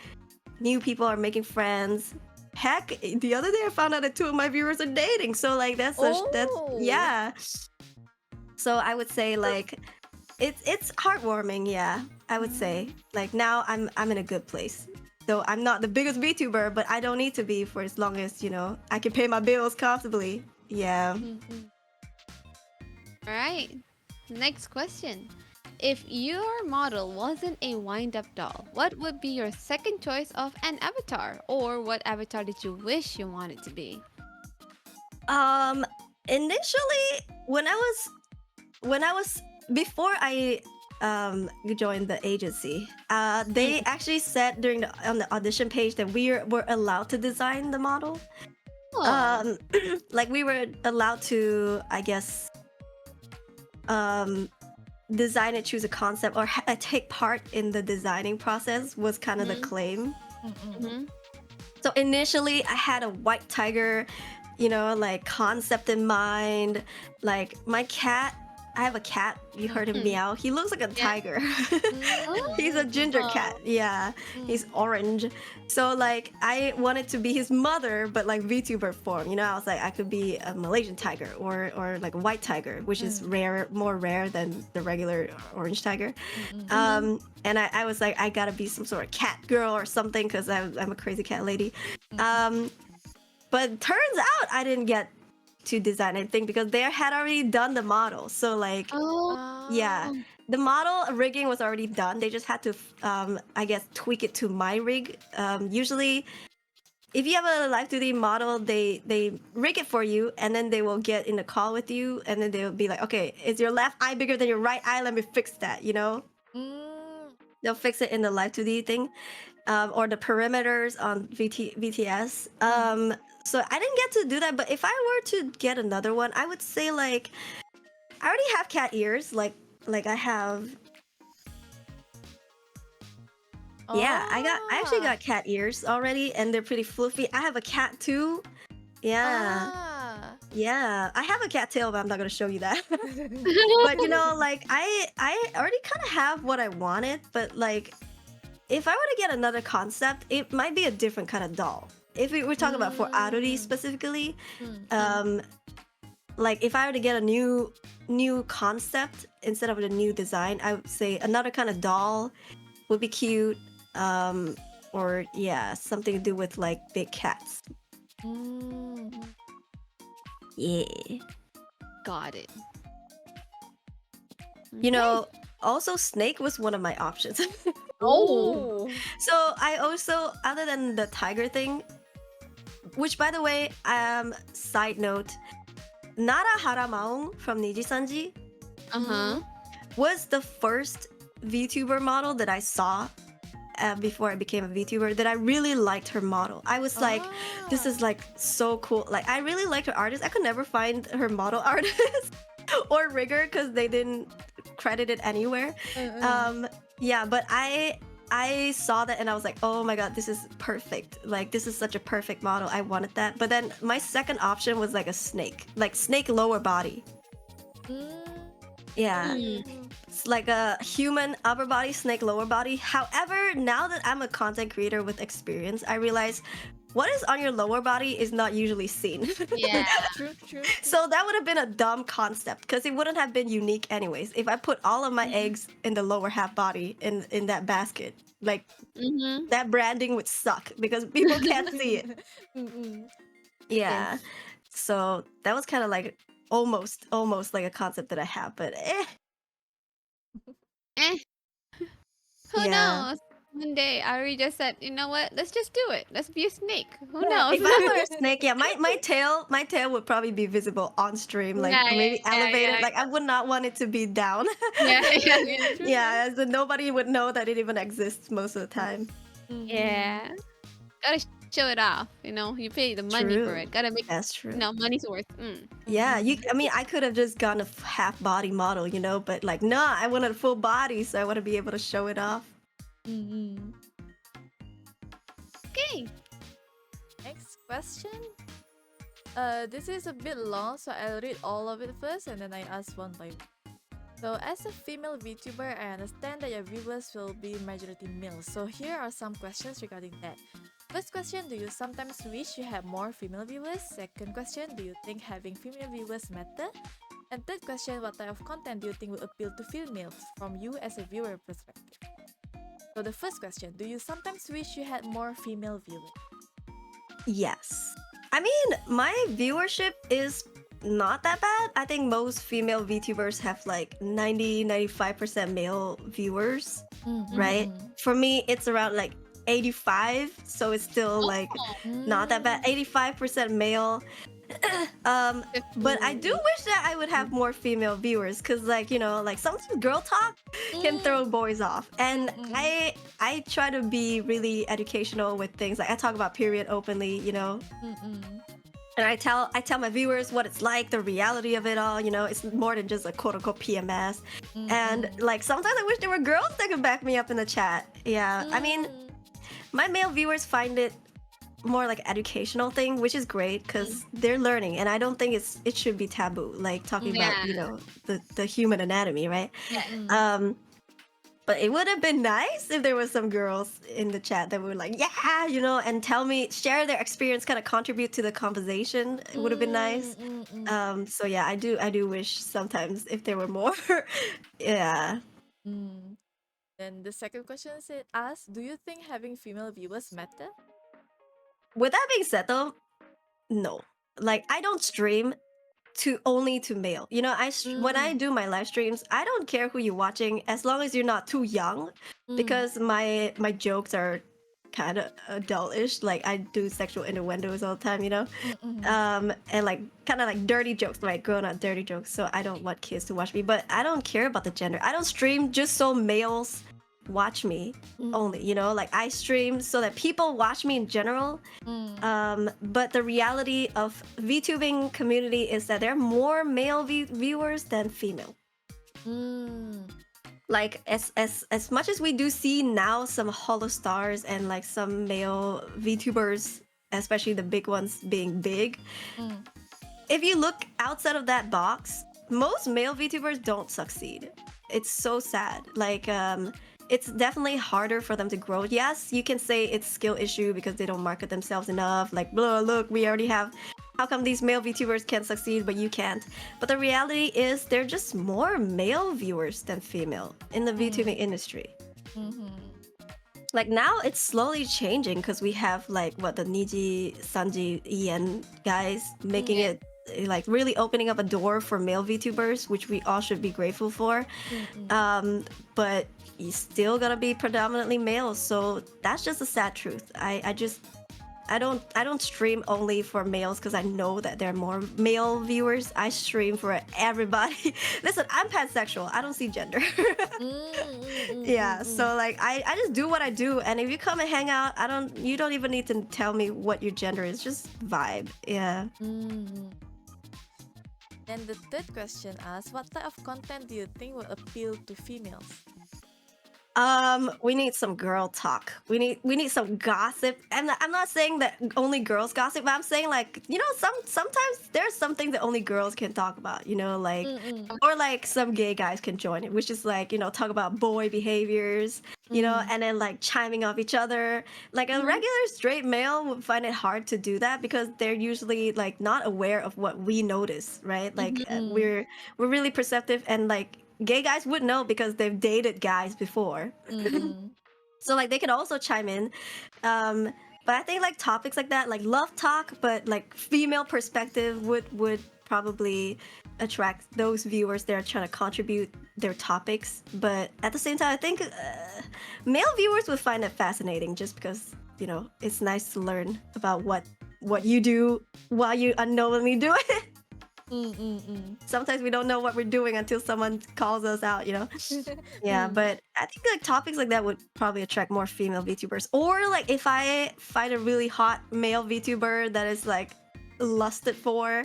New people are making friends. Heck, the other day I found out that 2 of my viewers are dating. So like that's yeah. So I would say like it's heartwarming, yeah. I would say like now I'm in a good place. Though I'm not the biggest VTuber, but I don't need to be for as long as, you know, I can pay my bills comfortably. Yeah. All right. Next question. If your model wasn't a wind-up doll, what would be your second choice of an avatar? Or what avatar did you wish you wanted to be? Initially when I was before I joined the agency, they actually said on the audition page that we were allowed to design the model. Like we were allowed to, I guess, design and choose a concept or take part in the designing process was kind of the claim. So initially I had a white tiger, you know, like concept in mind. Like my cat, I have a cat, you heard him meow, he looks like a tiger. He's a ginger cat. Yeah, he's orange. So like I wanted to be his mother, but like VTuber form, you know. I was like I could be a Malaysian tiger or like a white tiger, which is more rare than the regular orange tiger. And I was like I gotta be some sort of cat girl or something because I'm a crazy cat lady. But turns out I didn't get to design anything because they had already done the model. So like yeah, the model rigging was already done. They just had to I guess tweak it to my rig. Usually if you have a live 2D model, they rig it for you, and then they will get in a call with you, and then they'll be like, okay, is your left eye bigger than your right eye? Let me fix that, you know. They'll fix it in the live 2D thing, or the perimeters on VTS. So I didn't get to do that, but if I were to get another one, I would say like I already have cat ears, like I have. Yeah, I actually got cat ears already, and they're pretty fluffy. I have a cat too. Yeah. Yeah, I have a cat tail, but I'm not gonna show you that. But you know, like I already kind of have what I wanted, but like if I were to get another concept, it might be a different kind of doll. If we were talking about for Aruri specifically, like if I were to get a new concept instead of a new design, I would say another kind of doll would be cute. Or yeah, something to do with like big cats. Yeah. Got it. You know, also snake was one of my options. Oh. So I also, other than the tiger thing, which by the way, side note, Nara Haramaong from Niji Sanji was the first VTuber model that I saw before I became a VTuber that I really liked her model. I was like, this is like so cool. Like I really liked her artist. I could never find her model artist or rigger because they didn't credit it anywhere. Yeah, but I saw that and I was like, oh my god, this is perfect. Like this is such a perfect model. I wanted that. But then my second option was like a snake, like snake lower body. Yeah. It's like a human upper body, snake lower body. However, now that I'm a content creator with experience, I realize what is on your lower body is not usually seen. Yeah. True. So that would have been a dumb concept because it wouldn't have been unique anyways. If I put all of my eggs in the lower half body in that basket, like that branding would suck because people can't see it. Yeah. So that was kind of like almost like a concept that I have, but Who Yeah. knows? One day, Ari just said, you know what? Let's just do it. Let's be a snake. Who Yeah, knows? if I were a snake, yeah, my tail would probably be visible on stream, like Yeah, maybe yeah, elevated. yeah. Like I would not want it to be down. Yeah. Yeah, so nobody would know that it even exists most of the time. Yeah. Gotta show it off. You know, you pay the money for True. it. Gotta make That's true. money's worth. Yeah, I mean, I could have just gone a half body model, you know, but like, nah, I wanted a full body, so I want to be able to show it off. Okay. Next question. This is a bit long, so I'll read all of it first and then I ask one by one. So, as a female VTuber, I understand that your viewers will be majority male. So, here are some questions regarding that. First question, do you sometimes wish you had more female viewers? Second question, do you think having female viewers matter? And third question, what type of content do you think will appeal to females from you as a viewer perspective? So, the first question, do you sometimes wish you had more female viewers? Yes. I mean, my viewership is not that bad. I think most female VTubers have like 95% male viewers, right? For me, it's around like 85, so it's still like not that bad. 85% male. But I do wish that I would have more female viewers because, like, you know, like sometimes girl talk can throw boys off, and I try to be really educational with things. Like I talk about period openly, you know. And I tell my viewers what it's like, the reality of it all. You know, it's more than just a quote unquote PMS. And like sometimes I wish there were girls that could back me up in the chat. Yeah, I mean, my male viewers find it more like an educational thing, which is great because they're learning, and I don't think it should be taboo, like talking about, you know, the human anatomy, right? But it would have been nice if there was some girls in the chat that were like, yeah, you know, and share their experience, kind of contribute to the conversation. It would have been nice. So yeah, I do wish sometimes if there were more. Yeah. Then the second question said, do you think having female viewers matter? With that being said though, no. Like I don't stream only to male. You know, when I do my live streams, I don't care who you're watching as long as you're not too young, because my jokes are kind of adultish. Like I do sexual innuendos all the time, you know, and like kind of like dirty jokes, right? Grown up dirty jokes. So I don't want kids to watch me, but I don't care about the gender. I don't stream just so males watch me only, you know, like I stream so that people watch me in general. But the reality of VTubing community is that there are more male viewers than female. Like as much as we do see now some holo stars and like some male VTubers, especially the big ones being big, if you look outside of that box, most male VTubers don't succeed. It's so sad. Like it's definitely harder for them to grow. Yes, you can say it's skill issue because they don't market themselves enough. Like, blah, look, we already have. How come these male VTubers can succeed but you can't? But the reality is there are just more male viewers than female in the VTubing industry. Like now it's slowly changing because we have like the Niji, Sanji, Ian guys making it like really opening up a door for male VTubers, which we all should be grateful for. But you still gonna be predominantly male, so that's just a sad truth. I just I don't stream only for males because I know that there are more male viewers. I stream for everybody. Listen, I'm pansexual. I don't see gender. Yeah, so like I just do what I do, and if you come and hang out, you don't even need to tell me what your gender is. Just vibe. Yeah. And the third question asks, what type of content do you think will appeal to females? We need some girl talk. We need some gossip. And I'm not saying that only girls gossip, but I'm saying like, sometimes there's something that only girls can talk about, like or like some gay guys can join it, which is like, talk about boy behaviors, and then like chiming off each other. Like a regular straight male would find it hard to do that because they're usually like not aware of what we notice, right? Like we're really perceptive, and like gay guys would know because they've dated guys before. So like they can also chime in. But I think like topics like that, like love talk, but like female perspective would probably attract those viewers that are trying to contribute their topics. But at the same time, I think male viewers would find it fascinating just because, it's nice to learn about what you do while you unknowingly do it. Sometimes we don't know what we're doing until someone calls us out, Yeah, but I think like topics like that would probably attract more female VTubers. Or like if I find a really hot male VTuber that is like lusted for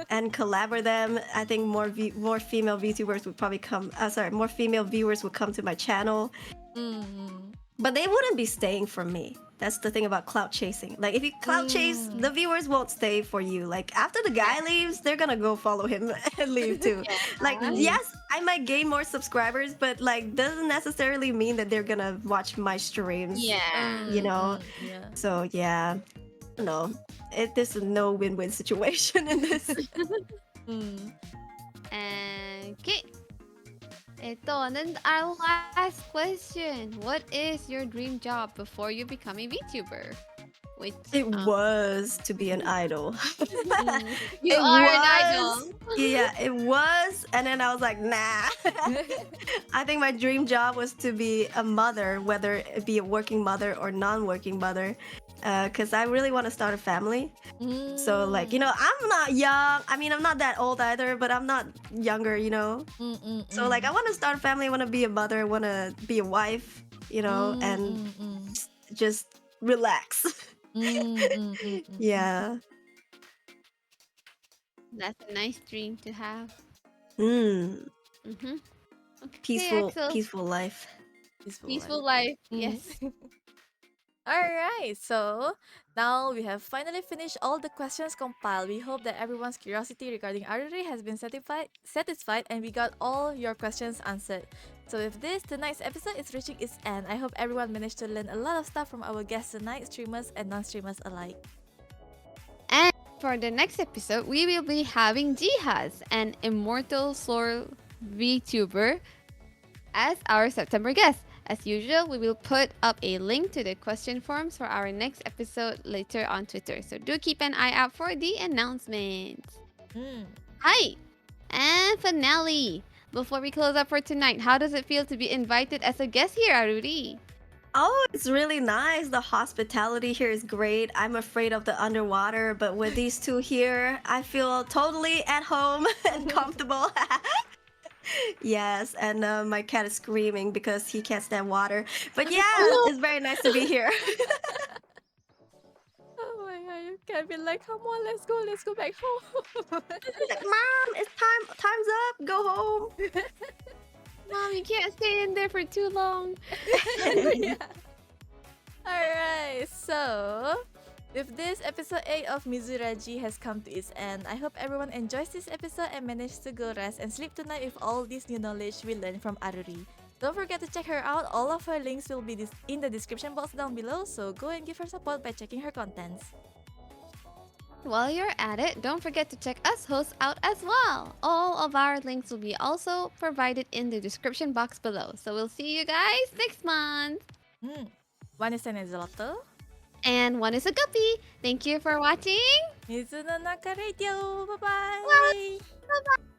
and collab with them, I think more female VTubers would probably more female viewers would come to my channel. But they wouldn't be staying for me. That's the thing about clout chasing. Like if you clout chase, the viewers won't stay for you. Like after the guy leaves, they're gonna go follow him and leave too. Like yes, I might gain more subscribers, but like doesn't necessarily mean that they're gonna watch my streams. So yeah, no, this is no win-win situation in this. Okay. And then our last question. What is your dream job before you become a VTuber? It was to be an idol. You are an idol. Yeah, it was. And then I was like, nah. I think my dream job was to be a mother, whether it be a working mother or non-working mother. Because I really want to start a family. So like, I'm not young. I mean, I'm not that old either, but I'm not younger, So like, I want to start a family. I want to be a mother. I want to be a wife, and just relax. Yeah. That's a nice dream to have. Peaceful life. Peaceful life. Yes. Alright, so now we have finally finished all the questions compiled. We hope that everyone's curiosity regarding Aruri has been satisfied and we got all your questions answered. So with this, tonight's episode is reaching its end. I hope everyone managed to learn a lot of stuff from our guests tonight, streamers and non-streamers alike. And for the next episode, we will be having Jihaz, an immortal soul VTuber, as our September guest. As usual, we will put up a link to the question forms for our next episode later on Twitter. So do keep an eye out for the announcements. Hi! And finale! Before we close up for tonight, how does it feel to be invited as a guest here, Aruri? Oh, it's really nice. The hospitality here is great. I'm afraid of the underwater, but with these two here, I feel totally at home and comfortable. Yes, and my cat is screaming because he can't stand water. But yeah, it's very nice to be here. Oh my god, you can't be like, come on, let's go back home. Like, Mom, it's time's up, go home. Mom, you can't stay in there for too long. Alright, so with this, episode 8 of Mizu Raji has come to its end. I hope everyone enjoys this episode and managed to go rest and sleep tonight with all this new knowledge we learned from Aruri. Don't forget to check her out. All of her links will be in the description box down below, so go and give her support by checking her contents. While you're at it, don't forget to check us hosts out as well. All of our links will be also provided in the description box below. So we'll see you guys next month. One is an Izolato. And one is a guppy. Thank you for watching. Mizu no Naka Radio. Bye-bye. Bye. Bye-bye.